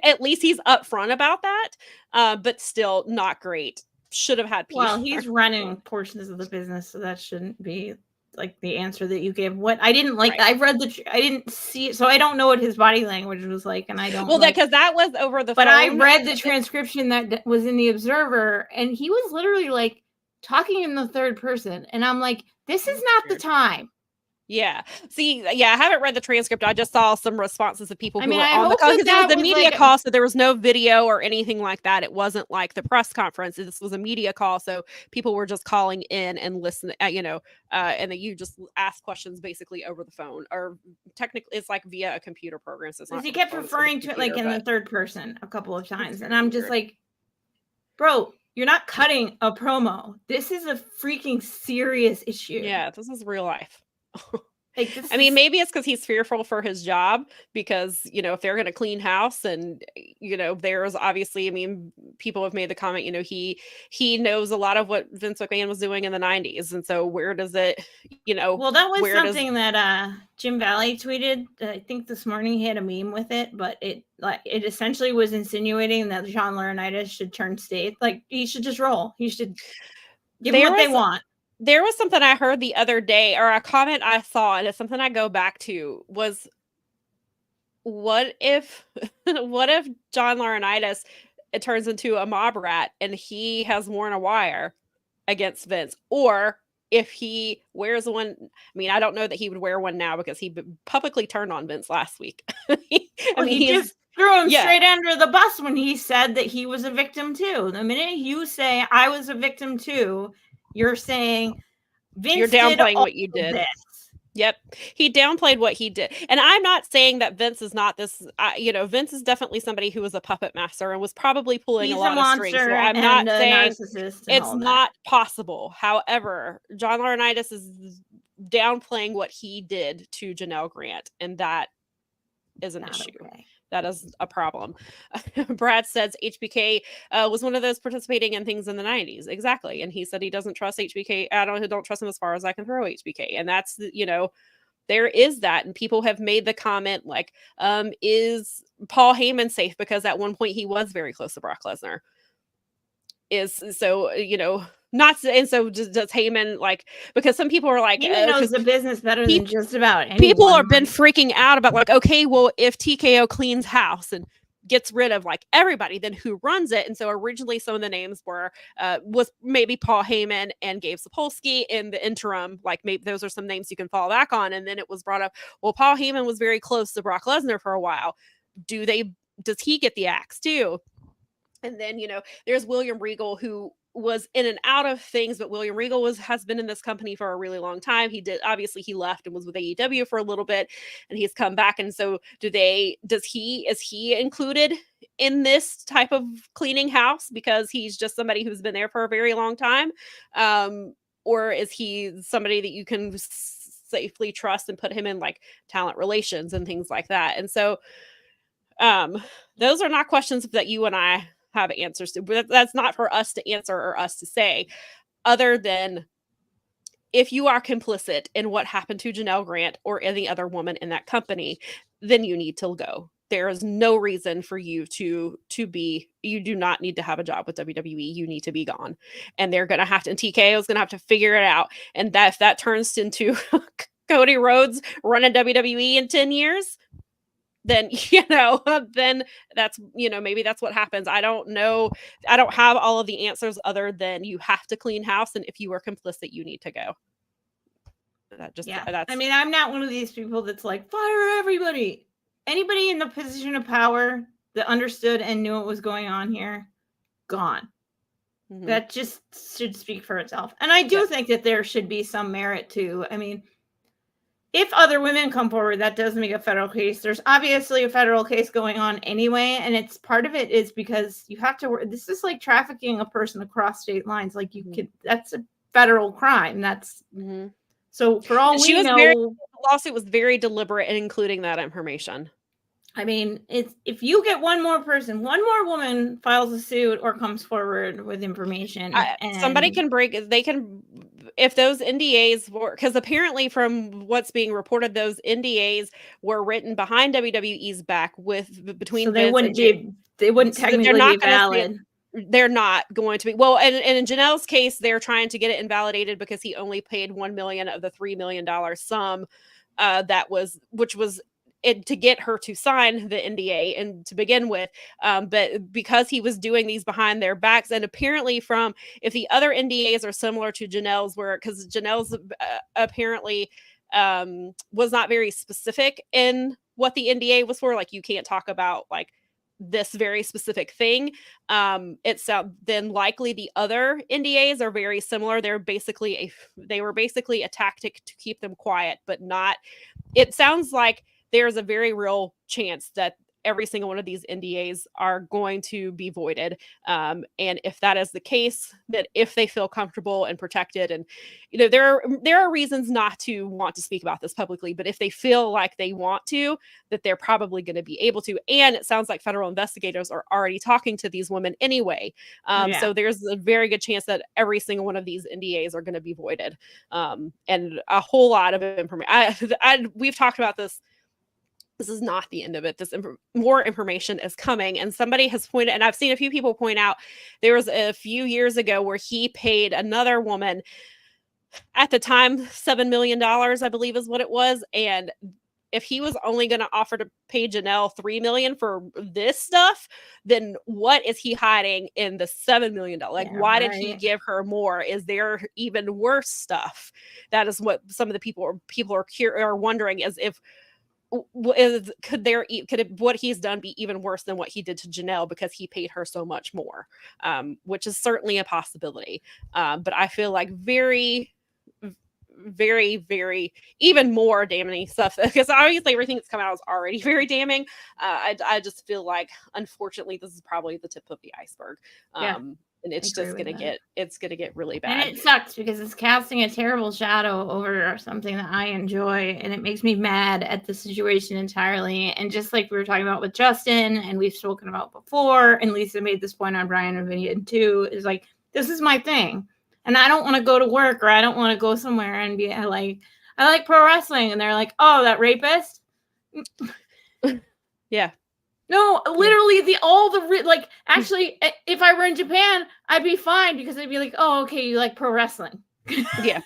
at least he's upfront about that, but still not great. Should have had PR. Well, he's running portions of the business, so that shouldn't be like the answer that you gave. What I didn't like, right. I didn't see it, so I don't know what his body language was like, and I don't. Well, because that was over the phone. But I read the transcription that was in the Observer, and he was literally like talking in the third person, and I'm like, this is not the time. Yeah. See, yeah, I haven't read the transcript. I just saw some responses of people who were on the call, because it was the media call, so there was no video or anything like that. It wasn't like the press conference. This was a media call, so people were just calling in and listening, and then you just ask questions basically over the phone, or technically it's like via a computer program. So it's not. He kept referring to it like in the third person a couple of times, and I'm just like, bro, you're not cutting a promo. This is a freaking serious issue. Yeah, this is real life. Maybe it's because he's fearful for his job, because if they're going to clean house, and there's obviously, people have made the comment, he knows a lot of what Vince McMahon was doing in the 90s, and so where does it, well, that was something that Jim Valley tweeted. I think this morning he had a meme with it, but it essentially was insinuating that John Laurinaitis should turn state, like he should just roll, he should give them what they want. There was something I heard the other day, or a comment I saw, and it's something I go back to, was what if John Laurinaitis, it turns into a mob rat and he has worn a wire against Vince, or if he wears one. I don't know that he would wear one now, because he publicly turned on Vince last week. He just threw him straight under the bus when he said that he was a victim too. The minute you say I was a victim too, you're saying Vince, you're downplaying what you did. Yep. He downplayed what he did. And I'm not saying that Vince is not this, Vince is definitely somebody who was a puppet master and was probably pulling a lot of strings. So I'm not saying it's not possible. However, John Laurinaitis is downplaying what he did to Janelle Grant, and that is an issue. Okay. That is a problem. Brad says HBK was one of those participating in things in the 90s. Exactly. And he said he doesn't trust HBK. I don't trust him as far as I can throw HBK. And that's, there is that. And people have made the comment, like, is Paul Heyman safe? Because at one point he was very close to Brock Lesnar. Not, and so does Heyman, like, because some people are like, he knows the business better than just about anyone. People have been freaking out about, like, okay, well, if TKO cleans house and gets rid of like everybody, then who runs it? And so originally some of the names was maybe Paul Heyman and Gabe Sapolsky. In the interim, like, maybe those are some names you can fall back on. And then it was brought up, well, Paul Heyman was very close to Brock Lesnar for a while. Does he get the axe too? And then, there's William Regal, who was in and out of things, but William Regal has been in this company for a really long time. He left and was with AEW for a little bit, and he's come back. And so is he included in this type of cleaning house because he's just somebody who's been there for a very long time? or is he somebody that you can safely trust and put him in like talent relations and things like that? And so those are not questions that you and I have answers to. But that's not for us to answer or us to say, other than if you are complicit in what happened to Janelle Grant or any other woman in that company, then you need to go. There is no reason for you to be, you do not need to have a job with WWE. You need to be gone. And they're going to have to, and TKO is going to have to figure it out. And that if that turns into Cody Rhodes running WWE in 10 years, then, then that's, maybe that's what happens. I don't know. I don't have all of the answers other than you have to clean house. And if you are complicit, you need to go. That's, I mean, I'm not one of these people that's like, fire everybody. Anybody in the position of power that understood and knew what was going on here, gone. Mm-hmm. That just should speak for itself. And I do think that there should be some merit to, I mean, if other women come forward, that does make a federal case. There's obviously a federal case going on anyway. And it's part of it is because you have to work. This is like trafficking a person across state lines. Like you could, that's a federal crime. That's so for all we know, the lawsuit was very deliberate in including that information. I mean, if you get one more woman files a suit or comes forward with information, and somebody can if those NDAs were, because apparently from what's being reported, those NDAs were written behind WWE's back between. So they wouldn't technically be valid. They're not going to be. Well, and in Janelle's case, they're trying to get it invalidated because he only paid $1 million of the $3 million sum which was to get her to sign the NDA and to begin with. But because he was doing these behind their backs, and apparently if the other NDAs are similar to Janelle's, because Janelle's apparently was not very specific in what the NDA was for. Like, you can't talk about like this very specific thing. Then likely the other NDAs are very similar. They were basically a tactic to keep them quiet, but not. It sounds like there's a very real chance that every single one of these NDAs are going to be voided. And if that is the case, that if they feel comfortable and protected, and there are reasons not to want to speak about this publicly, but if they feel like they want to, that they're probably going to be able to. And it sounds like federal investigators are already talking to these women anyway. So there's a very good chance that every single one of these NDAs are going to be voided. And a whole lot of information. We've talked about this. This is not the end of it. More information is coming. And somebody has pointed, and I've seen a few people point out, there was a few years ago where he paid another woman, at the time, $7 million, I believe is what it was. And if he was only going to offer to pay Janelle $3 million for this stuff, then what is he hiding in the $7 million? Like, why did he give her more? Is there even worse stuff? That is what some of the people are wondering, is if, could what he's done be even worse than what he did to Janelle because he paid her so much more, which is certainly a possibility. But I feel like very, very, very even more damning stuff, because obviously everything that's come out is already very damning. I just feel like, unfortunately, this is probably the tip of the iceberg. And it's just gonna get really bad. And it sucks because it's casting a terrible shadow over something that I enjoy, and it makes me mad at the situation entirely. And just like we were talking about with Justin, and we've spoken about before, and Lisa made this point on Brian and Vinny too, is like, this is my thing, and I don't want to go to work, or I don't want to go somewhere and be like, I like pro wrestling, and they're like, oh, that rapist. Yeah. No, literally actually, if I were in Japan, I'd be fine, because they'd be like, oh, okay, you like pro wrestling. Yeah.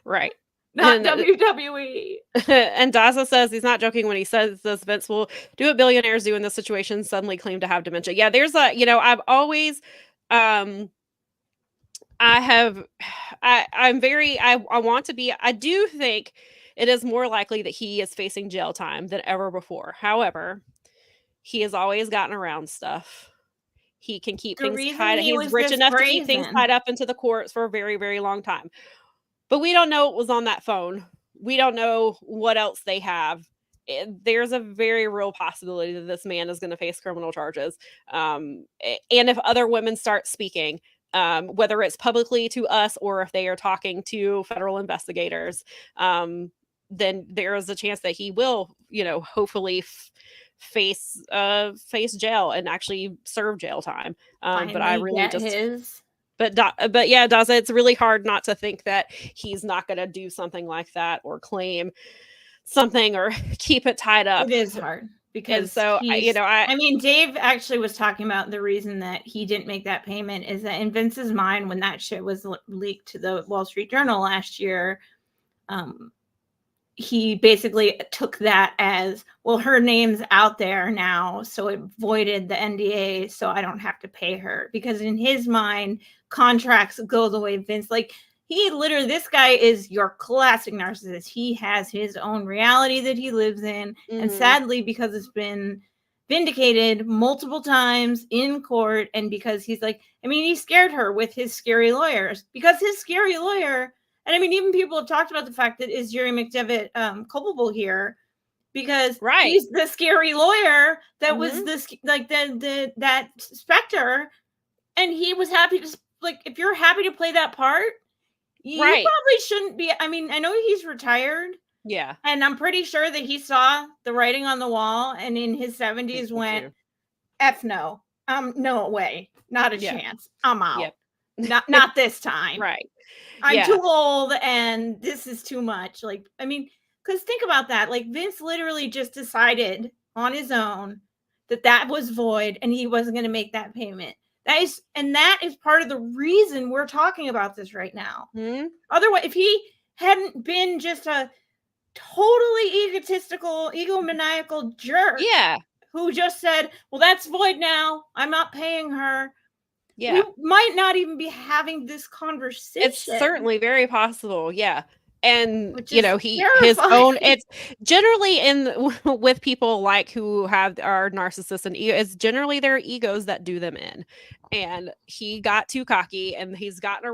right. Not and, WWE. And Daza says he's not joking when he says this. Vince will do what billionaires do in this situation, suddenly claim to have dementia. Yeah, there's I've always, I want to be, I do think it is more likely that he is facing jail time than ever before. However, he has always gotten around stuff. He can keep things tied. He's rich enough to keep things tied up into the courts for a very, very long time. But we don't know what was on that phone. We don't know what else they have. There's a very real possibility that this man is going to face criminal charges. And if other women start speaking, whether it's publicly to us or if they are talking to federal investigators, then there is a chance that he will, hopefully face jail and actually serve jail time. But I really just But yeah, Daza, it's really hard not to think that he's not going to do something like that or claim something or keep it tied up. It is hard because and so I mean, Dave actually was talking about the reason that he didn't make that payment is that in Vince's mind, when that shit was leaked to the Wall Street Journal last year, he basically took that as, well, her name's out there now, so it voided the NDA, so I don't have to pay her. Because in his mind, contracts go the way Vince, like, he literally, this guy is your classic narcissist. He has his own reality that he lives in. Mm-hmm. And sadly, because it's been vindicated multiple times in court, and because he's like, I mean, he scared her with his scary lawyers, because his scary lawyer, and I mean, even people have talked about the fact that is Jerry McDevitt culpable here, because he's the scary lawyer that was this, like, that Spectre, and he was happy to, like, if you're happy to play that part, you probably shouldn't be. I mean, I know he's retired. Yeah. And I'm pretty sure that he saw the writing on the wall and in his 70s went, F no. No way. Not a chance. I'm out. Yep. Not this time. Right. I'm too old and this is too much. Like, I mean, because think about that. Like, Vince literally just decided on his own that was void and he wasn't going to make that payment. That is part of the reason we're talking about this right now. Mm-hmm. Otherwise, if he hadn't been just a totally egotistical, egomaniacal jerk, who just said, well, that's void now, I'm not paying her, we might not even be having this conversation. It's certainly very possible. Yeah. And his own, it's generally with people like who are narcissists and ego, it's generally their egos that do them in. And he got too cocky and he's gotten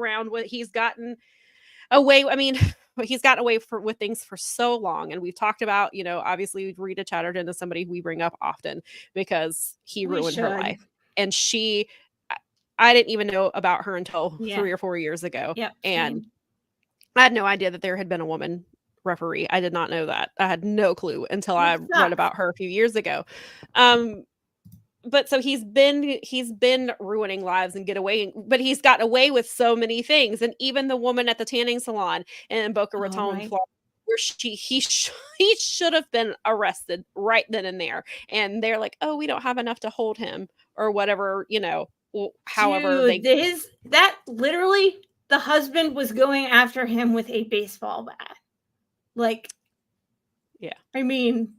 away. I mean, he's gotten away with things for so long. And we've talked about, obviously Rita Chatterton is somebody we bring up often because he ruined her life. And I didn't even know about her until 3 or 4 years ago. Yep. And I had no idea that there had been a woman referee. I did not know that. I had no clue until I read about her a few years ago. But so he's been ruining lives and but he's gotten away with so many things. And even the woman at the tanning salon in Boca Raton, Florida, where he should have been arrested right then and there. And they're like, oh, we don't have enough to hold him or whatever, however. That literally, the husband was going after him with a baseball bat. Like, I mean,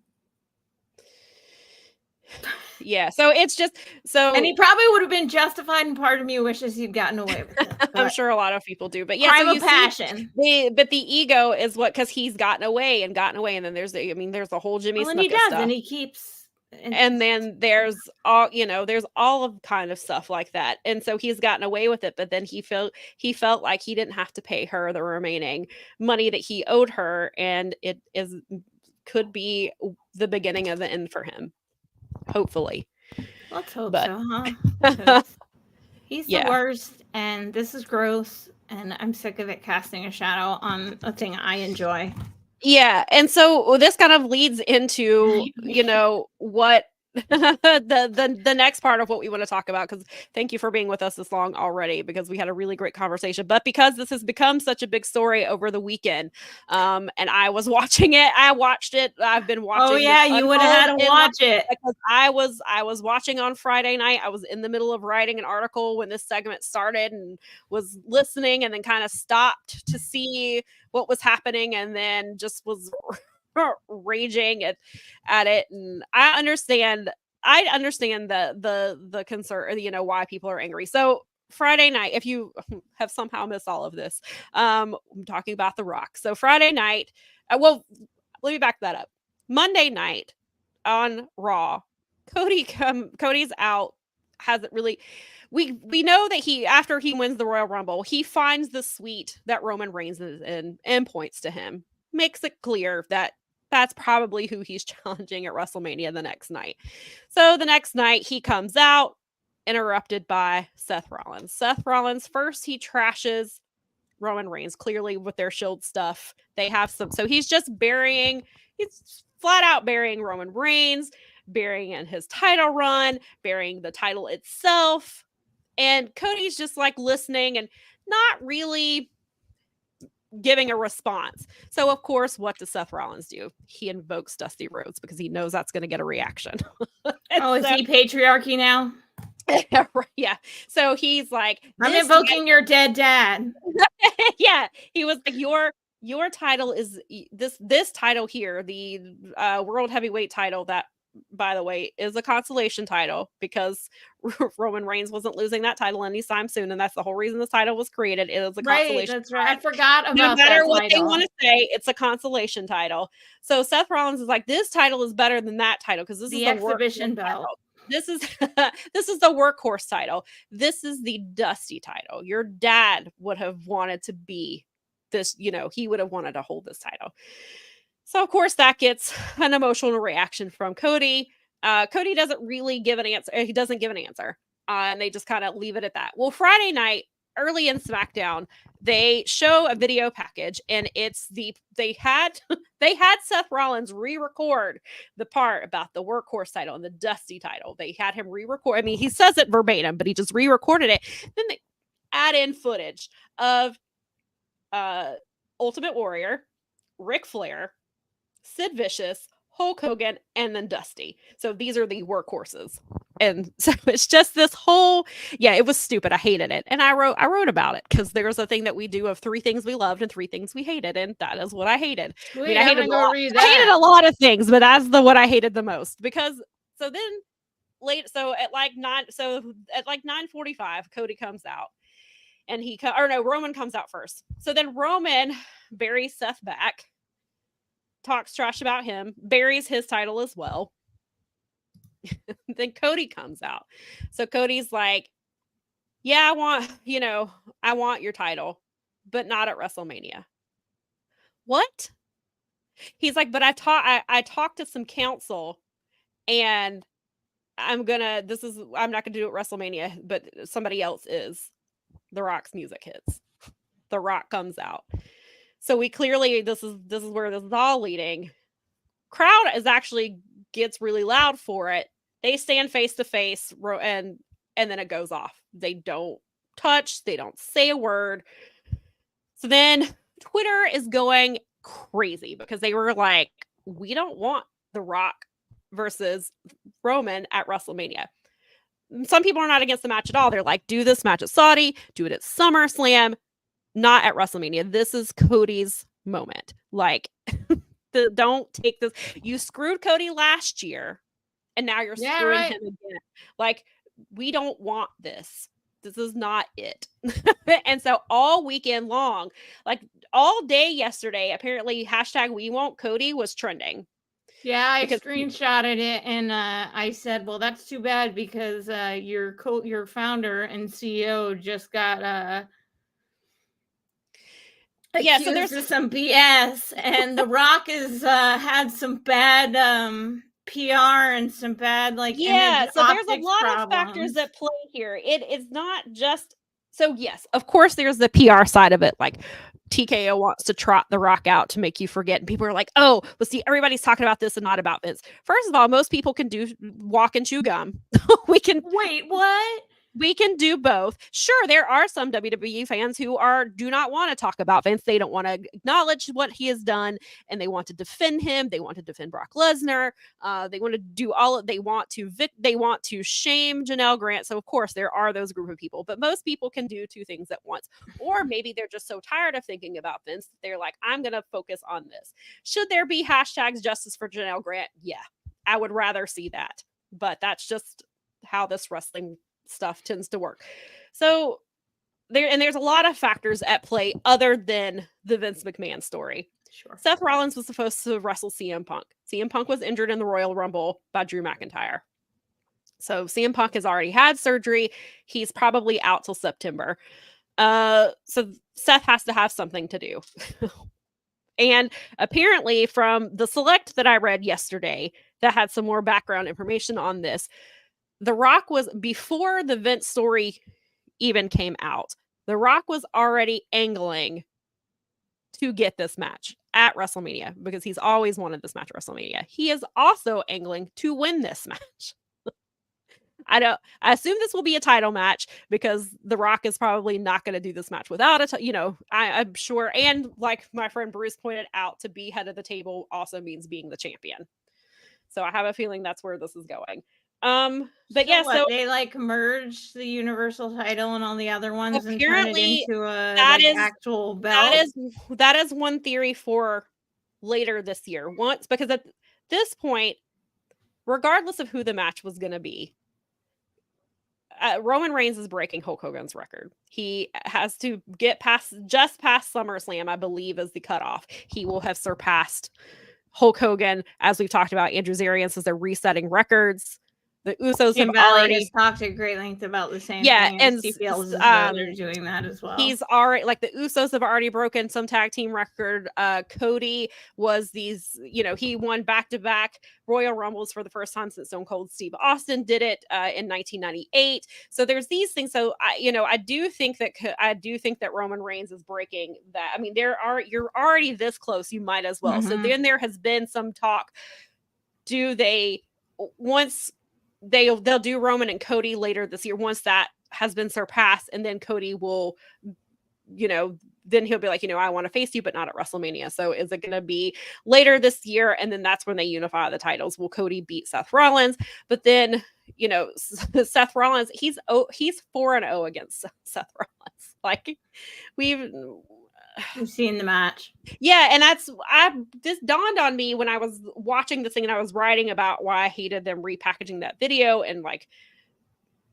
so it's just and he probably would have been justified, and part of me wishes he'd gotten away with it. I'm sure a lot of people do, but crime of passion. But the ego is because he's gotten away, and then there's the whole Jimmy Snuka and he does, stuff. And he keeps. And then there's all of kind of stuff like that. And so he's gotten away with it, but then he felt like he didn't have to pay her the remaining money that he owed her. And it could be the beginning of the end for him. Hopefully. Let's hope so, huh? He's the worst, and this is gross, and I'm sick of it casting a shadow on a thing I enjoy. Yeah, and so this kind of leads into, what the next part of what we want to talk about, because thank you for being with us this long already, because we had a really great conversation, but because this has become such a big story over the weekend, and I was watching it. I've been watching. Oh yeah, you would have had to watch it, because I was watching on Friday night. I was in the middle of writing an article when this segment started and was listening, and then kind of stopped to see what was happening, and then just was raging at it. And I understand the concern, why people are angry. So Friday night, if you have somehow missed all of this, I'm talking about The Rock. So Friday night, let me back that up. Monday night on Raw, Cody's out. Hasn't really. We know that after he wins the Royal Rumble, he finds the suite that Roman Reigns is in and points to him. Makes it clear that that's probably who he's challenging at WrestleMania the next night. So the next night he comes out, interrupted by Seth Rollins. Seth Rollins, first he trashes Roman Reigns, clearly with their Shield stuff. They have some, so he's flat out burying Roman Reigns, burying his title run, burying the title itself. And Cody's just like listening and not really giving a response. So, of course, what does Seth Rollins do? He invokes Dusty Rhodes because he knows that's going to get a reaction. Is he patriarchy now? Yeah. So he's like, I'm invoking your dead dad. Yeah. He was like, your title is this title here, the World Heavyweight title, that, by the way, is a consolation title because Roman Reigns wasn't losing that title anytime soon, and that's the whole reason this title was created. It is a consolation. That's right. I forgot about no matter that what title. they want to say, it's a consolation title. So Seth Rollins is like, this title is better than that title because this is the exhibition belt. This is this is the workhorse title. This is the Dusty title. Your dad would have wanted to be this, he would have wanted to hold this title. So, of course, that gets an emotional reaction from Cody. Cody doesn't really give an answer. He doesn't give an answer. And they just kind of leave it at that. Well, Friday night, early in SmackDown, they show a video package, and they had Seth Rollins re-record the part about the workhorse title and the Dusty title. They had him re-record. I mean, he says it verbatim, but he just re-recorded it. Then they add in footage of Ultimate Warrior, Ric Flair, Sid Vicious, Hulk Hogan, and then Dusty. So these are the workhorses. And so it's just this whole, it was stupid. I hated it. And I wrote about it because there's a thing that we do of 3 things we loved and 3 things we hated. And that is what I hated. I hated a lot of things, but that's what I hated the most. Because at like 9:45, Cody comes out. And Roman comes out first. So then Roman buries Seth back, talks trash about him, buries his title as well. Then Cody comes out. So Cody's like, yeah, I want your title, but not at WrestleMania. What? He's like, but I talked to some counsel, and I'm not gonna do it at WrestleMania, but somebody else is. The Rock's music hits. The Rock comes out. So we clearly, this is where this is all leading. Crowd gets really loud for it. They stand face to face, and then it goes off. They don't touch. They don't say a word. So then Twitter is going crazy because they were like, we don't want The Rock versus Roman at WrestleMania. Some people are not against the match at all. They're like, do this match at Saudi, do it at SummerSlam, not at WrestleMania. This is Cody's moment. Like, don't take this. You screwed Cody last year, and now you're screwing him again. Like, we don't want this. This is not it. And so all weekend long, like all day yesterday, apparently #WeWantCody was trending. Yeah, I screenshotted it, and I said, "Well, that's too bad because your founder and CEO just got so there's some BS, and The Rock is had some bad PR and some bad so there's a lot of factors at play here. It is not just yes, of course, there's the PR side of it, like TKO wants to trot The Rock out to make you forget. And people are like, oh, well, see, everybody's talking about this and not about Vince. First of all, most people can walk and chew gum. Wait, what? We can do both. Sure, there are some WWE fans who do not want to talk about Vince. They don't want to acknowledge what he has done, and they want to defend him. They want to defend Brock Lesnar. They want to do they want to shame Janelle Grant. So of course there are those group of people, but most people can do 2 things at once. Or maybe they're just so tired of thinking about Vince that they're like, I'm going to focus on this. Should there be #justice for Janelle Grant? Yeah, I would rather see that. But that's just how this wrestling stuff tends to work. So there's a lot of factors at play other than the Vince McMahon story. Sure. Seth Rollins was supposed to wrestle CM Punk. CM Punk was injured in the Royal Rumble by Drew McIntyre. So CM Punk has already had surgery. He's probably out till September. So Seth has to have something to do. And apparently from the select that I read yesterday that had some more background information on this, The Rock was, before the Vince story even came out, The Rock was already angling to get this match at WrestleMania because he's always wanted this match at WrestleMania. He is also angling to win this match. I assume this will be a title match because The Rock is probably not going to do this match without I'm sure. And like my friend Bruce pointed out, to be head of the table also means being the champion. So I have a feeling that's where this is going. But so they like merge the Universal title and all the other ones and turn it into a actual belt. That is one theory for later this year. Because at this point, regardless of who the match was going to be, Roman Reigns is breaking Hulk Hogan's record. He has to get past SummerSlam, I believe, is the cutoff. He will have surpassed Hulk Hogan, as we've talked about. Andrew Zarian says they're resetting records. The Usos have already talked at great length about the same thing. And he feels as though they're doing that as well. He's already, like, the Usos have already broken some tag team record. Cody was he won back-to-back Royal Rumbles for the first time since Stone Cold Steve Austin did it in 1998. So there's these things. So I do think that Roman Reigns is breaking that. I mean, you're already this close, you might as well. Mm-hmm. So then there has been some talk. They'll do Roman and Cody later this year once that has been surpassed, and then Cody will, then he'll be like, I want to face you, but not at WrestleMania. So is it going to be later this year? And then that's when they unify the titles. Will Cody beat Seth Rollins? But then, Seth Rollins, he's 4-0 against Seth Rollins. Like, we've seen the match. Yeah, and this dawned on me when I was watching this thing and I was writing about why I hated them repackaging that video, and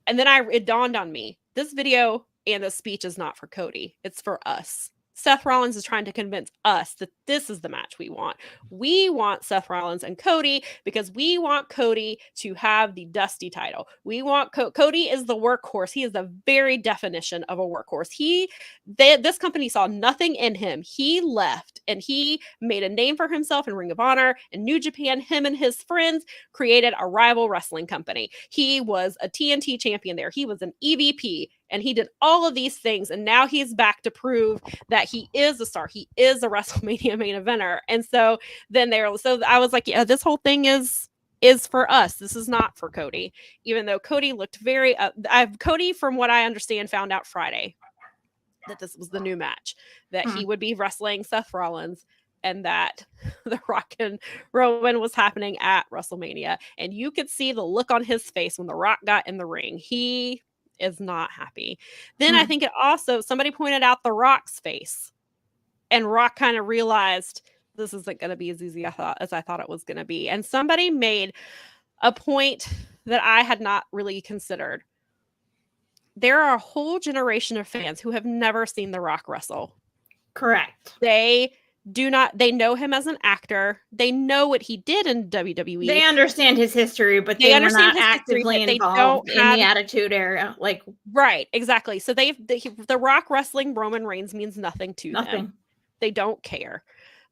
then it dawned on me, this video and the speech is not for Cody, it's for us. Seth Rollins is trying to convince us that this is the match we want. We want Seth Rollins and Cody because we want Cody to have the Dusty title. We want Cody is the workhorse. He is the very definition of a workhorse. This company saw nothing in him. He left and he made a name for himself in Ring of Honor and New Japan. Him and his friends created a rival wrestling company. He was a TNT champion there. He was an EVP. And he did all of these things, and now he's back to prove that he is a star. He is a WrestleMania main eventer. And so I was like, yeah, this whole thing is for us. This is not for Cody. Even though Cody looked Cody, from what I understand, found out Friday that this was the new match, that he would be wrestling Seth Rollins, and that The Rock and Roman was happening at WrestleMania. And you could see the look on his face when The Rock got in the ring. He is not happy. Then I think it also, somebody pointed out The Rock's face, and Rock kind of realized this isn't going to be as easy as I thought it was going to be. And somebody made a point that I had not really considered. There are a whole generation of fans who have never seen The Rock wrestle. Correct. They know him as an actor. They know what he did in WWE. They understand his history, but they were not actively involved in the Attitude Era. Right, exactly. So The Rock wrestling Roman Reigns means nothing to them. They don't care.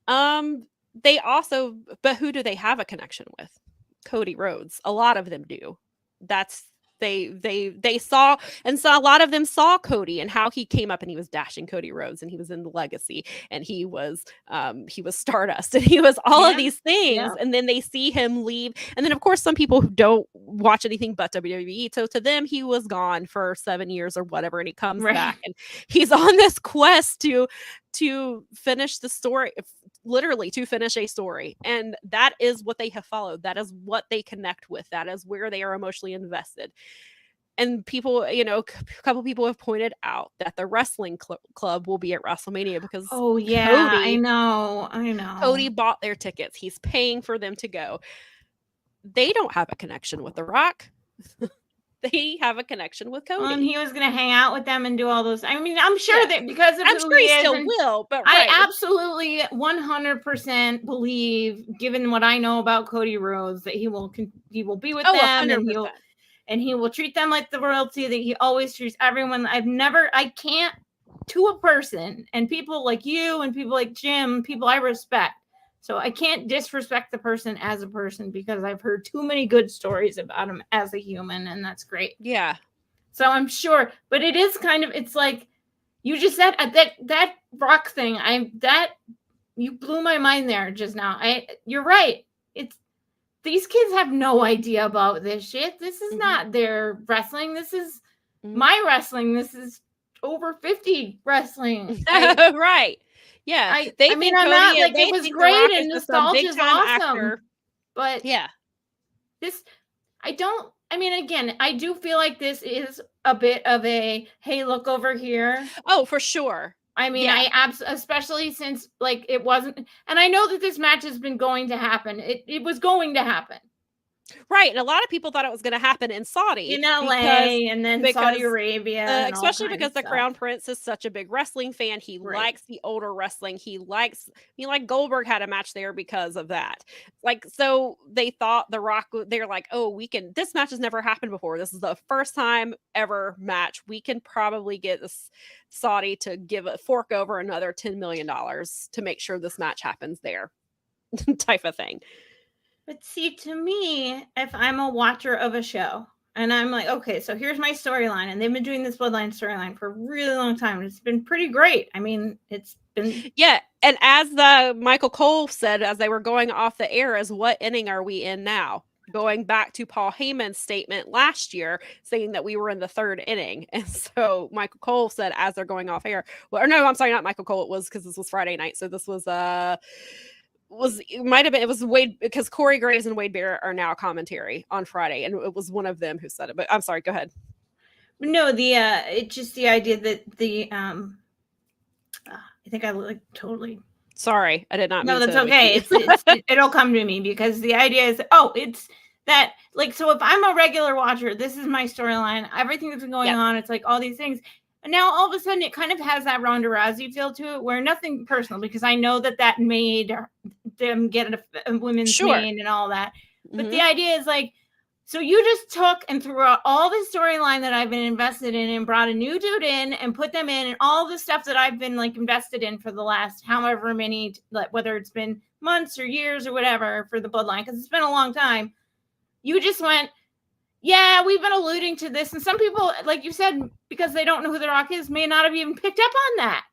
They also, but who do they have a connection with? Cody Rhodes. A lot of them do. They saw, and so a lot of them saw Cody and how he came up and he was dashing Cody Rhodes and he was in the Legacy and he was Stardust and he was all of these things. And then they see him leave. And then of course, some people who don't watch anything but WWE. So to them, he was gone for 7 years or whatever. And he comes back and he's on this quest to finish the story, literally to finish a story. And that is what they have followed. That is what they connect with. That is where they are emotionally invested. And people, a couple people have pointed out that the wrestling club will be at WrestleMania because Cody, I know. Cody bought their tickets. He's paying for them to go. They don't have a connection with The Rock. They have a connection with Cody. And he was going to hang out with them and do all those. I mean, I'm sure that because of who he still will, but I absolutely 100% believe, given what I know about Cody Rhodes, that he will be with them 100%. and he will treat them like the royalty that he always treats everyone. I can't, to a person, and people like you and people like Jim, people I respect, So I can't disrespect the person as a person because I've heard too many good stories about him as a human, and that's great. Yeah. So I'm sure, but it is kind of, it's like you just said that rock thing. You blew my mind there just now. You're right. These kids have no idea about this shit. This is not their wrestling. This is my wrestling. This is over 50 wrestling. Right. Yeah. I mean, I'm not like, it was great and nostalgia is awesome. But yeah, I mean, again, I do feel like this is a bit of a, hey, look over here. Oh, for sure. I mean, especially since like it wasn't, and I know that this match has been going to happen. It was going to happen. Right. And a lot of people thought it was going to happen in Saudi. In LA and then Saudi Arabia. Especially because the Crown Prince is such a big wrestling fan. He likes the older wrestling. Goldberg had a match there because of that. Like, so they thought The Rock, they're like, oh, this match has never happened before. This is the first time ever match. We can probably get this Saudi to fork over another $10 million to make sure this match happens there type of thing. But see, to me, if I'm a watcher of a show and I'm like, okay, so here's my storyline, and they've been doing this Bloodline storyline for a really long time. It's been pretty great. I mean, it's been. Yeah. And as the Michael Cole said, as they were going off the air, is what inning are we in now? Going back to Paul Heyman's statement last year saying that we were in the third inning. And so Michael Cole said, as they're going off air, well, or no, I'm sorry, not Michael Cole. It was because this was Friday night. So this was, it was Wade, because Corey Graves and Wade Barrett are now commentary on Friday, and it was one of them who said it. But I'm sorry, go ahead. No, it's just the idea that I think I like totally. Sorry, I did not. No, that's okay. It'll come to me, because the idea is, it's that, like, so if I'm a regular watcher, this is my storyline. Everything that's been going on, it's like all these things. And now all of a sudden it kind of has that Ronda Rousey feel to it, where nothing personal, because I know that made them get a women's main and all that. But the idea is like, so you just took and threw out all the storyline that I've been invested in and brought a new dude in and put them in, and all the stuff that I've been like invested in for the last however many, like whether it's been months or years or whatever for the Bloodline, because it's been a long time. You just went, yeah, we've been alluding to this. And some people, like you said, because they don't know who The Rock is, may not have even picked up on that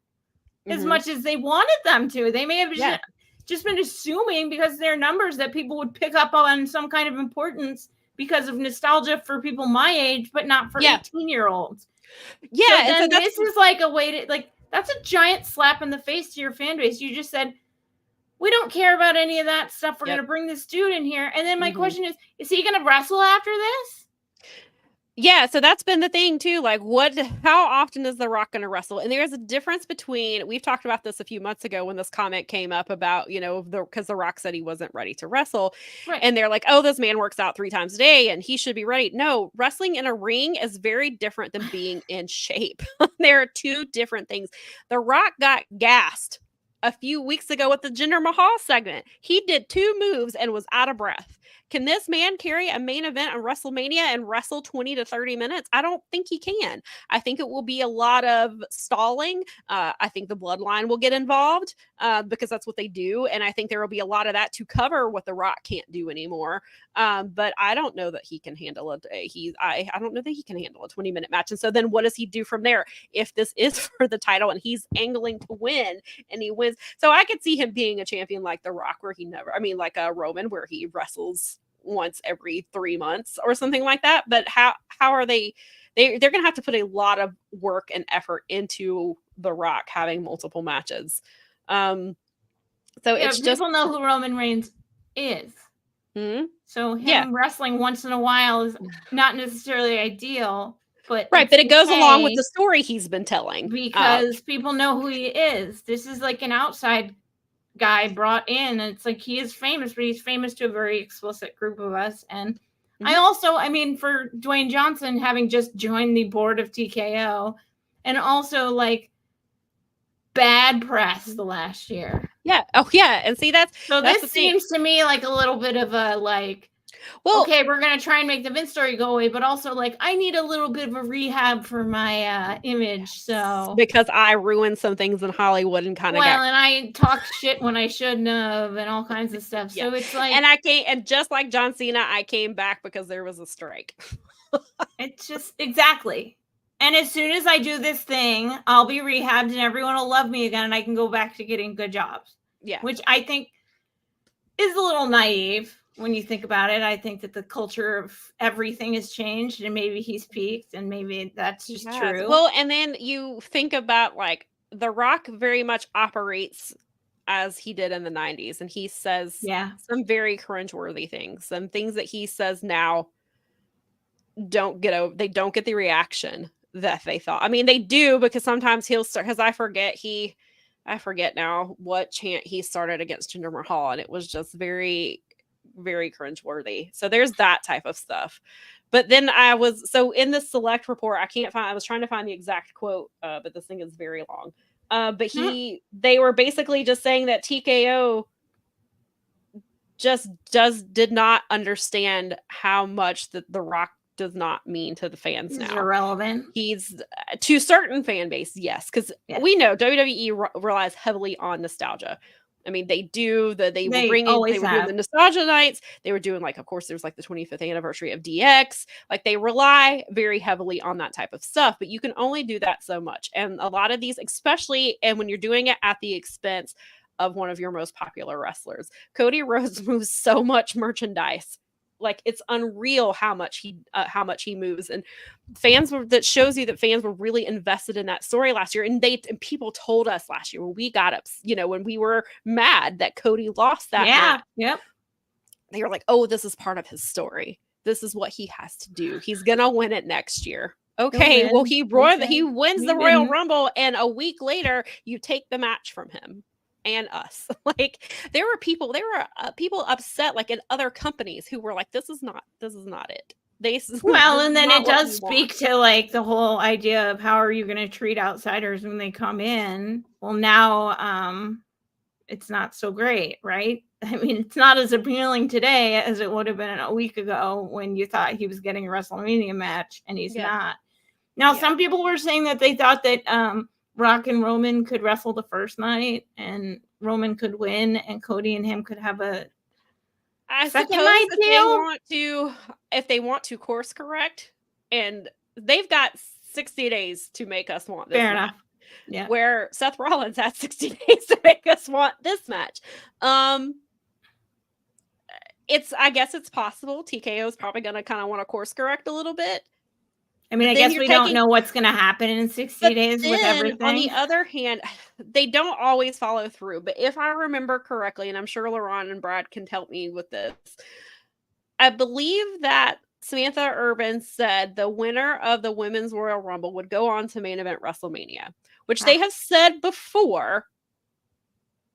as much as they wanted them to. They may have just been assuming, because their numbers, that people would pick up on some kind of importance because of nostalgia for people my age, but not for 18-year-olds. Yeah. So this is like a way to, like, that's a giant slap in the face to your fan base. You just said, we don't care about any of that stuff. We're going to bring this dude in here. And then my question is he going to wrestle after this? Yeah, so that's been the thing too. Like, how often is The Rock going to wrestle? And there's a difference between, we've talked about this a few months ago when this comment came up about, because The Rock said he wasn't ready to wrestle. Right. And they're like, oh, this man works out 3 times a day and he should be ready. No, wrestling in a ring is very different than being in shape. There are 2 different things. The Rock got gassed a few weeks ago with the Jinder Mahal segment. He did 2 moves and was out of breath. Can this man carry a main event on WrestleMania and wrestle 20 to 30 minutes? I don't think he can. I think it will be a lot of stalling. I think the Bloodline will get involved because that's what they do. And I think there will be a lot of that to cover what The Rock can't do anymore. But I don't know that he can handle it. I don't know that he can handle a 20-minute match. And so then what does he do from there? If this is for the title and he's angling to win and he wins. So I could see him being a champion like The Rock, like a Roman, where he wrestles once every 3 months or something like that. But how are they're going to have to put a lot of work and effort into The Rock having multiple matches. So it's just, people know who Roman Reigns is. So him wrestling once in a while is not necessarily ideal, but but it goes along with the story he's been telling, because people know who he is. This is like an outside guy brought in, and it's like, he is famous, but he's famous to a very explicit group of us. And I mean, for Dwayne Johnson having just joined the board of TKO, and also like bad press the last year. Yeah. Oh yeah. And see, that's this seems to me like a little bit of a, like, Well, okay, we're gonna try and make the Vince story go away, but also like I need a little bit of a rehab for my image. So because I ruined some things in Hollywood and kind of and I talked shit when I shouldn't have, and all kinds of stuff. So it's like, and I came, and just like John Cena, I came back because there was a strike. It's just exactly. And as soon as I do this thing, I'll be rehabbed and everyone will love me again, and I can go back to getting good jobs. Yeah, which I think is a little naive when you think about it. I think that the culture of everything has changed, and maybe he's peaked, and maybe that's just true. Well, and then you think about like The Rock very much operates as he did in the 90s, and he says some very cringeworthy things. Some things that he says now don't get the reaction that they thought. I mean, they do, because sometimes he'll start, because I forget now what chant he started against Jinder Mahal, and it was just very, very cringeworthy. So there's that type of stuff. But then so in the select report, I was trying to find the exact quote, but this thing is very long. But they were basically just saying that TKO just did not understand how much The Rock does not mean to the fans now. He's irrelevant. He's to certain fan base, yes, because we know WWE relies heavily on nostalgia. I mean, they do. They were doing the nostalgia nights. They were doing, like, of course, there's like the 25th anniversary of DX. Like, they rely very heavily on that type of stuff, but you can only do that so much. And a lot of these, especially, and when you're doing it at the expense of one of your most popular wrestlers, Cody Rhodes moves so much merchandise. Like, it's unreal how much he moves, and that shows you that fans were really invested in that story last year. And people told us last year when we got up, when we were mad that Cody lost that match, they were like, "Oh, this is part of his story. This is what he has to do. He's gonna win it next year." Okay, well, he wins the Royal Rumble, and a week later, you take the match from him. And us. Like, there were people upset, like, in other companies, who were like, this is not it. And then it does speak to, like, the whole idea of how are you going to treat outsiders when they come in. Well, now it's not so great, right? I mean, it's not as appealing today as it would have been a week ago when you thought he was getting a WrestleMania match, and he's not. Now, some people were saying that they thought that Rock and Roman could wrestle the first night, and Roman could win, and Cody and him could have a second night deal. If they want to course correct, and they've got 60 days to make us want this. Fair enough. Yeah. Where Seth Rollins had 60 days to make us want this match. I guess it's possible. TKO is probably going to kind of want to course correct a little bit. I mean, I guess we don't know what's going to happen in 60 days with everything. On the other hand, they don't always follow through. But if I remember correctly, and I'm sure LaRon and Brad can help me with this, I believe that Samantha Urban said the winner of the Women's Royal Rumble would go on to main event WrestleMania, which they have said before,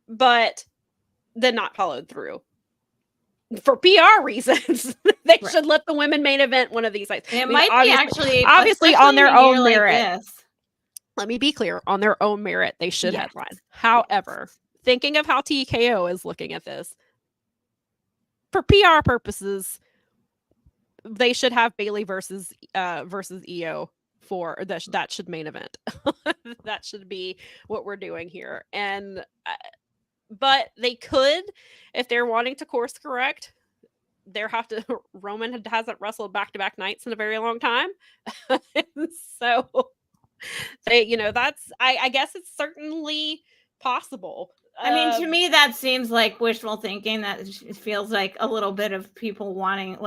but then not followed through. For PR reasons, they should let the women main event one of these nights. It might be actually obviously on their own merit. This. Let me be clear, on their own merit, they should headline. However, thinking of how TKO is looking at this, for PR purposes, they should have Bayley versus EO for that should main event. That should be what we're doing here. And but they could, if they're wanting to course correct, Roman hasn't wrestled back-to-back nights in a very long time. So they, that's, I guess it's certainly possible. I mean, to me, that seems like wishful thinking. That it feels like a little bit of people wanting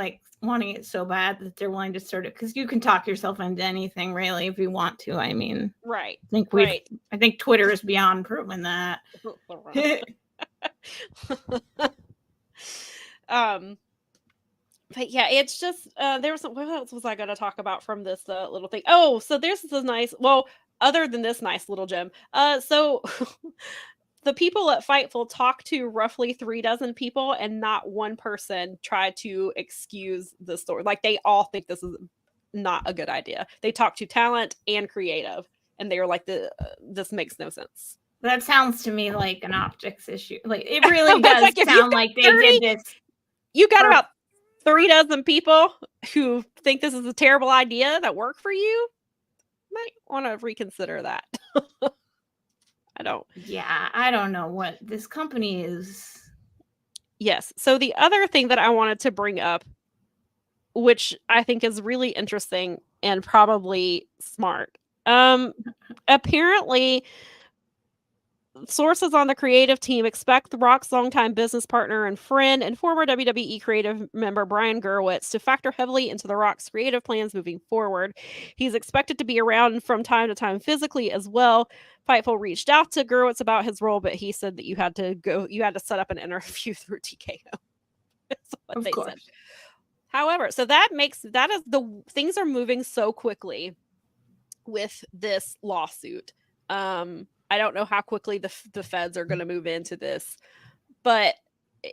it so bad that they're willing to sort of, because you can talk yourself into anything really if you want to. I mean, right. I think Twitter is beyond proving that. But yeah, it's just what else was I going to talk about from this little thing? Oh, so there's this nice, well, other than this nice little gem, so the people at Fightful talked to roughly 36 people, and not one person tried to excuse the story. Like, they all think this is not a good idea. They talked to talent and creative, and they were like, this makes no sense. That sounds to me like an optics issue. Like, it really does sound like they did this. You got about 3 dozen people who think this is a terrible idea that work for you might want to reconsider that. I don't. Yeah, I don't know what this company is. Yes. So the other thing that I wanted to bring up, which I think is really interesting and probably smart. Apparently, sources on the creative team expect The Rock's longtime business partner and friend and former WWE creative member Brian Gerwitz to factor heavily into The Rock's creative plans moving forward. He's expected to be around from time to time physically as well. Fightful reached out to Gerwitz about his role, but he said that you had to set up an interview through TKO. That's what they said. However, so things are moving so quickly with this lawsuit. I don't know how quickly the feds are going to move into this, but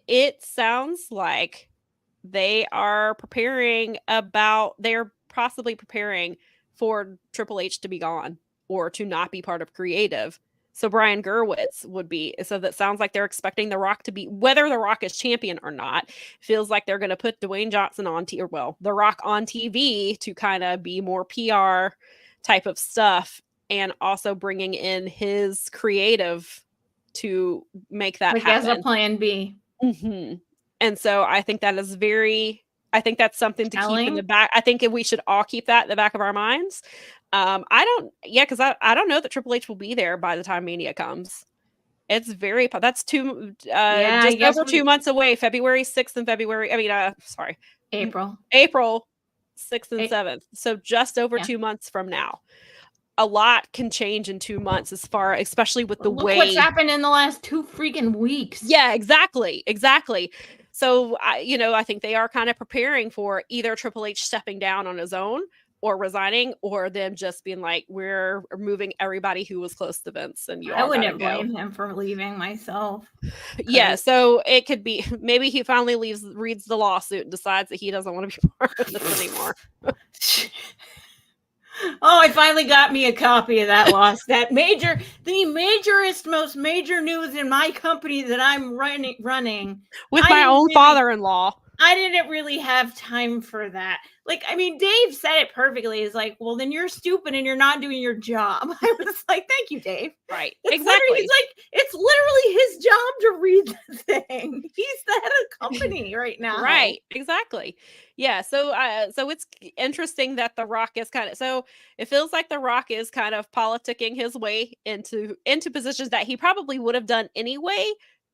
it sounds like they're possibly preparing for Triple H to be gone or to not be part of creative. So Brian Gerwitz would be. So that sounds like they're expecting The Rock to be, whether The Rock is champion or not, feels like they're going to put Dwayne Johnson The Rock on TV to kind of be more PR type of stuff. And also bringing in his creative to make that happen. As a plan B. Mm-hmm. And so I think that is I think that's something to keep in the back. I think we should all keep that in the back of our minds. Because I don't know that Triple H will be there by the time Mania comes. It's that's just over 2 months away. February 6th and April 6th and 7th. So just over 2 months from now. A lot can change in 2 months especially with Look what's happened in the last 2 freaking weeks. Yeah, exactly. So, I think they are kind of preparing for either Triple H stepping down on his own or resigning, or them just being like, we're moving everybody who was close to Vince. And I wouldn't blame him for leaving myself. Yeah, so it could be, maybe he finally reads the lawsuit and decides that he doesn't want to be part of this anymore. Oh, I finally got me a copy of that the most major news in my company that I'm running with my own father-in-law. I didn't really have time for that. Dave said it perfectly. He's like, well, then you're stupid and you're not doing your job. I was like, thank you, Dave. Right. Exactly. It's literally his job to read the thing. He's the head of the company right now. Right. Exactly. Yeah. So it's interesting that The Rock is it feels like The Rock is kind of politicking his way into positions that he probably would have done anyway.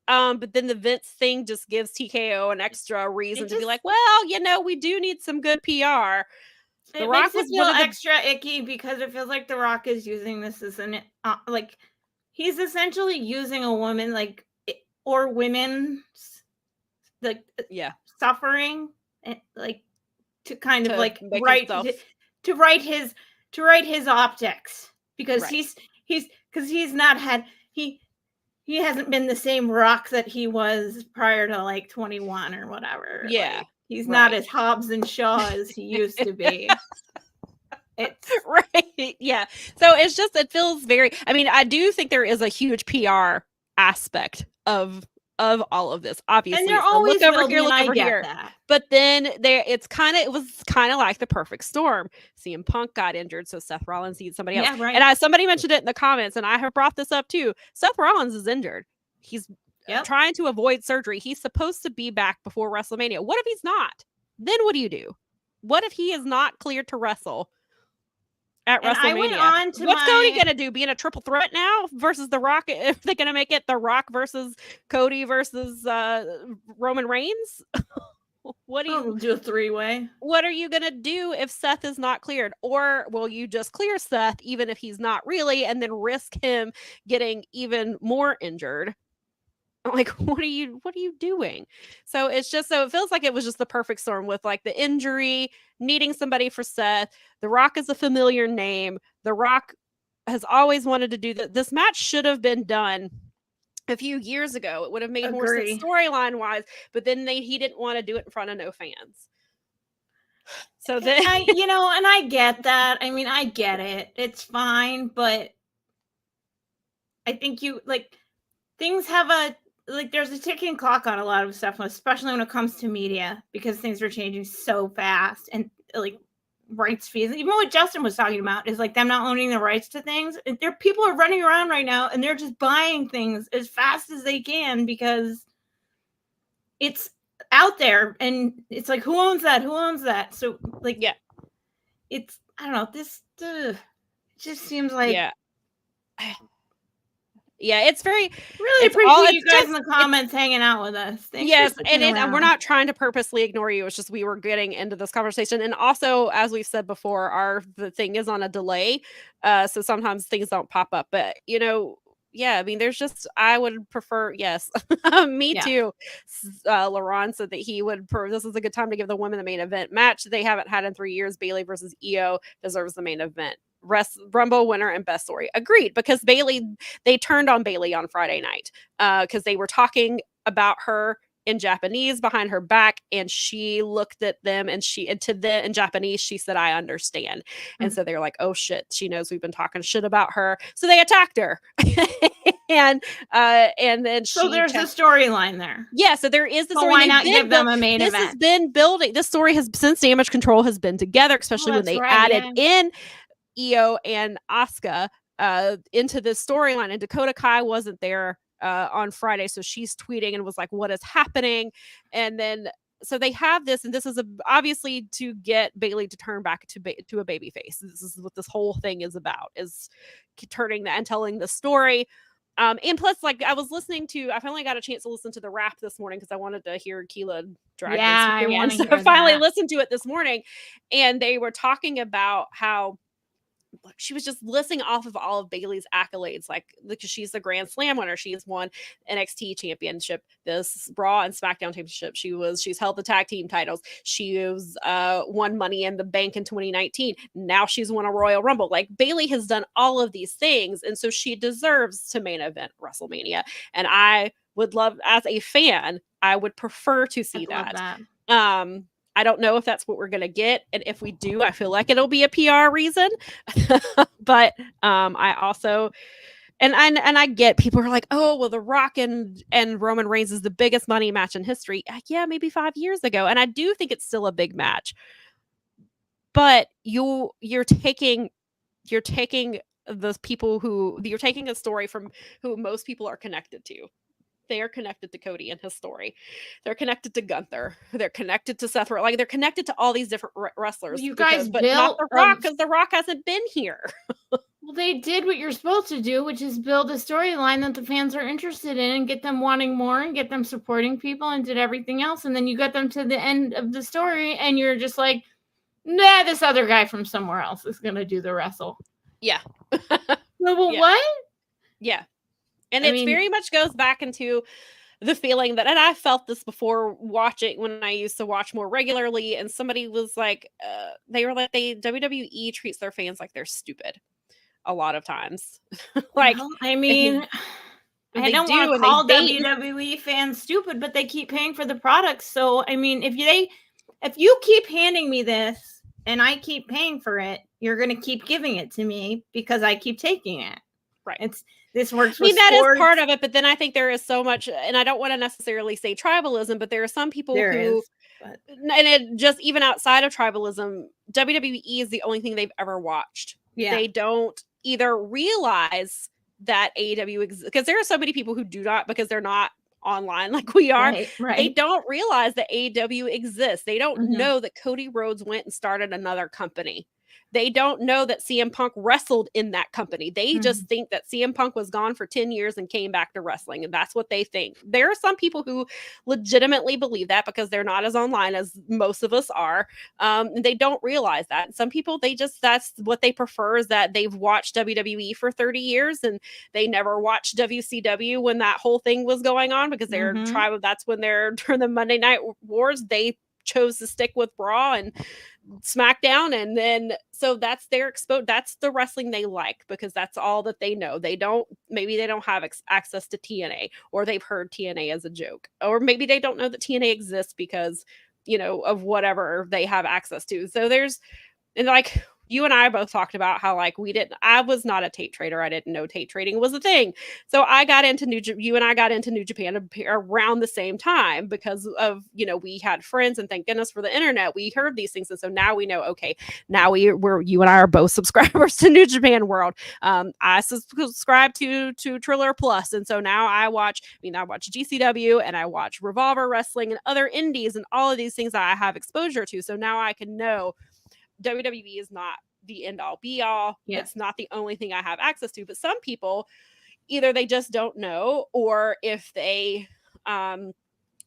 But then the Vince thing just gives TKO an extra reason to be like, well, we do need some good PR. The Rock was extra icky because it feels like The Rock is using this as he's essentially using a woman or women's suffering to kind of write his optics because he hasn't been the same Rock that he was prior to 21 or whatever. Yeah. He's not as Hobbs and Shaw as he used to be. It's right. Yeah. So it feels very, I do think there is a huge PR aspect of all of this, obviously. And there always look will over here, look over here. That. But then it was kind of like the perfect storm. CM Punk got injured, so Seth Rollins needs somebody else. Yeah, right. And somebody mentioned it in the comments, and I have brought this up too. Seth Rollins is injured. He's trying to avoid surgery. He's supposed to be back before WrestleMania. What if he's not? Then what do you do? What if he is not cleared to wrestle at WrestleMania? What's Cody gonna do? Be in a triple threat now versus The Rock? If they're gonna make it The Rock versus Cody versus Roman Reigns, what do you do a 3-way? What are you gonna do if Seth is not cleared? Or will you just clear Seth even if he's not really, and then risk him getting even more injured? What are you doing? So it feels like it was just the perfect storm with the injury, needing somebody for Seth. The Rock is a familiar name. The Rock has always wanted to do that. This match should have been done a few years ago. It would have made more sense storyline wise, but then he didn't want to do it in front of no fans. So then and I get that. I get it. It's fine, but I think things have like there's a ticking clock on a lot of stuff, especially when it comes to media, because things are changing so fast, and like rights fees. Even what Justin was talking about is like them not owning the rights to things. There, people are running around right now, and they're just buying things as fast as they can because it's out there, and it's like, who owns that? Who owns that? So like, yeah, it's, I don't know. This just seems like, yeah, it's very really it's appreciate you it's guys just, in the comments hanging out with us. Thanks yes, for sticking and we're around. not trying to purposely ignore you. It's just we were getting into this conversation, and also, as we've said before, the thing is on a delay, so sometimes things don't pop up. But yeah, I mean, there's just, I would prefer, yes, me Yeah. too. Laurent said that he would. This is a good time to give the women the main event match they haven't had in 3 years. Bailey versus Io deserves the main event. Rumble winner and best story. Agreed, because they turned on Bailey on Friday night because they were talking about her in Japanese behind her back, and she looked at them, and in Japanese she said, "I understand." And so they were like, "Oh shit, she knows we've been talking shit about her," so they attacked her. and then so there's a storyline there. Yeah, so there is the story. Why not give them a main event? This has been building. This story has, since Damage Control has been together, especially when they added in Io and Asuka into this storyline, and Dakota Kai wasn't there on Friday, so she's tweeting and was like, "What is happening?" And then so they have this, and this is obviously to get Bailey to turn back to a baby face. This is what this whole thing is about: is turning that and telling the story. And plus, like, I finally got a chance to listen to the rap this morning because I wanted to hear Keela drag. Yeah, I want to hear I finally listened to it this morning, and they were talking about how she was just listing off of all of Bailey's accolades, like, because she's the Grand Slam winner. She's won NXT championship, this Raw and SmackDown championship. She's held the tag team titles. She was won Money in the Bank in 2019. Now she's won a Royal Rumble. Like, Bailey has done all of these things, and so she deserves to main event WrestleMania. And I would love, as a fan, I would prefer to see that. I don't know if that's what we're going to get. And if we do, I feel like it'll be a PR reason. But I also, and I get people are like, "Oh, well, The Rock and Roman Reigns is the biggest money match in history." Yeah, maybe 5 years ago. And I do think it's still a big match. But you're taking those people you're taking a story from who most people are connected to. They are connected to Cody and his story. They're connected to Gunther. They're connected to Seth. Like, they're connected to all these different wrestlers. You guys but not The Rock, because The Rock hasn't been here. Well, they did what you're supposed to do, which is build a storyline that the fans are interested in and get them wanting more and get them supporting people, and did everything else. And then you get them to the end of the story, and you're just like, "Nah, this other guy from somewhere else is going to do the wrestle." Yeah. What? Yeah. And it very much goes back into the feeling that, and I felt this before watching, when I used to watch more regularly, and somebody was like, they were like, WWE treats their fans like they're stupid a lot of times. Like, well, I mean, I don't want to call WWE fans stupid, but they keep paying for the products. So, I mean, if you keep handing me this and I keep paying for it, you're going to keep giving it to me because I keep taking it. Right. This works. I mean, that is part of it, but then I think there is so much, and I don't want to necessarily say tribalism, but there are some people and it just, even outside of tribalism, WWE is the only thing they've ever watched. Yeah. They don't either realize that AEW exists, because there are so many people who do not, because they're not online like we are. Right. They don't realize that AEW exists. They don't know that Cody Rhodes went and started another company. They don't know that CM Punk wrestled in that company. They just think that CM Punk was gone for 10 years and came back to wrestling. And that's what they think. There are some people who legitimately believe that because they're not as online as most of us are. And they don't realize that. Some people, that's what they prefer, is that they've watched WWE for 30 years and they never watched WCW when that whole thing was going on, because they're that's when they're during the Monday Night Wars, they chose to stick with Raw and SmackDown, and then so that's their that's the wrestling they like, because that's all that they know. They don't have access to TNA, or they've heard TNA as a joke, or maybe they don't know that TNA exists because of whatever they have access to. So there's, and like, you and I both talked about how like I was not a tape trader. I didn't know tape trading was a thing. So I got into you and I got into New Japan around the same time because of, we had friends, and thank goodness for the internet. We heard these things. And so now we know, okay, now you and I are both subscribers to New Japan World. I subscribe to Triller Plus. And so now I watch GCW and I watch Revolver Wrestling and other indies and all of these things that I have exposure to. So now I can know WWE is not the end all be all. Yeah. It's not the only thing I have access to. But some people, either they just don't know, or if they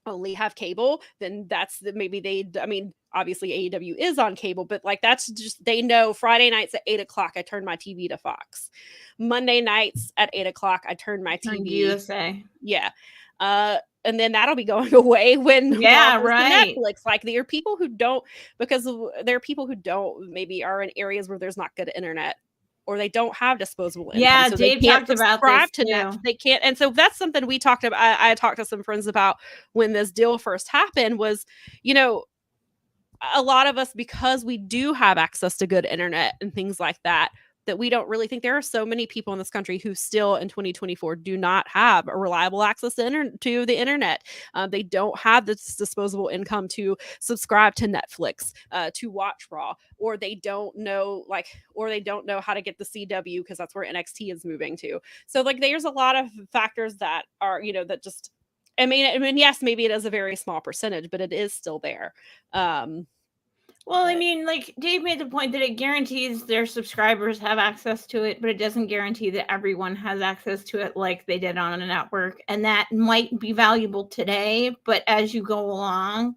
only have cable, then obviously AEW is on cable, but like that's just, they know Friday nights at 8:00 I turn my TV to Fox. Monday nights at 8:00 I turn my TV USA. Yeah. And then that'll be going away when right. Netflix. Like there are people who don't, because there are people who don't maybe are in areas where there's not good internet, or they don't have disposable income. Yeah, so Dave talked about this to Netflix. They can't. And so that's something we talked about. I talked to some friends about when this deal first happened was, a lot of us, because we do have access to good internet and things like that we don't really think. There are so many people in this country who still in 2024 do not have a reliable access to the internet. They don't have this disposable income to subscribe to Netflix, to watch Raw, or they don't know how to get the CW because that's where NXT is moving to. So like there's a lot of factors that are, that just, I mean, yes, maybe it is a very small percentage, but it is still there. Well, I mean, like Dave made the point that it guarantees their subscribers have access to it, but it doesn't guarantee that everyone has access to it like they did on a network. And that might be valuable today, but as you go along,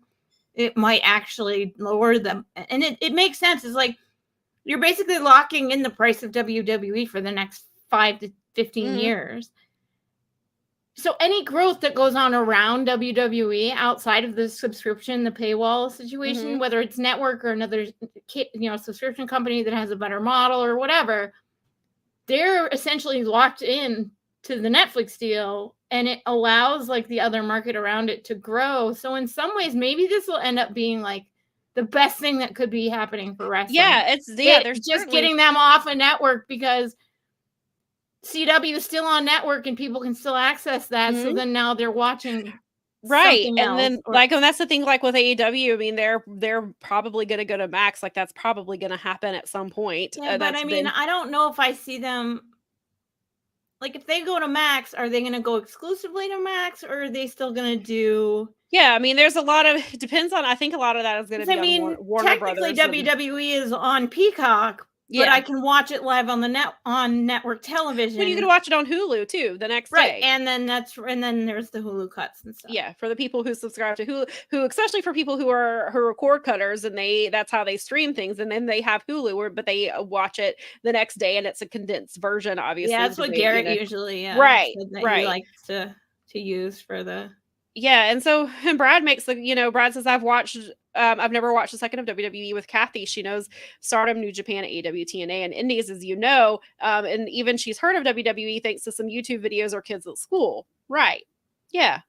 it might actually lower them. And it makes sense. It's like you're basically locking in the price of WWE for the next 5 to 15 years. So any growth that goes on around WWE outside of the subscription, the paywall situation, whether it's network or another, subscription company that has a better model or whatever, they're essentially locked in to the Netflix deal, and it allows like the other market around it to grow. So in some ways, maybe this will end up being like the best thing that could be happening for wrestling. Yeah, there's just getting them off a network because CW is still on network and people can still access that. So then now they're watching right. And then and that's the thing, like with AEW, I mean, they're probably going to go to Max. Like that's probably going to happen at some point. Yeah, but I mean, I don't know if I see them, like if they go to Max, are they going to go exclusively to Max, or are they still going to do? Yeah, I mean, there's a lot of, it depends on, I think a lot of that is going to be on Warner technically Brothers. WWE is on Peacock. But I can watch it live on on network television. But you can watch it on Hulu too the next day. And then there's the Hulu cuts and stuff. Yeah, for the people who subscribe to Hulu, especially for people who are cord cutters, and that's how they stream things, and then they have Hulu, but they watch it the next day, and it's a condensed version, obviously. Yeah, that's what Garrett usually he likes to use for the. Yeah, and Brad makes Brad says, I've never watched a second of WWE with Kathy. She knows Stardom, New Japan, AEW, TNA, and Indies, as you know. And even she's heard of WWE thanks to some YouTube videos or kids at school. Right. Yeah.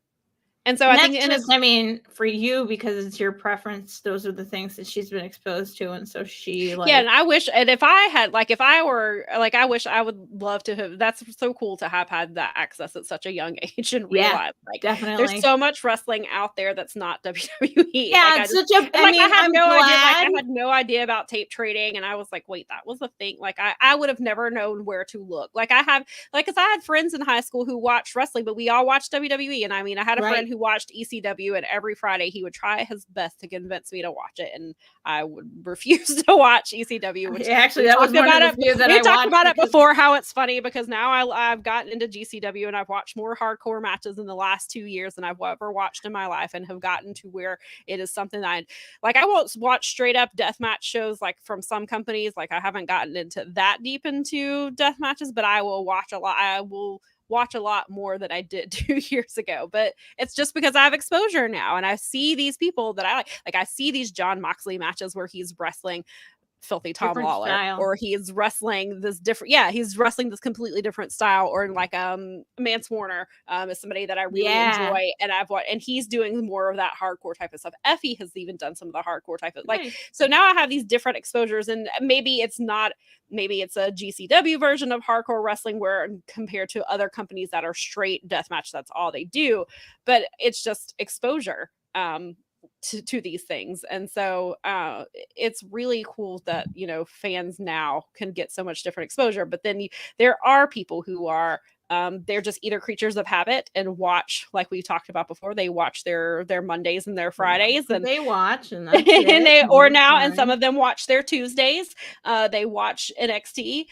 And so for you, because it's your preference, those are the things that she's been exposed to. And so she and I wish, and if I were I wish I would love to have, that's so cool to have had that access at such a young age and realize definitely there's so much wrestling out there that's not WWE. Yeah, I had no idea about tape trading, and I was like, wait, that was a thing. Like I would have never known where to look. Because I had friends in high school who watched wrestling, but we all watched WWE. And I mean, I had a friend who watched ECW, and every Friday he would try his best to convince me to watch it, and I would refuse to watch ECW. Which that was one of the few that I talked about it before, how it's funny because now I've gotten into GCW and I've watched more hardcore matches in the last 2 years than I've ever watched in my life, and have gotten to where it is something that I won't watch straight up deathmatch shows like from some companies. Like I haven't gotten into that deep into death matches, but I will watch a lot. I will watch a lot more than I did 2 years ago, but it's just because I have exposure now, and I see these people that I like I see these John Moxley matches where he's wrestling Filthy Tom Different Lawler, style. or he's wrestling this different, he's wrestling this completely different style, or like Mance Warner is somebody that I really enjoy, and I've watched, and he's doing more of that hardcore type of stuff. Effie has even done some of the hardcore type of so now I have these different exposures, and maybe it's a GCW version of hardcore wrestling where compared to other companies that are straight deathmatch, that's all they do, but it's just exposure to these things. And so it's really cool that, you know, fans now can get so much different exposure. But then there are people who are they're just either creatures of habit and watch, like we talked about before, they watch their Mondays and their Fridays, and they watch, and that's and it. and some of them watch their Tuesdays. They watch NXT.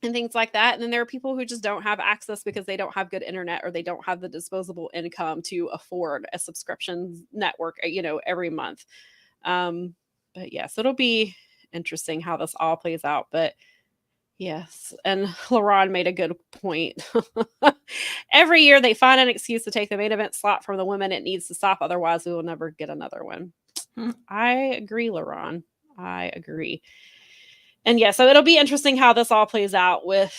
And things like that. And then there are people who just don't have access because they don't have good internet, or they don't have the disposable income to afford a subscription network, you know, every month. But yes, it'll be interesting how this all plays out. But yes, and LaRon made a good point. Every year they find an excuse to take the main event slot from the women. It needs to stop, otherwise we will never get another one. I agree, LaRon. I agree. And yeah, so it'll be interesting how this all plays out with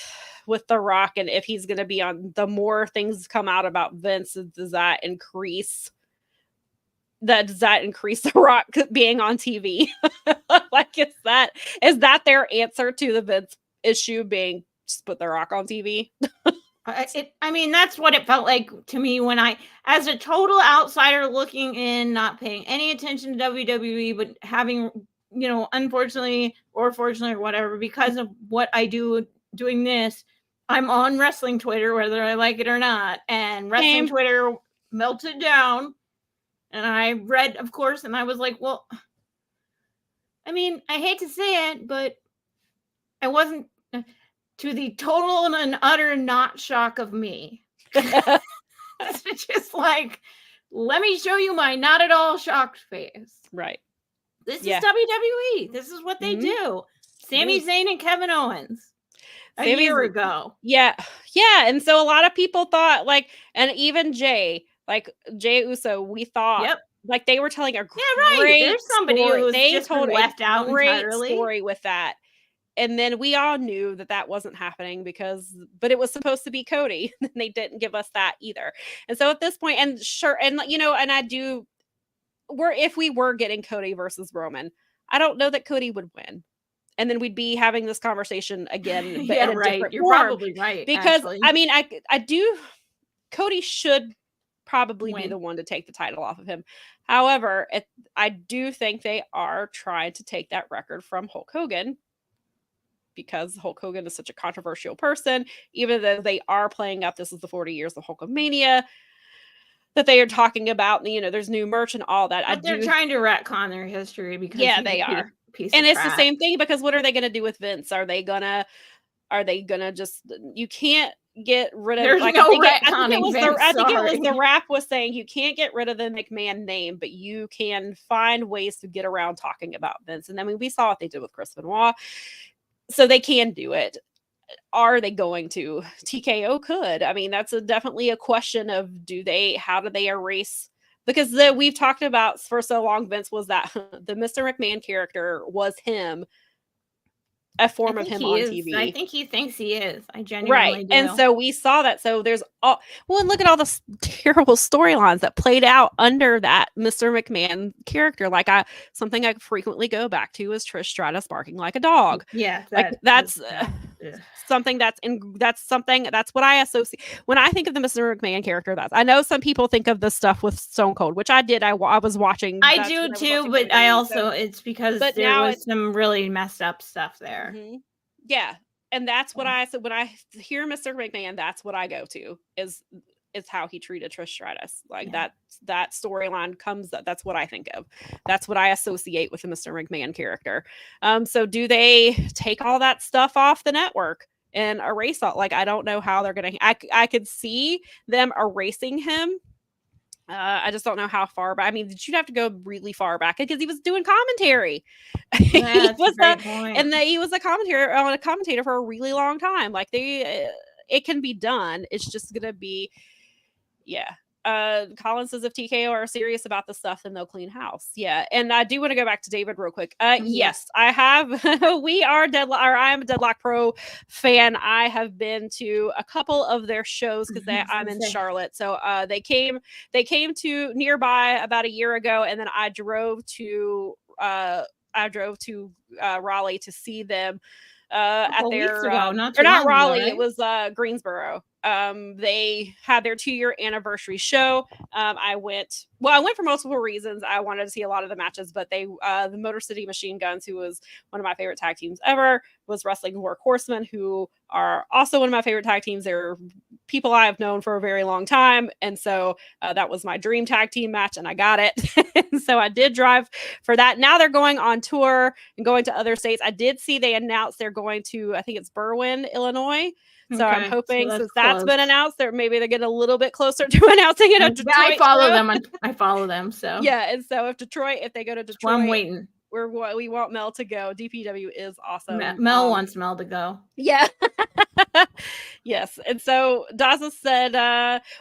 The Rock, and if he's going to be on. The more things come out about Vince, does that increase The Rock being on TV? Like, is that their answer to the Vince issue, being just put The Rock on TV? I mean, that's what it felt like to me when as a total outsider looking in, not paying any attention to WWE, but having, you know, unfortunately or fortunately or whatever, because of what I do doing this, I'm on wrestling Twitter, whether I like it or not. And wrestling Twitter melted down. And I read, of course, and I was like, well, I mean, I hate to say it, but I wasn't, to the total and utter not shock of me. It's just like, let me show you my not at all shocked face. Right. This is WWE. This is what they do. Sami Zayn and Kevin Owens a year ago. Yeah. Yeah. And so a lot of people thought, like, and even Jay Uso, we thought like they were telling a great There's somebody story. who was they just told left out entirely. Story with that. And then we all knew that wasn't happening but it was supposed to be Cody. And they didn't give us that either. And so at this point, and sure, and you know, and if we were getting Cody versus Roman, I don't know that Cody would win. And then we'd be having this conversation again, but in a different You're form. probably right. Because actually. I mean, I do. Cody should probably be the one to take the title off of him. However, I do think they are trying to take that record from Hulk Hogan, because Hulk Hogan is such a controversial person, even though they are playing up, this is the 40 years of Hulkamania that they are talking about. You know, there's new merch and all that. But they're trying to retcon their history, because they are. And it's the same thing, because what are they going to do with Vince? Are they gonna just, you can't get rid of, there's like, no I think it was the rap was saying you can't get rid of the McMahon name, but you can find ways to get around talking about Vince. And then we saw what they did with Chris Benoit. So they can do it. Are they going to? TKO could. I mean, that's definitely a question of how do they erase? Because we've talked about for so long, Vince was that the Mr. McMahon character was him, a form of him on TV. I think he thinks he is. I genuinely do. And so we saw that. So there's and look at all the terrible storylines that played out under that Mr. McMahon character. Like something I frequently go back to is Trish Stratus barking like a dog. Yeah, that's something that's what I associate when I think of the Mr. McMahon character. I know some people think of the stuff with Stone Cold, which I did. I was watching. I do too, but I also it's because there was some really messed up stuff there. Mm-hmm. Yeah, and that's what I said when I hear Mr. McMahon. That's what I go to is how he treated Trish Stratus. Like that storyline comes. That's what I think of. That's what I associate with the Mr. McMahon character. So do they take all that stuff off the network and erase all? Like, I don't know how they're gonna. I could see them erasing him. I just don't know how far back. I mean, you'd have to go really far back because he was doing commentary. Yeah, he was a commentator for a really long time. Like it can be done. It's just gonna be, Colin says if TKO are serious about the stuff, then they'll clean house. Yeah. And I do want to go back to David real quick. Yes, I have. We are Deadlock, or I'm a Deadlock Pro fan. I have been to a couple of their shows because I'm in Charlotte. So they came to nearby about a year ago, and then I drove to Raleigh to see them at their not Raleigh, right? It was Greensboro. They had their 2-year anniversary show. I went for multiple reasons. I wanted to see a lot of the matches, but the Motor City Machine Guns, who was one of my favorite tag teams ever, was wrestling Work Horsemen, who are also one of my favorite tag teams. They're people I have known for a very long time. And so that was my dream tag team match, and I got it. And so I did drive for that. Now they're going on tour and going to other states. I did see they announced they're going to, I think it's Berwyn, Illinois. So I'm hoping since that's been announced, they're getting a little bit closer to announcing it. Detroit, I follow them. I follow them. So yeah, and so if they go to Detroit, well, I'm waiting. We want Mel to go. DPW is awesome. Mel wants Mel to go. Yeah. Yes. And so Daza said,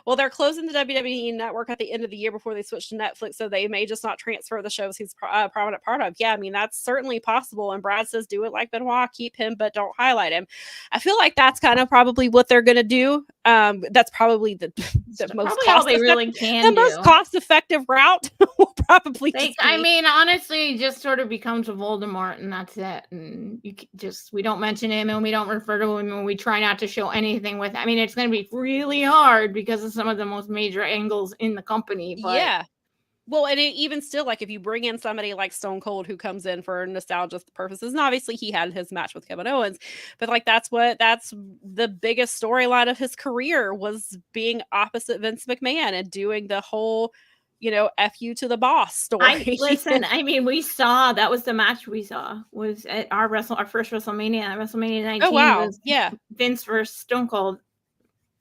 well, they're closing the WWE network at the end of the year before they switch to Netflix, so they may just not transfer the shows he's a prominent part of. Yeah, I mean, that's certainly possible. And Brad says, do it like Benoit, keep him, but don't highlight him. I feel like that's kind of probably what they're going to do. That's probably the most most cost-effective route. Will probably I mean, honestly, it just sort of becomes a Voldemort, and that's it. And we don't mention him, and we don't refer to him, and we try not to show anything with. I mean, it's going to be really hard because of some of the most major angles in the company. But yeah. Well, and even still, like if you bring in somebody like Stone Cold who comes in for nostalgia purposes, and obviously he had his match with Kevin Owens, but like that's the biggest storyline of his career, was being opposite Vince McMahon and doing the whole, F you to the boss story. I mean, we saw, that was the match we saw, was at our first WrestleMania 19. Oh, wow. Yeah. Vince versus Stone Cold.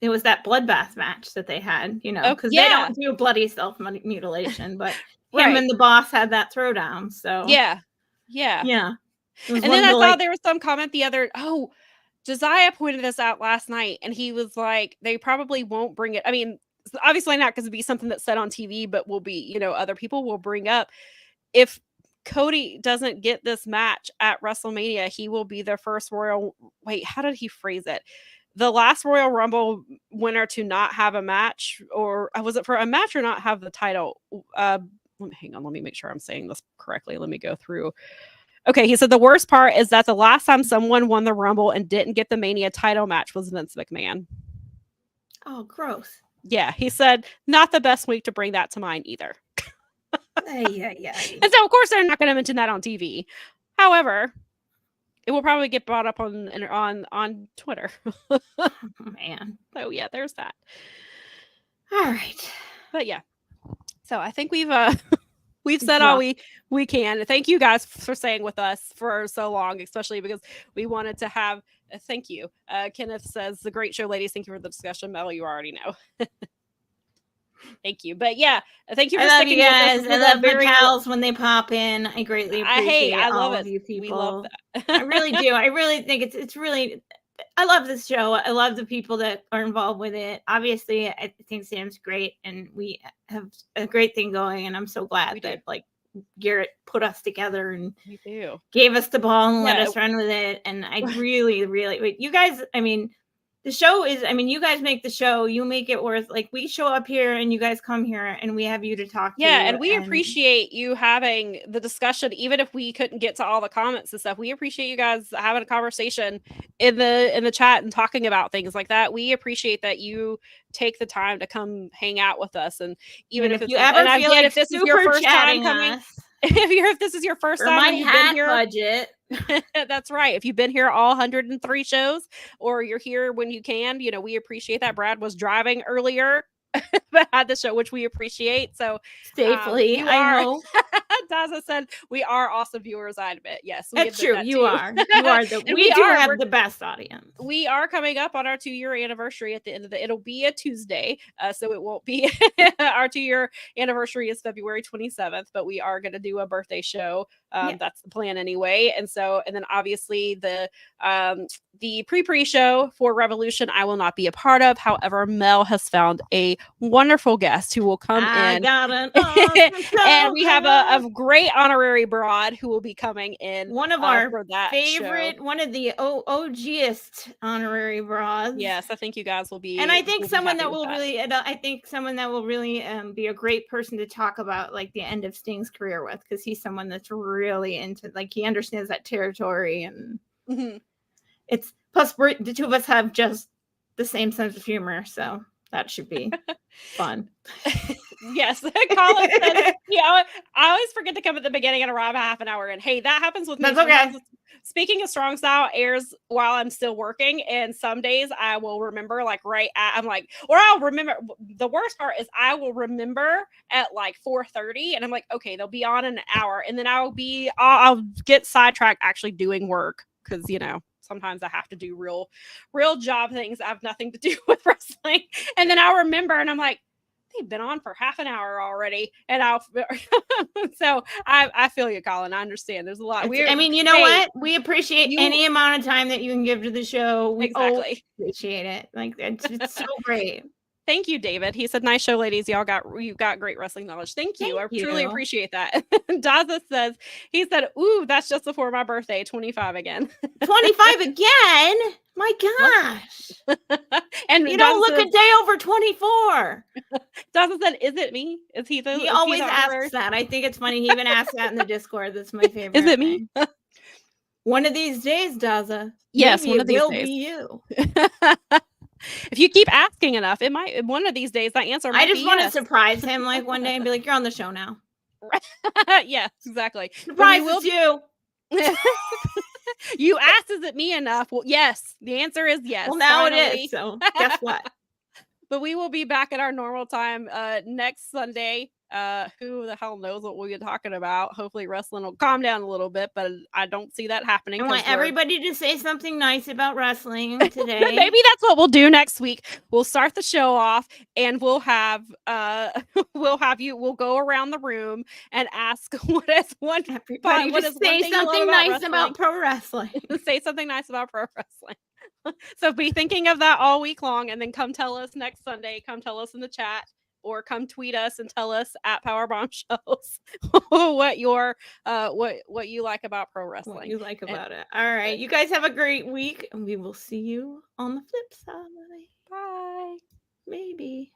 It was that bloodbath match that they had, because they don't do bloody self-mutilation, but him and the boss had that throwdown. So yeah. And then I saw there was some comment Josiah pointed this out last night, and he was like, they probably won't bring it. I mean, obviously not because it'd be something that's said on TV, but will be, other people will bring up, if Cody doesn't get this match at WrestleMania, he will be the first how did he phrase it? The last Royal Rumble winner to not have a match, or was it for a match or not have the title? Hang on, let me make sure I'm saying this correctly. Let me go through. Okay, he said the worst part is that the last time someone won the Rumble and didn't get the Mania title match was Vince McMahon. Oh, gross. Yeah, he said not the best week to bring that to mind either. Yeah. And so, of course, they're not going to mention that on TV. However, it will probably get brought up on Twitter. Oh, man. So yeah, there's that. All right. But yeah. So I think we've said all we can. Thank you guys for staying with us for so long, especially because we wanted to have thank you. Kenneth says, the great show, ladies. Thank you for the discussion. Mel, you already know. Thank you. But yeah, thank you for sticking with us. I love my pals when they pop in. I greatly appreciate I love all it. of you people. We love that. I really do. I really think it's really, I love this show. I love the people that are involved with it. Obviously, I think Sam's great, and we have a great thing going, and I'm so glad that Garrett put us together and gave us the ball and let us run with it. And I really, really, you guys, I mean, the show is, you guys make the show, you make it worth, we show up here and you guys come here and we have you to talk to. Yeah, and we appreciate you having the discussion, even if we couldn't get to all the comments and stuff. We appreciate you guys having a conversation in the chat and talking about things like that. We appreciate that you take the time to come hang out with us. And even if you ever feel like if this is your first time coming, if this is your first time you've been here, budget. That's right. If you've been here all 103 shows, or you're here when you can, we appreciate that. Brad was driving earlier, but had the show, which we appreciate. So safely, I know. Daza said we are awesome viewers. I admit, yes, that's true. You are. You are. We have the best audience. We are coming up on our 2-year anniversary at the end of it'll be a Tuesday, so it won't be our 2-year anniversary is February 27th, but we are going to do a birthday show That's the plan anyway. And then obviously the pre-show for Revolution I will not be a part of. However, Mel has found a wonderful guest who will come in. Got an awesome and we have a great honorary broad who will be coming in. One of our for that favorite, show. one of the OGest honorary broads. Yes, I think you guys will be. And I think someone that will that. really, I think someone that will really be a great person to talk about like the end of Sting's career with, because he's someone that's really into, like, he understands that territory, and it's plus the two of us have just the same sense of humor, so that should be fun. Yes, Colin said, I always forget to come at the beginning and arrive half an hour in. Hey, that happens with me. That's okay. Speaking of Strong Style airs while I'm still working, and some days I will remember I'll remember. The worst part is I will remember at like 4:30, and I'm like, okay, they'll be on in an hour, and then I'll get sidetracked actually doing work, because sometimes I have to do real job things that have nothing to do with wrestling, and then I'll remember, and I'm like, they've been on for half an hour already, and so I feel you, Colin. I understand. There's a lot. What? We appreciate any amount of time that you can give to the show. We appreciate it. Like, it's so great. Thank you, David. He said, "Nice show, ladies. You've got great wrestling knowledge." Thank you. I truly appreciate that. Daza says, he said, "Ooh, that's just before my birthday. 25 again." 25 again? My gosh. And you don't look a day over 24. Daza said, "Is it me? Is he the?" He always asks that. I think it's funny. He even asks that in the Discord. That's my favorite. Is it me? One of these days, Daza. Yes, one of these days. Be you. If you keep asking enough, it might, one of these days, that answer might be I just want to surprise him like one day and be like, "You're on the show now." Yeah, exactly. Surprise you. You asked, is it me enough? Well, yes. The answer is yes. Well, now finally. It is. So guess what? But we will be back at our normal time next Sunday. Who the hell knows what we'll be talking about? Hopefully wrestling will calm down a little bit, but I don't see that happening. I want everybody to say something nice about wrestling today. Maybe that's what we'll do next week. We'll start the show off, and we'll go around the room and ask everybody just say something nice about pro wrestling. Say something nice about pro wrestling. So be thinking of that all week long, and then come tell us next Sunday. Come tell us in the chat, or come tweet us and tell us at Powerbombshells what you like about pro wrestling. What you like about it. All right. You guys have a great week, and we will see you on the flip side. Bye. Maybe.